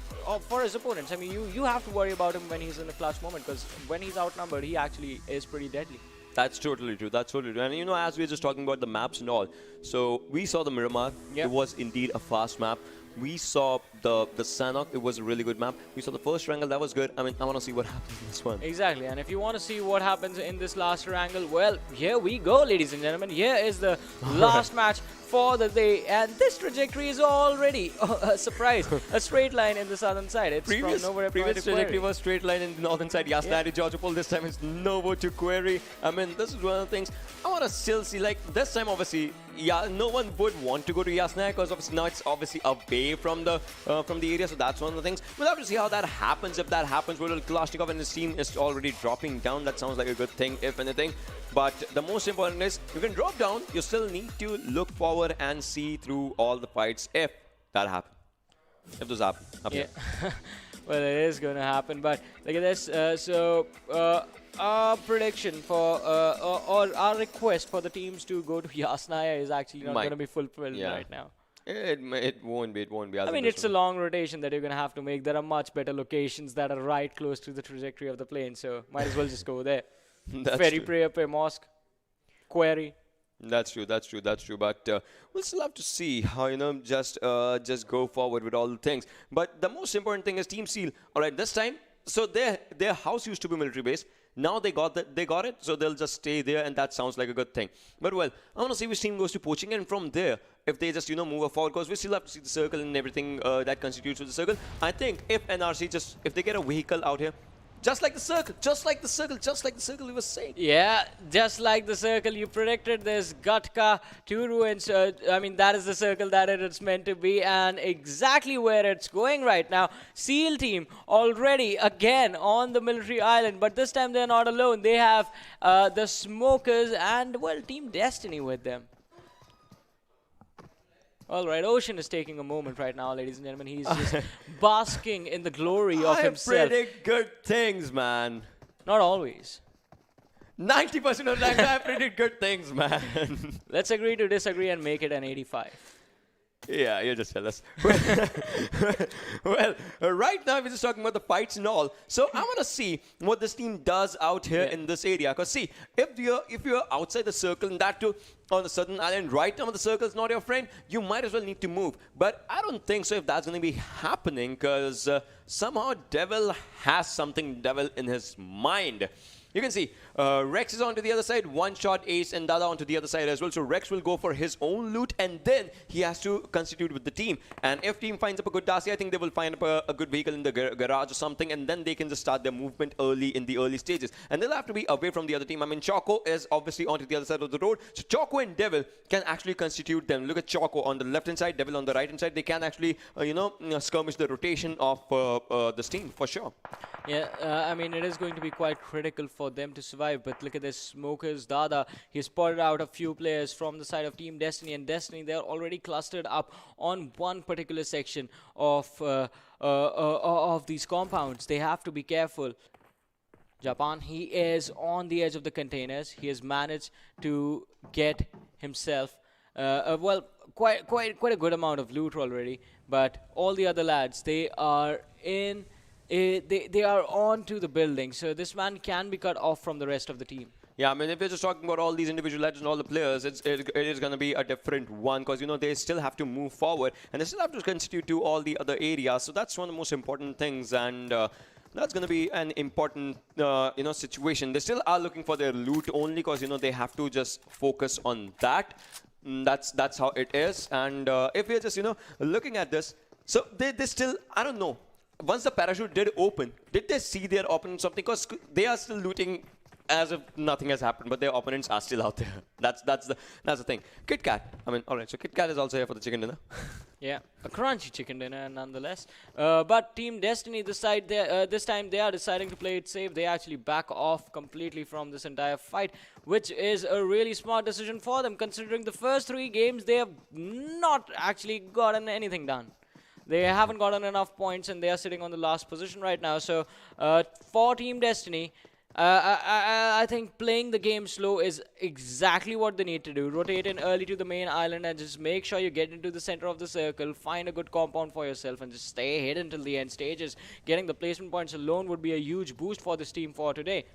for his opponents, I mean, you have to worry about him when he's in a clutch moment, because when he's outnumbered, he actually is pretty deadly. That's totally true. That's totally true. And you know, as we were just talking about the maps and all, so we saw the Miramar. It was indeed a fast map. We saw the Sanhok. It was a really good map. We saw the first Erangel. That was good. I mean, I want to see what happens in this one. Exactly. And if you want to see what happens in this last Erangel, well, here we go, ladies and gentlemen. Here is the last match for the day, and this trajectory is already a surprise. A straight line in the southern side. It's from nowhere. Previous trajectory was straight line in the northern side. Yasnaya Georgia Pole. This time it's Novo to Query. I mean, this is one of the things I want to still see. Like this time, obviously, no one would want to go to Yasnaya, because obviously now it's obviously away from the area. So that's one of the things. We'll have to see how that happens. If that happens, Kalashnikov and his team is already dropping down. That sounds like a good thing, if anything. But the most important is you can drop down. You still need to look forward and see through all the fights if that happens. If those happen. Well, it is going to happen. But look at this. Our prediction for or our request for the teams to go to Yasnaya is actually not going to be fulfilled right now. It won't be. It won't be. I mean, it's a long rotation that you're going to have to make. There are much better locations that are right close to the trajectory of the plane, so might as well just go there. Ferry Prayer, Mosque, Query. That's true. But we'll still have to see how, just go forward with all the things. But the most important thing is Team Seal. All right, this time, so their house used to be military base. Now they got it, so they'll just stay there, and that sounds like a good thing. But well, I want to see which team goes to poaching, and from there, if they just move forward, because we still have to see the circle and everything that constitutes with the circle. I think if NRC if they get a vehicle out here. Just like the circle, just like the circle we were saying. Yeah, just like the circle. You predicted this. Gatka to ruins. I mean, that is the circle that it's meant to be, and exactly where it's going right now. SEAL team already again on the military island, but this time they're not alone. They have the Smokers and, well, Team Destiny with them. All right, Ocean is taking a moment right now, ladies and gentlemen. He's just basking in the glory of himself. I predict good things, man. Not always. 90% of the time, I predict good things, man. Let's agree to disagree and make it an 85. Yeah, you're just jealous. Well, right now we're just talking about the fights and all. So I want to see what this team does out here in this area. Because see, if you're outside the circle and that too on the southern island, right now the circle is not your friend, you might as well need to move. But I don't think so if that's going to be happening, because somehow Devil has something Devil in his mind. You can see Rex is onto the other side, one shot Ace and Dada onto the other side as well. So Rex will go for his own loot, and then he has to constitute with the team. And if team finds up a good Darcy, I think they will find up a good vehicle in the garage or something, and then they can just start their movement in the early stages. And they'll have to be away from the other team. I mean, Choco is obviously onto the other side of the road. So Choco and Devil can actually constitute them. Look at Choco on the left-hand side, Devil on the right-hand side. They can actually, skirmish the rotation of this team for sure. Yeah, I mean, it is going to be quite critical for them to survive, but look at this. Smokers, Dada, he spotted out a few players from the side of Team Destiny, and Destiny, they're already clustered up on one particular section of these compounds. They have to be careful. Japan, he is on the edge of the containers. He has managed to get himself, well, quite a good amount of loot already, but all the other lads, they are in... They are on to the building, so this man can be cut off from the rest of the team. Yeah, I mean, if you're just talking about all these individual legends and all the players, it is going to be a different one, because, they still have to move forward, and they still have to constitute to all the other areas. So that's one of the most important things, and that's going to be an important, situation. They still are looking for their loot only, because, they have to just focus on that. That's how it is. And if we're just, looking at this, so they still, I don't know. Once the parachute did open, did they see their opponent something? Because they are still looting as if nothing has happened, but their opponents are still out there. That's the thing. Kit Kat. I mean, all right. So Kit Kat is also here for the chicken dinner. Yeah, a crunchy chicken dinner nonetheless. But Team Destiny, this time they are deciding to play it safe. They actually back off completely from this entire fight, which is a really smart decision for them, considering the first 3 games they have not actually gotten anything done. They haven't gotten enough points, and they are sitting on the last position right now. So for Team Destiny, I think playing the game slow is exactly what they need to do. Rotate in early to the main island and just make sure you get into the center of the circle. Find a good compound for yourself and just stay hidden till the end stages. Getting the placement points alone would be a huge boost for this team for today.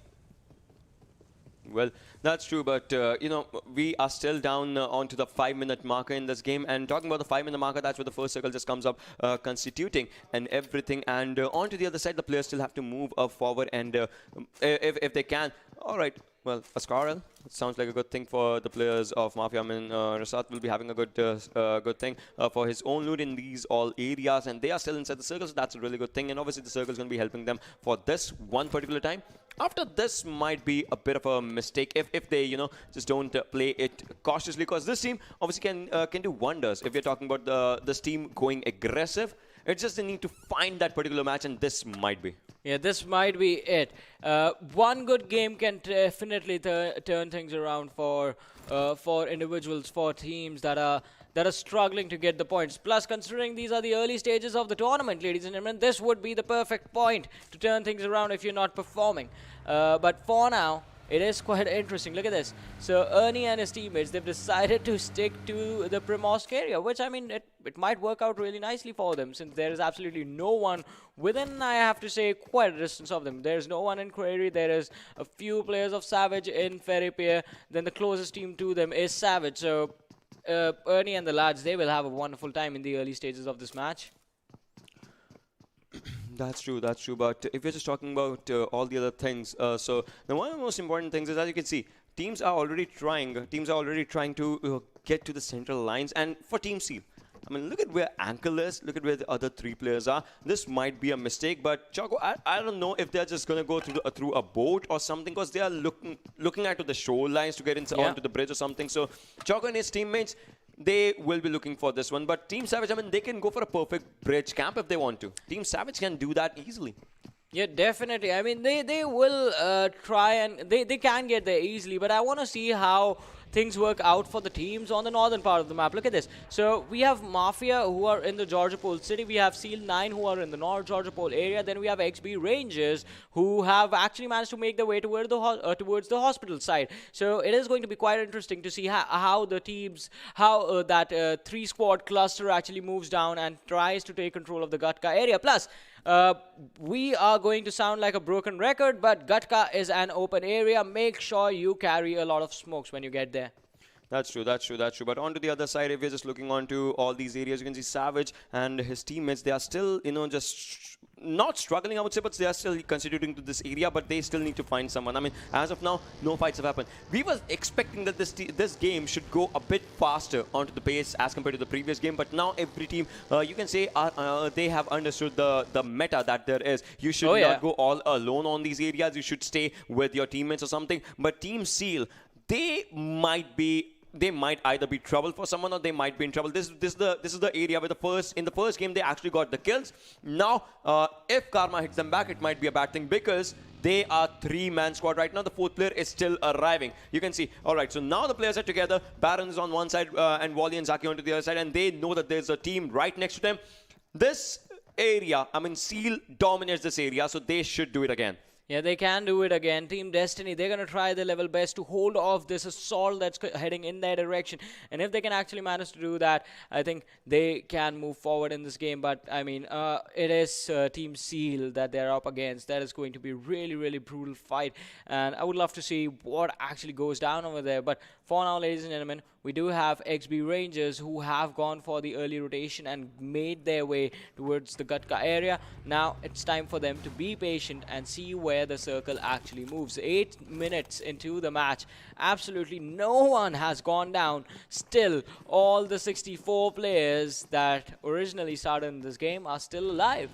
Well, that's true, but, we are still down onto the 5-minute marker in this game. And talking about the 5-minute marker, that's where the first circle just comes up, constituting and everything. And onto the other side, the players still have to move forward, and if they can. All right, well, a Scarl. Sounds like a good thing for the players of Mafia. I mean, Rasat will be having a good thing for his own loot in these all areas, and they are still inside the circle, so that's a really good thing. And obviously, the circle is going to be helping them for this one particular time. After this might be a bit of a mistake if they, just don't play it cautiously, because this team obviously can do wonders. If you're talking about this team going aggressive, it's just they need to find that particular match, and this might be. Yeah, this might be it. One good game can definitely turn things around for individuals, for teams that are struggling to get the points. Plus, considering these are the early stages of the tournament, ladies and gentlemen, this would be the perfect point to turn things around if you're not performing. But for now, it is quite interesting. Look at this. So Ernie and his teammates, they've decided to stick to the Primorsk area, which, I mean, it might work out really nicely for them, since there is absolutely no one within, I have to say, quite a distance of them. There's no one in Query. There is a few players of Savage in Ferry Pier. Then the closest team to them is Savage. So Ernie and the lads, they will have a wonderful time in the early stages of this match. That's true, that's true. But if you're just talking about all the other things, so one of the most important things is, as you can see, teams are already trying to get to the central lines. And for Team Seal, I mean, look at where Ankle is, look at where the other three players are. This might be a mistake, but Choco, I don't know if they're just going to go through a boat or something, because they are looking at the shorelines to get onto the bridge or something. So Choco and his teammates, they will be looking for this one. But Team Savage, I mean, they can go for a perfect bridge camp if they want to. Team Savage can do that easily. Yeah, definitely. I mean, they will try, and they can get there easily, but I want to see how things work out for the teams on the northern part of the map. Look at this. So we have Mafia, who are in the Georgia Pole city. We have Seal 9, who are in the North Georgia Pole area. Then we have XB Rangers, who have actually managed to make their way toward towards the hospital side. So it is going to be quite interesting to see how the teams, that 3-squad cluster actually moves down and tries to take control of the Gatka area. Plus, we are going to sound like a broken record, but Gatka is an open area. Make sure you carry a lot of smokes when you get there. That's true, that's true, that's true. But onto the other side, if you're just looking onto all these areas, you can see Savage and his teammates, they are still, just not struggling, I would say, but they are still contributing to this area, but they still need to find someone. I mean, as of now, no fights have happened. We were expecting that this game should go a bit faster onto the pace as compared to the previous game, but now every team, you can say, they have understood the meta that there is. You should not go all alone on these areas. You should stay with your teammates or something. But Team Seal, they might either be trouble for someone or they might be in trouble. This is the area where in the first game they actually got the kills. Now, if Karma hits them back, it might be a bad thing, because they are 3-man squad right now. The 4th player is still arriving. You can see. All right, so now the players are together. Baron is on one side and Wally and Zaki on the other side, and they know that there's a team right next to them. This area, I mean, Seal dominates this area, so they should do it again. Yeah, they can do it again. Team Destiny, they're going to try their level best to hold off this assault that's heading in their direction. And if they can actually manage to do that, I think they can move forward in this game. But, I mean, it is Team Seal that they're up against. That is going to be a really, really brutal fight. And I would love to see what actually goes down over there. But for now, ladies and gentlemen, we do have XB Rangers who have gone for the early rotation and made their way towards the Gatka area. Now it's time for them to be patient and see where the circle actually moves. 8 minutes into the match, absolutely no one has gone down. Still, all the 64 players that originally started in this game are still alive.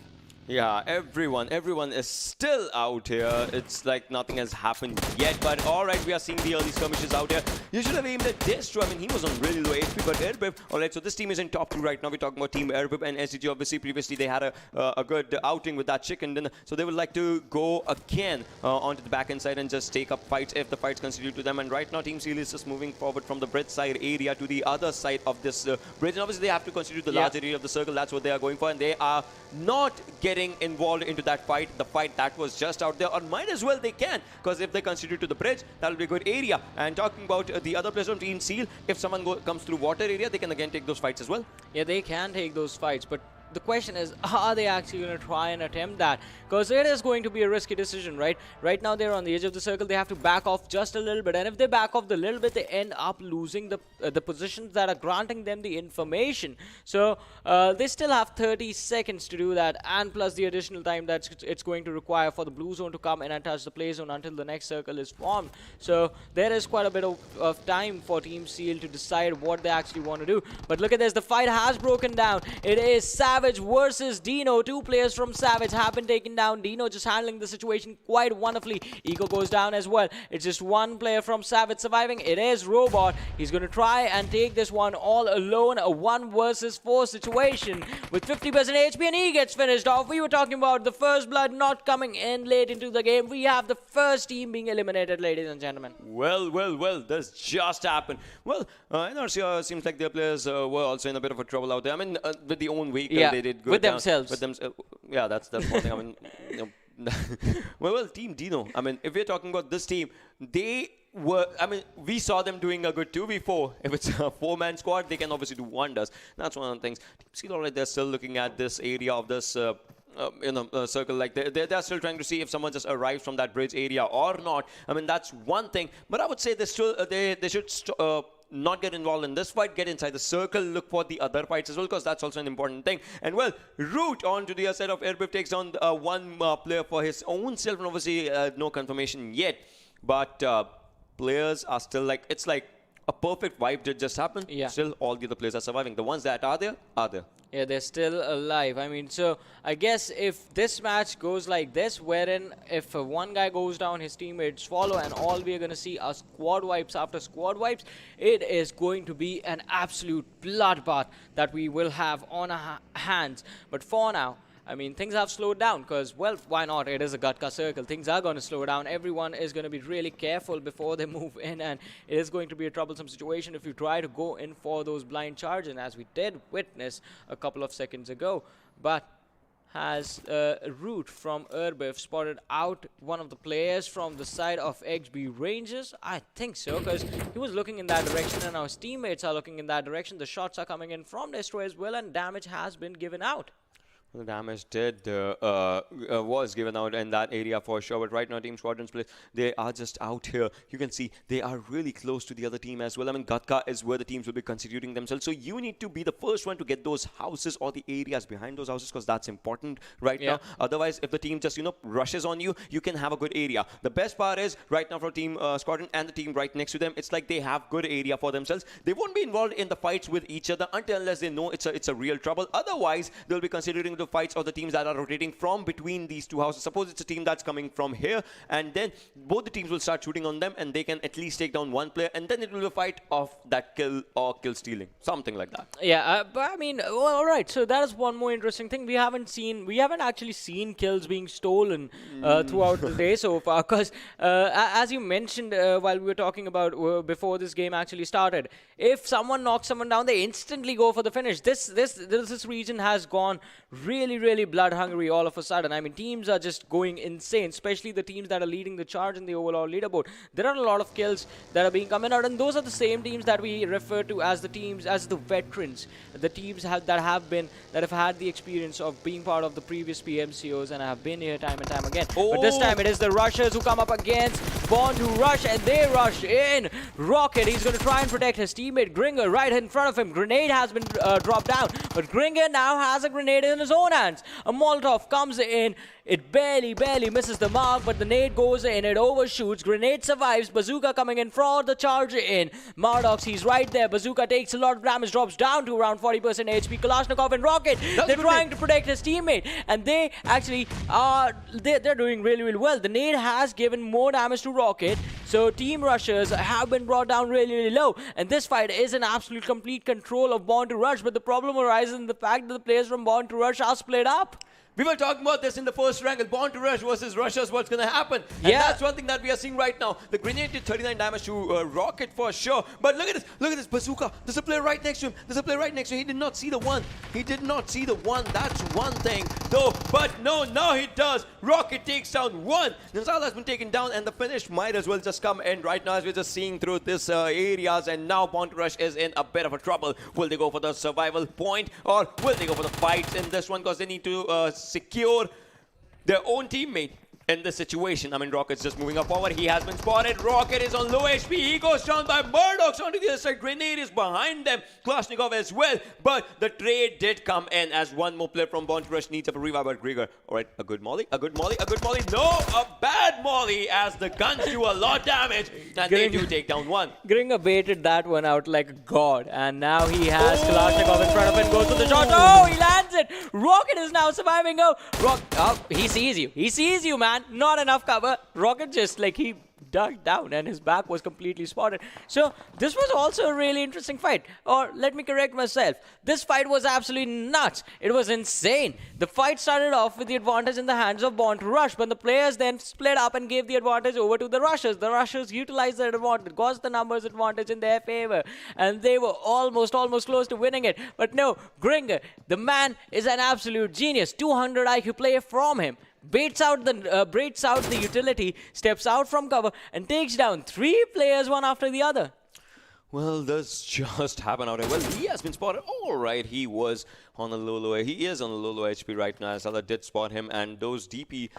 Yeah, everyone is still out here. It's like nothing has happened yet. But all right, we are seeing the early skirmishes out here. You should have aimed at Destro. I mean, he was on really low HP, but Airbib. All right, so this team is in top 2 right now. We're talking about Team Airbib and SDG. Obviously, previously they had a good outing with that chicken. So they would like to go again onto the back end side and just take up fights if the fights continue to them. And right now, Team Seal is just moving forward from the bridge side area to the other side of this bridge. And obviously, they have to constitute the large area of the circle. That's what they are going for. And they are not getting involved into that fight, the fight that was just out there, or might as well they can, because if they constitute to the bridge, that'll be a good area. And talking about the other players from Team Seal, if someone comes through water area, they can again take those fights as well. Yeah, they can take those fights, but the question is, are they actually going to try and attempt that? Because it is going to be a risky decision, right? Right now, they're on the edge of the circle. They have to back off just a little bit. And if they back off the little bit, they end up losing the positions that are granting them the information. So they still have 30 seconds to do that. And plus the additional time that it's going to require for the blue zone to come in and touch the play zone until the next circle is formed. So there is quite a bit of time for Team Seal to decide what they actually want to do. But look at this. The fight has broken down. It is Savage versus DENO. 2 players from Savage have been taken down. DENO just handling the situation quite wonderfully. Eco goes down as well. It's just 1 player from Savage surviving. It is Robot. He's going to try and take this one all alone. A 1 versus 4 situation with 50% HP, and he gets finished off. We were talking about the first blood not coming in late into the game. We have the first team being eliminated, ladies and gentlemen. Well, this just happened. Well, NRC seems like their players were also in a bit of a trouble out there. I mean, with the own vehicle, they did good with themselves. Yeah, that's one thing. I mean, well, Team DENO. I mean, if we're talking about this team, they were. I mean, we saw them doing a good 2v4. If it's a 4-man squad, they can obviously do wonders. That's one of the things. Team Seal, alright, they're still looking at this area of this. Circle, like they're still trying to see if someone just arrives from that bridge area or not. I mean, that's one thing. But I would say they should not get involved in this fight, get inside the circle, look for the other fights as well, because that's also an important thing. And well, Root on to the other side of Airbif takes down one player for his own self, and obviously no confirmation yet. But players are still like, it's like a perfect vibe did just happen. Yeah. Still, all the other players are surviving. The ones that are there, are there. Yeah, they're still alive. I mean, so I guess if this match goes like this, wherein if one guy goes down, his teammates follow, and all we are going to see are squad wipes after squad wipes, it is going to be an absolute bloodbath that we will have on our hands. But for now, I mean, things have slowed down because, well, why not? It is a Gatka circle. Things are going to slow down. Everyone is going to be really careful before they move in, and it is going to be a troublesome situation if you try to go in for those blind charges, as we did witness a couple of seconds ago. But has Root from Airbif spotted out one of the players from the side of XB Rangers? I think so, because he was looking in that direction, and our teammates are looking in that direction. The shots are coming in from Destroy as well, and damage has been given out. The damage was given out in that area for sure, but right now Team Squadrons play, they are just out here. You can see they are really close to the other team as well. I mean, Gatka is where the teams will be constituting themselves, so you need to be the first one to get those houses or the areas behind those houses, because that's important right now. Otherwise, if the team just, you know, rushes on you, you can have a good area. The best part is right now for Team Squadron and the team right next to them, it's like they have good area for themselves. They won't be involved in the fights with each other unless they know it's a real trouble. Otherwise, they'll be considering the fights of the teams that are rotating from between these two houses. Suppose it's a team that's coming from here, and then both the teams will start shooting on them, and they can at least take down one player, and then it will be a fight of that kill or kill stealing, something like that. Yeah, but I mean, well, all right. So that is one more interesting thing. We haven't actually seen kills being stolen throughout the day so far, because as you mentioned while we were talking about before this game actually started, if someone knocks someone down, they instantly go for the finish. This region has gone really blood hungry all of a sudden. I mean, teams are just going insane, especially the teams that are leading the charge in the overall leaderboard. There are a lot of kills that are being coming out, and those are the same teams that we refer to as the teams, as the veterans, the teams that have had the experience of being part of the previous PMCOs and have been here time and time again. But this time it is the rushers who come up against Bond, who rush, and they rush in. Rocket, he's going to try and protect his teammate Gringer right in front of him. Grenade has been dropped down, but Gringer now has a grenade in his own hands. A Molotov comes in. It barely misses the mark, but the nade goes in. It overshoots. Grenade survives. Bazooka coming in for the charge in. Mardox, he's right there. Bazooka takes a lot of damage, drops down to around 40% HP. Kalashnikov and Rocket, they're trying to protect his teammate, and they actually are. They're doing really well. The nade has given more damage to Rocket, so team rushers have been brought down really low, and this fight is in absolute complete control of Born to Rush. But the problem arises in the fact that the players from Born to Rush are split up. We were talking about this in the first Erangel. Born to Rush versus Rushers, what's going to happen? And that's one thing that we are seeing right now. The grenade did 39 damage to Rocket for sure. But look at this Bazooka. There's a player right next to him. He did not see the one. That's one thing. Though, but no, now he does. Rocket takes down one. Nizal has been taken down, and the finish might as well just come in right now as we're just seeing through this areas. And now Born to Rush is in a bit of a trouble. Will they go for the survival point, or will they go for the fights in this one? Because they need to secure their own teammate in this situation. I mean, Rocket's just moving up forward. He has been spotted. Rocket is on low HP. He goes down by Murdoch's onto the other side. Grenade is behind them. Kalashnikov as well. But the trade did come in as one more player from Born to Rush needs a revive by Grieger. All right, a good molly. No, a bad molly as the guns do a lot of damage. And they do take down one. Gringer baited that one out like a god. And now he has Kalashnikov in front of him. Goes to the shot. Oh, he lands it. Rocket is now surviving. He sees you. He sees you, man. Not enough cover. Rocket just like he dug down and his back was completely spotted. So this was also a really interesting fight. Or let me correct myself. This fight was absolutely nuts. It was insane. The fight started off with the advantage in the hands of Born to Rush, but the players then split up and gave the advantage over to the Rushers. The Rushers utilized their advantage, got the numbers advantage in their favor, and they were almost close to winning it. But no, Gringer, the man is an absolute genius. 200 IQ play from him. Baits out the utility, steps out from cover, and takes down 3 players one after the other. Well, this just happened out here. Well, he has been spotted. All right, he was on a low he is on a low HP right now. Salah did spot him, and those DP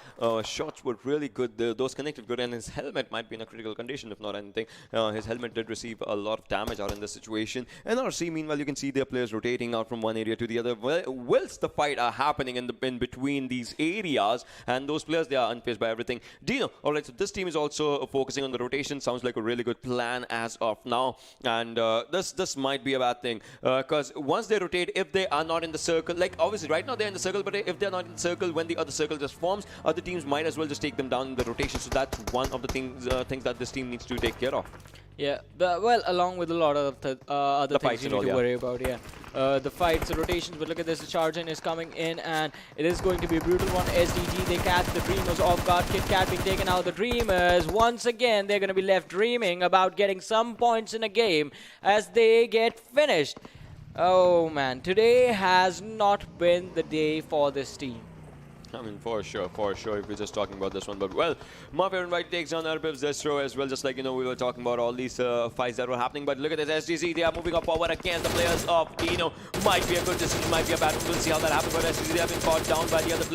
shots were really good. Those connected good, and his helmet might be in a critical condition, if not anything. His helmet did receive a lot of damage out in this situation. And RC, meanwhile, you can see their players rotating out from one area to the other. Whilst the fight are happening in between these areas, and those players, they are unfazed by everything. DENO, alright, so this team is also focusing on the rotation. Sounds like a really good plan as of now. And this might be a bad thing, because once they rotate, if they are not in the circle, like obviously right now they're in the circle, but if they're not in the circle, when the other circle just forms, other teams might as well just take them down in the rotation. So that's one of the things that this team needs to take care of. Yeah, well, along with a lot of other things you need to worry about, the fights, the rotations, but look at this, the charge in is coming in, and it is going to be a brutal one. SDG, they catch the Dreamers off guard. Kit Kat being taken out. The Dreamers, once again, they're going to be left dreaming about getting some points in a game as they get finished. Oh man, today has not been the day for this team. I mean, for sure, if we're just talking about this one. But, well, Mafia Gang takes on Arbiv's Destro as well, just like, you know, we were talking about all these fights that were happening. But look at this, SDC, they are moving up forward against the players of DENO. Might be a good decision, might be a bad one. We'll see how that happens. But SDC, they have been caught down by the other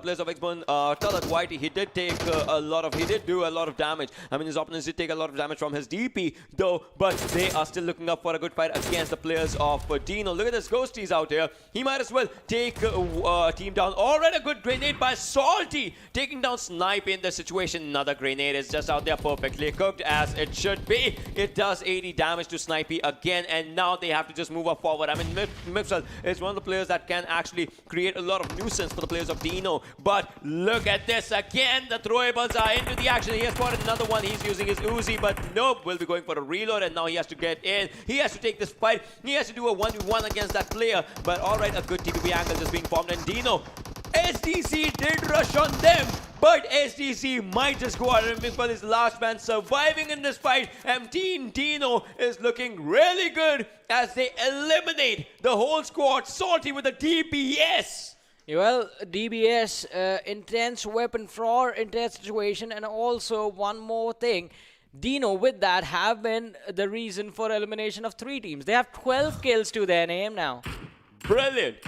players of Xburn. Talat Whitey, he did take he did do a lot of damage. I mean, his opponents did take a lot of damage from his DP, though, but they are still looking up for a good fight against the players of DENO. Look at this, Ghosties out here. He might as well take a team down. Already a good grenade by Salty, taking down Snipe in the situation. Another grenade is just out there, perfectly cooked as it should be. It does 80 damage to Snipey again, and now they have to just move up forward. I mean, Mipsel is one of the players that can actually create a lot of nuisance for the players of DENO. But look at this again, the throwables are into the action. He has spotted another one. He's using his Uzi, but nope, will be going for a reload, and now he has to get in. He has to take this fight. He has to do a 1v1 against that player. But alright, a good TPP angle just being formed, and DENO, SDC did rush on them, but SDC might just go out and win for this last man surviving in this fight. And Team DENO is looking really good as they eliminate the whole squad. Salty with a DPS. Well, DBS, intense weapon for intense situation, and also one more thing. DENO with that have been the reason for elimination of 3 teams. They have 12 kills to their name now. Brilliant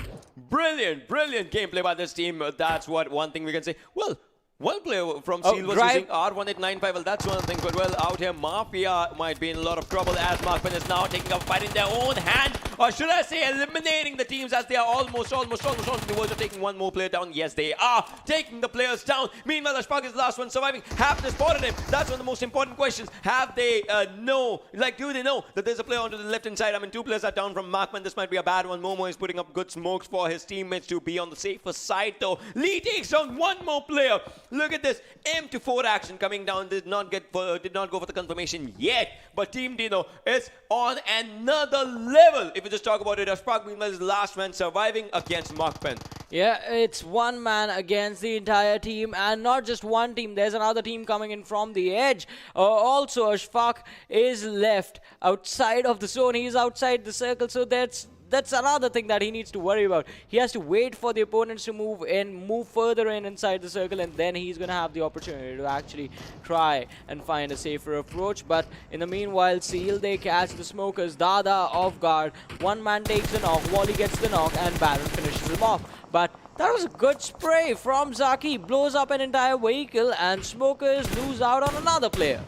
gameplay by this team. That's what one thing we can say. Well, one player from Seal was using R1895. Well, that's one thing. But, well, out here, Mafia might be in a lot of trouble as Markman is now taking a fight in their own hand. Or should I say eliminating the teams, as they are almost on the verge of taking one more player down. Yes, they are taking the players down. Meanwhile, Ashfaq is the last one surviving. Have they spotted him? That's one of the most important questions. Have they do they know that there's a player onto the left-hand side? I mean, 2 players are down from Markman. This might be a bad one. Momo is putting up good smokes for his teammates to be on the safer side, though. Lee takes down one more player. Look at this, M4 action coming down. Did not go for the confirmation yet. But Team DENO is on another level. If you just talk about it, Ashfaq meanwhile is the last man surviving against Markpen. Yeah, it's one man against the entire team, and not just one team. There's another team coming in from the edge. Also, Ashfaq is left outside of the zone. He's outside the circle, so that's another thing that he needs to worry about. He has to wait for the opponents to move further inside the circle, and then he's going to have the opportunity to actually try and find a safer approach. But in the meanwhile, Seal, they catch the smokers. Dada off guard. One man takes the knock. Wally gets the knock, and Baron finishes him off. But that was a good spray from Zaki. Blows up an entire vehicle, and smokers lose out on another player.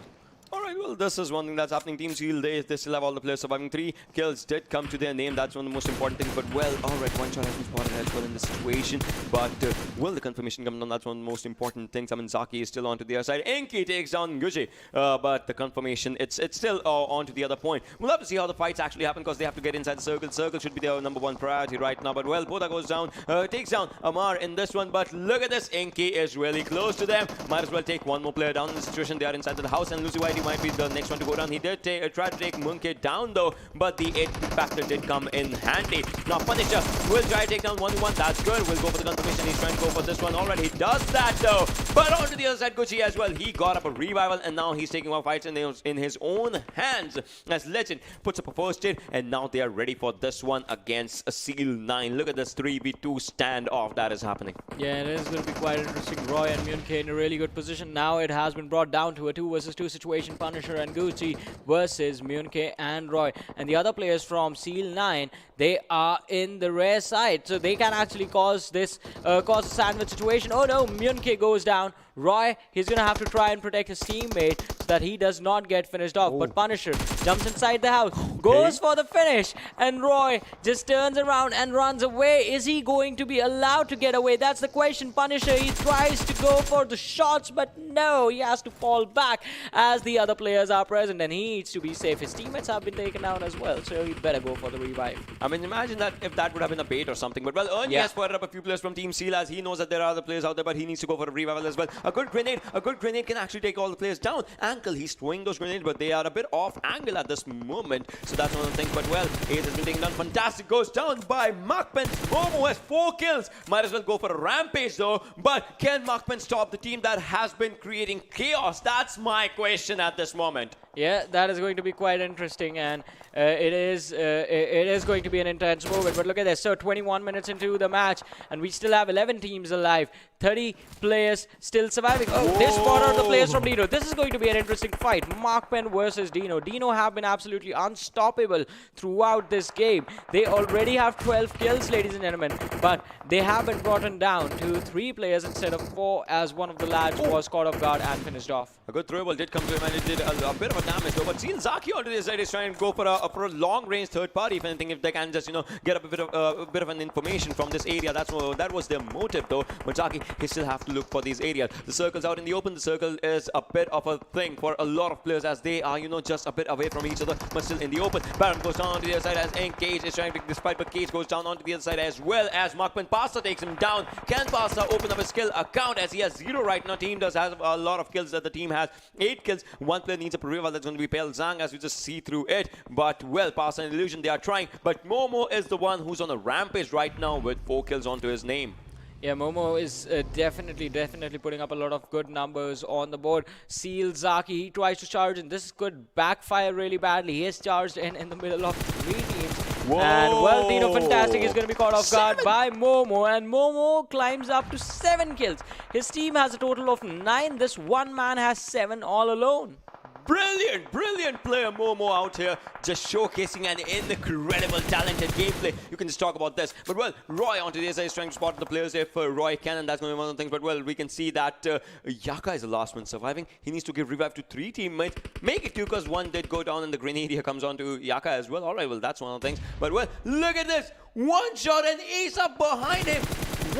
Alright, well, this is one thing that's happening. Team Seal, they still have all the players surviving. 3 kills did come to their name. That's one of the most important things. But, well, alright, one shot has been spotted as well in this situation. But, will the confirmation come down? That's one of the most important things. I mean, Zaki is still onto the other side. Enki takes down Guji. But the confirmation, it's still onto the other point. We'll have to see how the fights actually happen, because they have to get inside the circle. Circle should be their #1 priority right now. But, well, Boda goes down, takes down Amar in this one. But look at this. Enki is really close to them. Might as well take one more player down in the situation. They are inside the house, and Lucy Whitey might be the next one to go down. He did try to take Munke down, though, but the 8 factor did come in handy. Now Punisher will try to take down 1v1. That's good. We'll go for the confirmation. He's trying to go for this one already. He does that, though. But onto the other side, Gucci as well. He got up a revival, and now he's taking more fights in his own hands as Legend puts up a first hit, and now they are ready for this one against a Seal 9. Look at this 3v2 standoff that is happening. Yeah, it is going to be quite interesting. Roy and Munke in a really good position. Now it has been brought down to a 2 versus 2 situation. situation. Punisher and Gucci versus Myunke and Roy. And the other players from Seal 9, they are in the rare side. So they can actually cause this, cause a sandwich situation. Oh no, Myunke goes down. Roy, he's going to have to try and protect his teammate so that he does not get finished off. But Punisher jumps inside the house, goes for the finish, and Roy just turns around and runs away. Is he going to be allowed to get away? That's the question. Punisher, he tries to go for the shots, but no, he has to fall back as the other players are present, and he needs to be safe. His teammates have been taken down as well, so he better go for the revive. I mean, imagine that if that would have been a bait or something. But well, Ernie has spotted up a few players from Team Seal as he knows that there are other players out there, but he needs to go for a revival as well. A good grenade can actually take all the players down. Ankle, he's throwing those grenades, but they are a bit off angle at this moment. So that's one of the things. But well, Ace has been taken down. Fantastic. Goes down by Markpen. Momo has 4 kills. Might as well go for a rampage though. But can Markpen stop the team that has been creating chaos? That's my question at this moment. Yeah, that is going to be quite interesting, and it is going to be an intense moment. But look at this. So 21 minutes into the match, and we still have 11 teams alive. 30 players still surviving. Oh, they spot out the players from DENO. This is going to be an interesting fight. Markpen versus DENO. DENO have been absolutely unstoppable throughout this game. They already have 12 kills, ladies and gentlemen, but they have been brought down to 3 players instead of 4 as one of the lads was caught off guard and finished off. A good throwable did come to him, and it did a bit of a damage though. But Seal Zaki on this side is trying to go for a long-range third party. If anything, if they can just get a bit of an information from this area, that was their motive though. But Zaki, he still have to look for these areas. The circle's out in the open. The circle is a bit of a thing for a lot of players as they are just a bit away from each other, but still in the open. Baron goes down on the other side as Cage is trying to despite, but Cage goes down onto the other side as well as Markman. Pasta takes him down. Can Pasta open up his skill account as he has 0 right now? Team does have a lot of kills. That the team has 8 kills. One player needs a revival. That's going to be Pel Zhang as we just see through it. But well, Pasta and Illusion, they are trying. But Momo is the one who's on a rampage right now with 4 kills onto his name. Yeah, Momo is definitely putting up a lot of good numbers on the board. Seal Zaki, he tries to charge, and this could backfire really badly. He is charged in the middle of 3 teams. Whoa. And well, DENO Fantastic is going to be caught off guard by Momo, and Momo climbs up to 7 kills. His team has a total of 9. This one man has 7 all alone. Brilliant player Momo out here, just showcasing an incredible talented gameplay. You can just talk about this. But well, Roy onto the side is trying to spot the players there for Roy Cannon. That's going to be one of the things. But well, we can see that Yaka is the last one surviving. He needs to give revive to 3 teammates. Make it 2 because 1 did go down, and the grenade here comes onto Yaka as well. All right, well, that's one of the things. But well, look at this. 1 shot and Ace up behind him.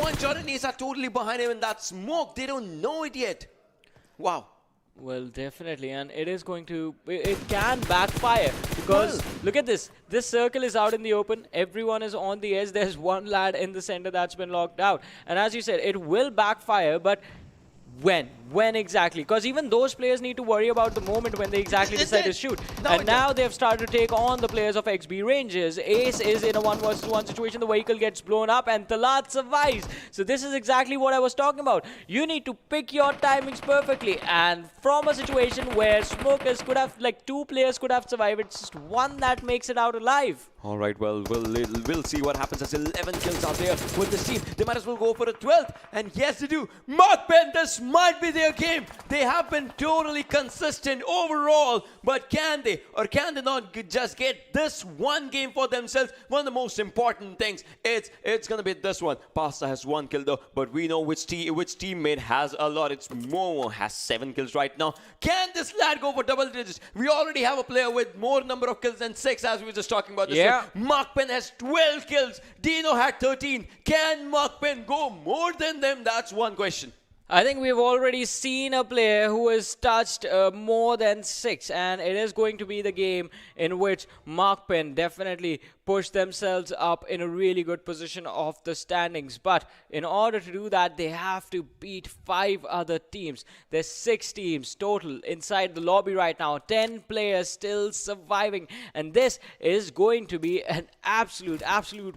1 shot and Ace are totally behind him, and that smoke, they don't know it yet. Wow. Well, definitely, and it can backfire because look at this. This circle is out in the open. Everyone is on the edge. There's one lad in the center that's been locked out. And as you said, it will backfire, but when exactly? Because even those players need to worry about the moment when they exactly decide to shoot. And now they've started to take on the players of XB Rangers. Ace is in a 1 versus 1 situation. The vehicle gets blown up and Talat survives. So this is exactly what I was talking about. You need to pick your timings perfectly. And from a situation where smokers could have, like 2 players could have survived, it's just 1 that makes it out alive. All right, well, we'll see what happens. There's 11 kills out there with this team. They might as well go for a 12th. And yes, they do. Markpen, this might be their game. They have been totally consistent overall. But can they or can they not just get this one game for themselves? One of the most important things, it's going to be this one. Pasta has 1 kill though, but we know which teammate has a lot. It's Momo has 7 kills right now. Can this lad go for double digits? We already have a player with more number of kills than 6 as we were just talking about this. Yeah. Markpen has 12 kills. DENO had 13. Can Markpen go more than them? That's one question. I think we've already seen a player who has touched more than 6, and it is going to be the game in which Markpen definitely push themselves up in a really good position of the standings. But in order to do that, they have to beat 5 other teams. There's 6 teams total inside the lobby right now. 10 players still surviving, and this is going to be an absolute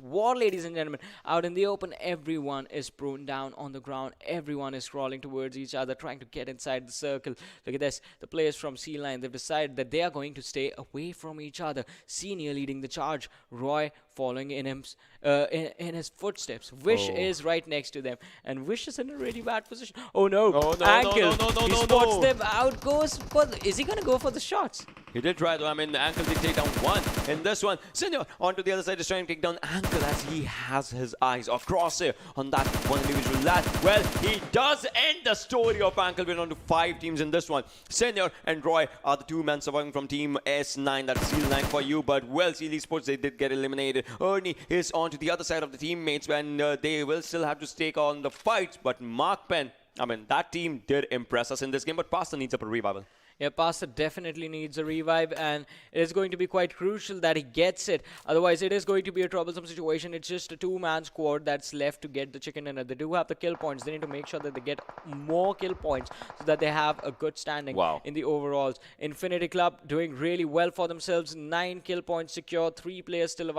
war, ladies and gentlemen. Out in the open, everyone is prone down on the ground. Everyone is crawling towards each other, trying to get inside the circle. Look at this. The players from C-Line, they've decided that they are going to stay away from each other. Senior leading the charge Roy following in him, in his footsteps. Wish is right next to them, and Wish is in a really bad position. Oh no! Ankle. He spots them out. Goes for. Is he gonna go for the shots? He did try though. I mean, Ankle did take down one in this one. Senior onto the other side is trying to take down Ankle as he has his eyes across here on that one individual lad. Well, he does end the story of Ankle. We're on to 5 teams in this one. Senior and Roy are the 2 men surviving from Team S9. That's Seal 9 for you. But well, Seal Esports, they did get eliminated. Ernie is on to the other side of the teammates and they will still have to stake on the fights. But Mark Penn, I mean, that team did impress us in this game, but Pastor needs a revival. Yeah, Pastor definitely needs a revive, and it is going to be quite crucial that he gets it. Otherwise, it is going to be a troublesome situation. It's just a 2-man squad that's left to get the chicken dinner. They do have the kill points. They need to make sure that they get more kill points so that they have a good standing in the overalls. Infinity Club doing really well for themselves. 9 kill points secured. 3 players still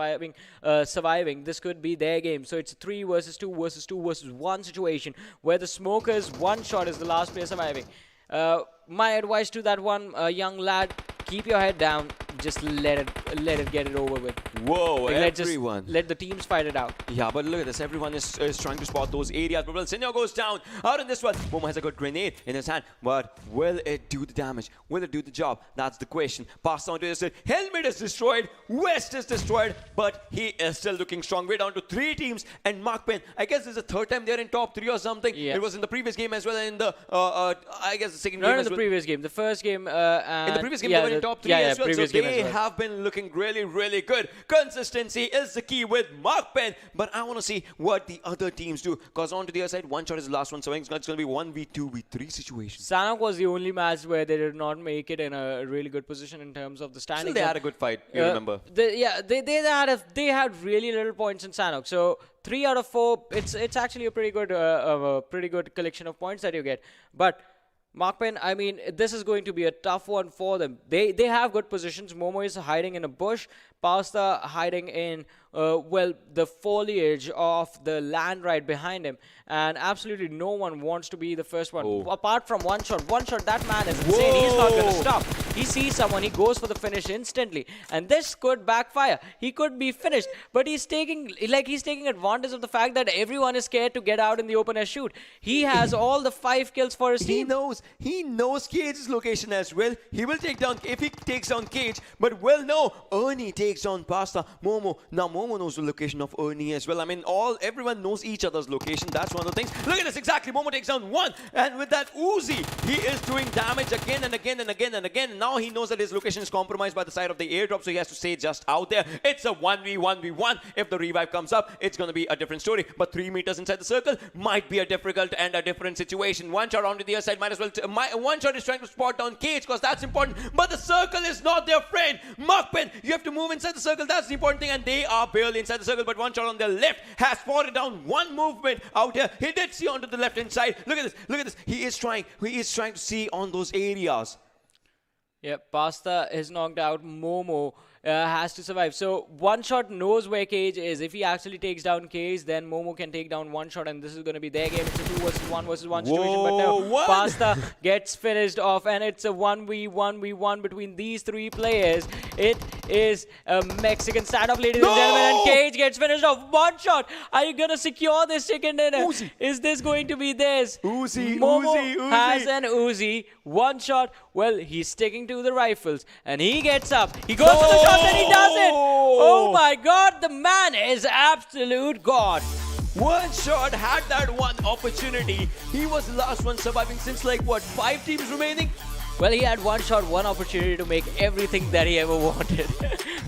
surviving. This could be their game. So it's a 3 versus 2 versus 2 versus 1 situation where the Smokers, one shot is the last player surviving. My advice to that one young lad, keep your head down, just let it get it over with. Whoa, like, everyone. Let the teams fight it out. Yeah, but look at this. Everyone is trying to spot those areas. But well, Senor goes down. Out in this one, Momo has a good grenade in his hand. But will it do the damage? Will it do the job? That's the question. Passed on to this. Helmet is destroyed. West is destroyed. But he is still looking strong. We're down to 3 teams. And Mark Penn, I guess this is the 3rd time they're in top 3 or something. Yeah. It was in the previous game as well. In the, I guess the second game Not in as the well. previous game. The first game. In the previous game, they were in top 3 as well. So they have been looking really, really good. Consistency is the key with Mark Penn. But I want to see what the other teams do. Because on to the other side, one shot is the last one. So it's going to be 1v2, v3 situation. Sanhok was the only match where they did not make it in a really good position in terms of the standing. Still, they had a good fight, you remember. They had really little points in Sanhok. So 3 out of 4, it's actually a pretty good collection of points that you get. But Mark Penn, I mean, this is going to be a tough one for them. They have good positions. Momo is hiding in a bush. Pasta hiding in, the foliage of the land right behind him. And absolutely no one wants to be the first one. Apart from one shot. One shot, that man is insane. He's not going to stop. He sees someone, he goes for the finish instantly. And this could backfire. He could be finished. But he's taking advantage of the fact that everyone is scared to get out in the open and shoot. He has all the 5 kills for his team. He knows Cage's location as well. He will take down, if he takes down Cage. But well, no, Ernie takes down Pasta. Momo. Now Momo knows the location of Ernie as well. I mean, everyone knows each other's location. That's one of the things. Look at this, exactly. Momo takes down 1. And with that Uzi, he is doing damage again and again and again and again. And now he knows that his location is compromised by the side of the airdrop, so he has to stay just out there. It's a 1v1v1. If the revive comes up, it's going to be a different story. But 3 meters inside the circle might be a difficult and a different situation. One shot onto the other side might as well. One shot is trying to spot down Cage because that's important. But the circle is not their friend. Mark Penn, you have to move inside the circle. That's the important thing. And they are barely inside the circle. But one shot on their left has spotted down one movement out here. He did see onto the left hand side. Look at this. Look at this. He is trying to see on those areas. Yeah, Pasta is knocked out. Momo has to survive. So one shot knows where Cage is. If he actually takes down Cage, then Momo can take down one shot, and this is going to be their game. It's a 2 versus 1 versus 1 situation. But no, Pasta gets finished off, and it's a 1v1v1 between these 3 players. It is a Mexican standoff, ladies and gentlemen, and Cage gets finished off. One shot. Are you going to secure this chicken dinner? Uzi. Is this going to be theirs? Momo has an Uzi. One shot. Well, he's sticking to the rifles, and he gets up. He goes for the shot, and he does it. Oh my God, the man is absolute God. One shot had that one opportunity. He was the last one surviving since like what, 5 teams remaining? Well, he had one shot, one opportunity to make everything that he ever wanted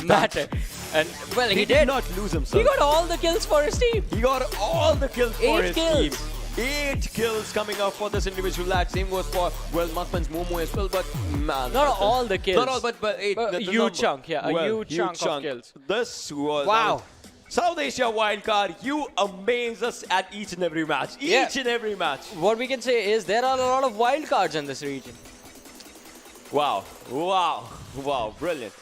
matter. And well, he did not lose himself. He got all the kills for his team. He got all the kills for his team. 8 kills coming up for this individual lad. Same goes for, well, Markman's Momo as well, but man. Not all the kills. Not all, but 8. A huge chunk, yeah. A huge chunk of kills. This was... Wow. South Asia Wildcard, you amaze us at each and every match. Each and every match. What we can say is there are a lot of wildcards in this region. Wow. Wow. Wow. Brilliant.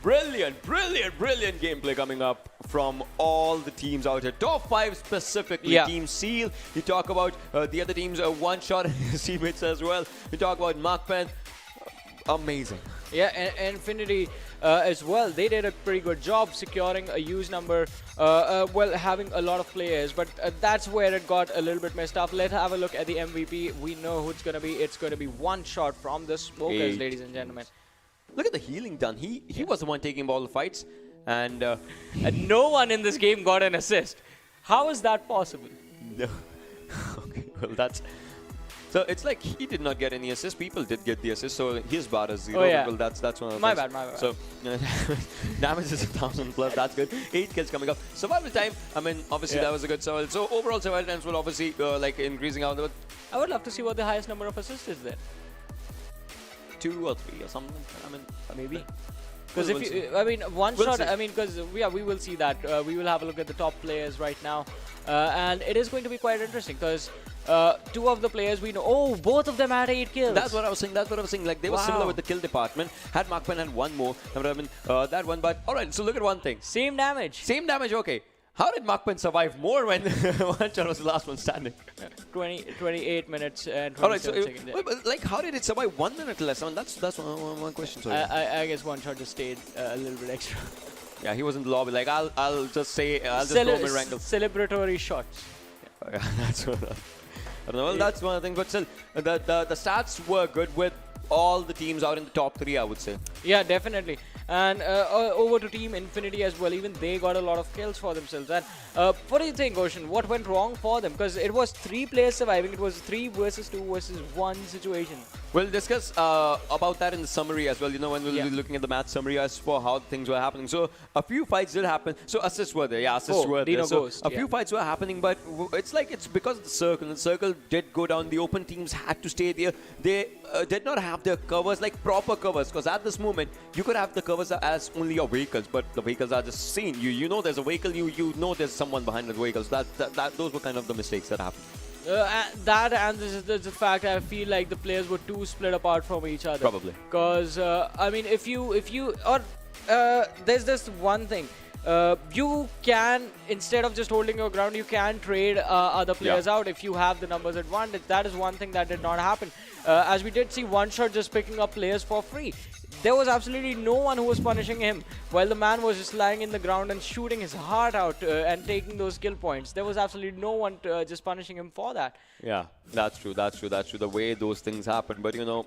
Brilliant gameplay coming up from all the teams out here. Top 5 specifically. Team Seal. You talk about the other teams, one shot and his teammates as well. You talk about Mark Penn. Amazing. Yeah, and Infinity as well. They did a pretty good job securing a huge number, well, having a lot of players. But that's where it got a little bit messed up. Let's have a look at the MVP. We know who it's going to be. It's going to be one shot from the Smokers, ladies and gentlemen. Look at the healing done. He was the one taking all the fights. And no one in this game got an assist. How is that possible? No. Okay, well, that's... So it's like he did not get any assist. People did get the assist, so his bar is 0. Oh, yeah. Well, that's one of the my things. bad. So damage is 1,000 plus. That's good. 8 kills coming up. Survival time. I mean, obviously that was a good survival. So overall survival times will obviously like increasing out. I would love to see what the highest number of assists is there. 2 or 3 or something. I mean, maybe. Because if you, I mean, one shot. I mean, because we will see that. We will have a look at the top players right now, and it is going to be quite interesting because 2 of the players we know. Oh, both of them had 8 kills. That's what I was saying. Like they were similar with the kill department. Had Markman had 1 more. I mean, that one. But all right. So look at one thing. Same damage. Same damage. Okay. How did Markman survive more when one shot was the last one standing? 28 minutes and 27 seconds. But like, how did it survive 1 minute less? I mean, that's one question. Sorry. I guess one shot just stayed a little bit extra. Yeah, he was in the lobby. Like, I'll just say, I'll just go Erangel. Celebratory shots. Yeah, that's what. I don't know. Well, that's one of the things. But still, the stats were good with all the teams out in the top 3, I would say. Yeah, definitely. And over to Team Infinity as well. Even they got a lot of kills for themselves. And what do you think, Ocean? What went wrong for them? Because it was 3 players surviving. It was 3 versus 2 versus 1 situation. We'll discuss about that in the summary as well. You know, when we'll be looking at the match summary as for how things were happening. So a few fights did happen. So assists were there. Yeah, assists were there. So a few fights were happening, but it's like it's because of the circle. The circle did go down. The open teams had to stay there. They did not have their covers, like proper covers, because at this moment you could have the covers as only your vehicles, but the vehicles are just seen. You know there's a vehicle. You know there's someone behind the vehicles. Those were kind of the mistakes that happened. That and this is the fact I feel like the players were too split apart from each other. Probably. Because I mean, if you or there's this one thing. You can, instead of just holding your ground, you can trade other players out if you have the numbers advantage. That is one thing that did not happen. As we did see one shot just picking up players for free. There was absolutely no one who was punishing him while the man was just lying in the ground and shooting his heart out and taking those kill points. There was absolutely no one just punishing him for that. Yeah, that's true. The way those things happen. But, you know,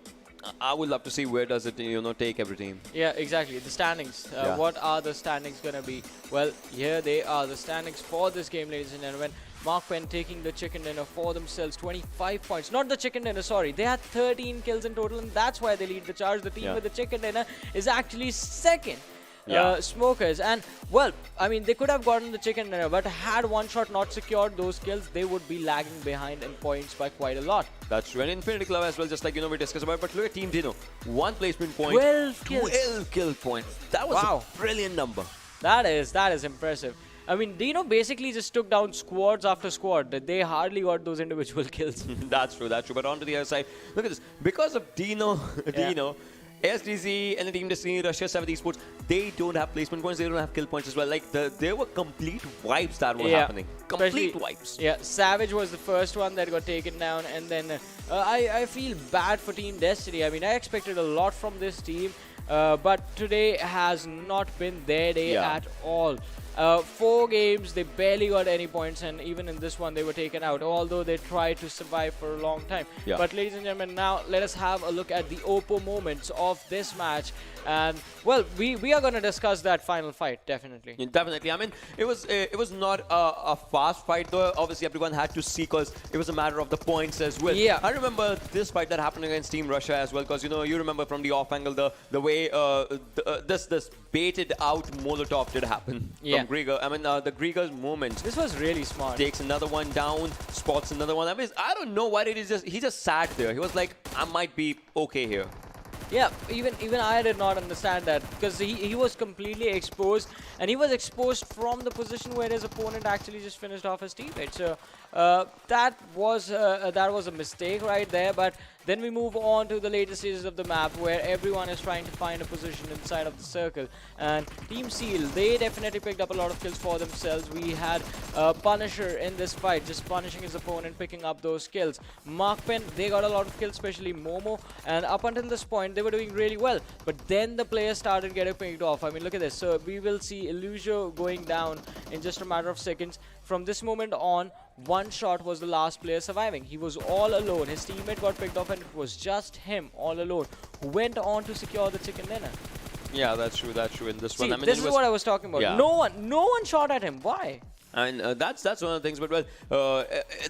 I would love to see where does it, you know, take every team. Yeah, exactly. The standings. What are the standings going to be? Well, here they are. The standings for this game, ladies and gentlemen. Markpen taking the chicken dinner for themselves, 25 points. Not the chicken dinner, sorry. They had 13 kills in total, and that's why they lead the charge. The team with the chicken dinner is actually second. Smokers. And, well, I mean, they could have gotten the chicken dinner, but had one shot not secured those kills, they would be lagging behind in points by quite a lot. That's true. And Infinity Club as well, just like, you know, we discussed about. But look at Team DENO. 1 placement point. 12 kills. 12 kill points. That was a brilliant number. That is impressive. I mean, DENO basically just took down squads after squad. They hardly got those individual kills. That's true. But on to the other side, look at this. Because of DENO, SDZ and the Team Destiny, Russia 7 Esports, they don't have placement points. They don't have kill points as well. Like, there were complete wipes that were happening. Complete wipes. Yeah, Savage was the first one that got taken down. And then I feel bad for Team Destiny. I mean, I expected a lot from this team. But today has not been their day at all. 4 games, they barely got any points, and even in this one, they were taken out, although they tried to survive for a long time. But ladies and gentlemen, now let us have a look at the Oppo moments of this match. And, well, we are going to discuss that final fight, definitely. Definitely. I mean, it was not a fast fight, though. Obviously, everyone had to see, because it was a matter of the points as well. Yeah. I remember this fight that happened against Team Russia as well, because, you know, you remember from the off angle, the way this baited out Molotov did happen. Yeah. Grieger. I mean, the Grieger's moment. This was really smart. Takes another one down, spots another one. I mean, I don't know what it is. He just sat there. He was like, I might be okay here. Yeah, even I did not understand that, because he was completely exposed, and he was exposed from the position where his opponent actually just finished off his teammate. So that was a mistake right there. But Then we move on to the later stages of the map where everyone is trying to find a position inside of the circle. And Team Seal, they definitely picked up a lot of kills for themselves. We had Punisher in this fight, just punishing his opponent, picking up those kills. Markpen, they got a lot of kills, especially Momo. And up until this point, they were doing really well. But then the players started getting picked off. I mean, look at this. So we will see Illusio going down in just a matter of seconds. From this moment on, one shot was the last player surviving. He was all alone. His teammate got picked off and it was just him all alone who went on to secure the chicken dinner. Yeah, that's true. That's true. In this one, I mean, this is what I was talking about. Yeah. No one shot at him. Why? And that's one of the things. But well,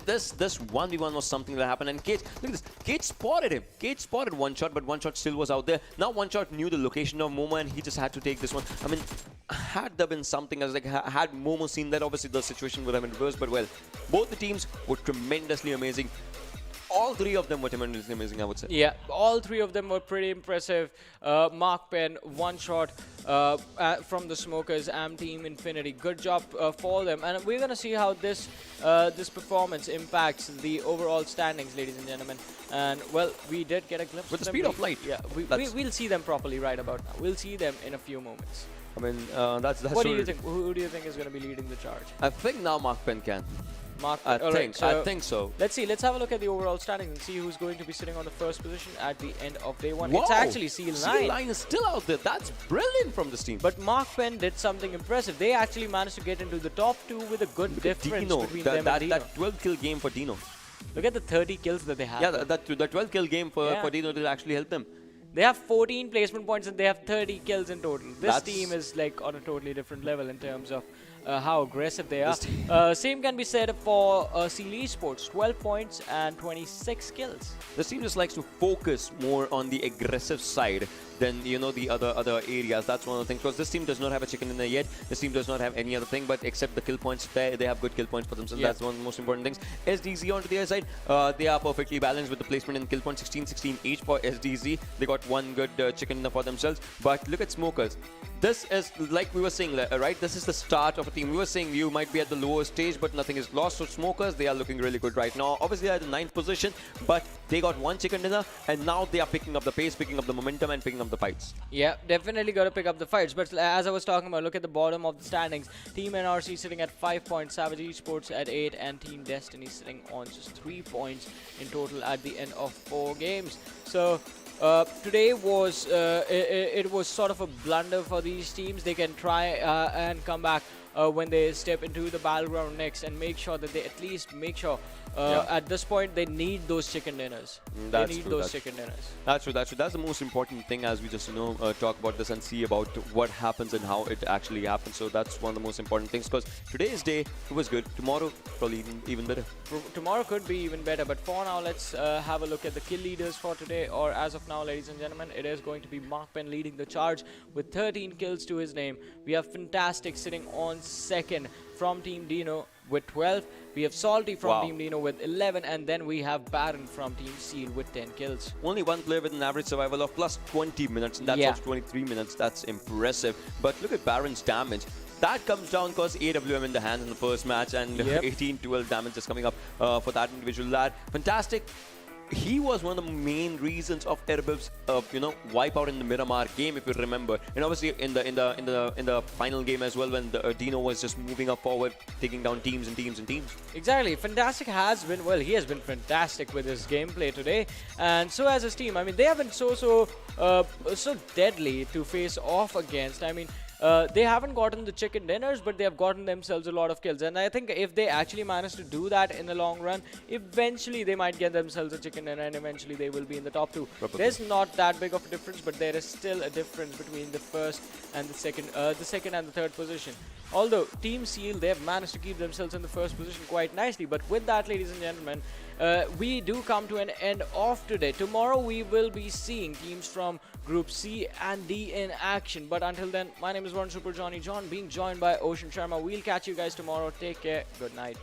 this 1v1 was something that happened. And Cage, look at this. Cage spotted him. Cage spotted one shot, but one shot still was out there. Now one shot knew the location of Momo, and he just had to take this one. I mean, had there been something else, like had Momo seen that, obviously the situation would have been reversed. But well, both the teams were tremendously amazing. All three of them were tremendously amazing, I would say. Yeah, all three of them were pretty impressive. Mark Penn, one shot from the Smokers, Team Infinity. Good job for them. And we're going to see how this performance impacts the overall standings, ladies and gentlemen. And, well, we did get a glimpse with of the them. speed of light. Yeah, we'll see them properly right about now. We'll see them in a few moments. I mean, that's what do you think? Who do you think is going to be leading the charge? I think now Mark Penn can. I think so. Let's see. Let's have a look at the overall standings and see who's going to be sitting on the first position at the end of day one. Whoa. It's actually Seal 9. Seal 9 is still out there. That's brilliant from this team. But Mark Penn did something impressive. They actually managed to get into the top 2 with a good difference between them and DENO. That 12-kill game for DENO. Look at the 30 kills that they have. Yeah, that 12-kill game for DENO did actually help them. They have 14 placement points and they have 30 kills in total. This team is like on a totally different level in terms of how aggressive they are. Same can be said for Seal Esports, 12 points and 26 kills. This team just likes to focus more on the aggressive side than, you know, the other areas. That's one of the things. Because this team does not have a chicken dinner yet. This team does not have any other thing, but except the kill points, they have good kill points for themselves. That's one of the most important things. SDZ onto the other side, they are perfectly balanced with the placement and kill points, 16-16 each for SDZ. They got one good chicken dinner for themselves. But look at Smokers. This is, like we were saying, right? This is the start of a team. We were saying you might be at the lower stage, but nothing is lost. So Smokers, they are looking really good right now. Obviously, they are at the 9th position, but they got one chicken dinner, and now they are picking up the pace, picking up the momentum, and picking up the fights. Yeah, definitely got to pick up the fights. But as I was talking about, look at the bottom of the standings. Team NRC sitting at 5 points, Savage Esports at 8, and Team Destiny sitting on just 3 points in total at the end of 4 games. So today was it was sort of a blunder for these teams. They can try and come back when they step into the battleground next and make sure that they at least make sure at this point they need those chicken dinners. That's they need true, those chicken dinners. That's true. That's true. That's the most important thing as we just talk about this and see about what happens and how it actually happens. So that's one of the most important things, because today's day it was good. Tomorrow probably even better. Tomorrow could be even better. But for now, let's have a look at the kill leaders for today. Or as of now, ladies and gentlemen, it is going to be Mark Penn leading the charge with 13 kills to his name. We have Fantastic sitting on second from Team DENO with 12. We have Salty from Team DENO with 11, and then we have Baron from Team Seal with 10 kills. Only one player with an average survival of plus 20 minutes, and that's also 23 minutes. That's impressive. But look at Baron's damage. That comes down because AWM in the hands in the first match, and 18-12 damage is coming up for that individual lad. Fantastic. He was one of the main reasons of Erbib's wipeout in the Miramar game, if you remember, and obviously in the final game as well, when the DENO was just moving up forward, taking down teams and teams and teams. Exactly. Fantastic has been, well, he has been fantastic with his gameplay today, and so has his team. I mean, they have been so deadly to face off against. I mean, they haven't gotten the chicken dinners, but they have gotten themselves a lot of kills. And I think if they actually manage to do that in the long run, eventually they might get themselves a chicken dinner, and eventually they will be in the top 2. There's not that big of a difference, but there is still a difference between the first and the second and the third position. Although Team Seal, they have managed to keep themselves in the first position quite nicely. But with that, ladies and gentlemen, we do come to an end of today. Tomorrow we will be seeing teams from Group C and D in action. But until then, my name is Warren Super Johnny John, being joined by Ocean Sharma. We'll catch you guys tomorrow. Take care. Good night.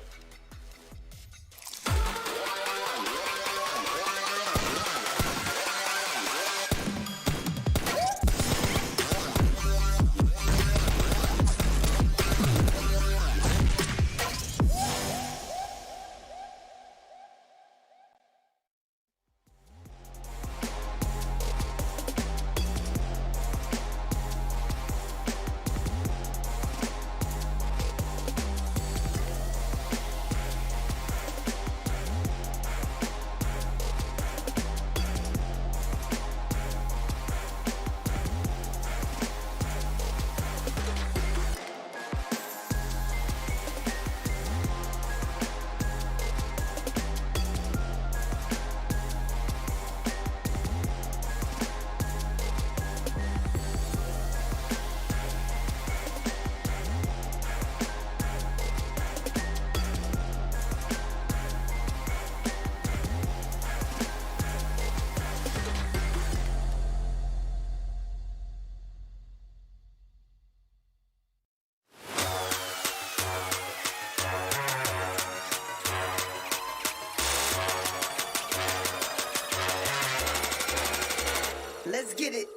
Let's get it.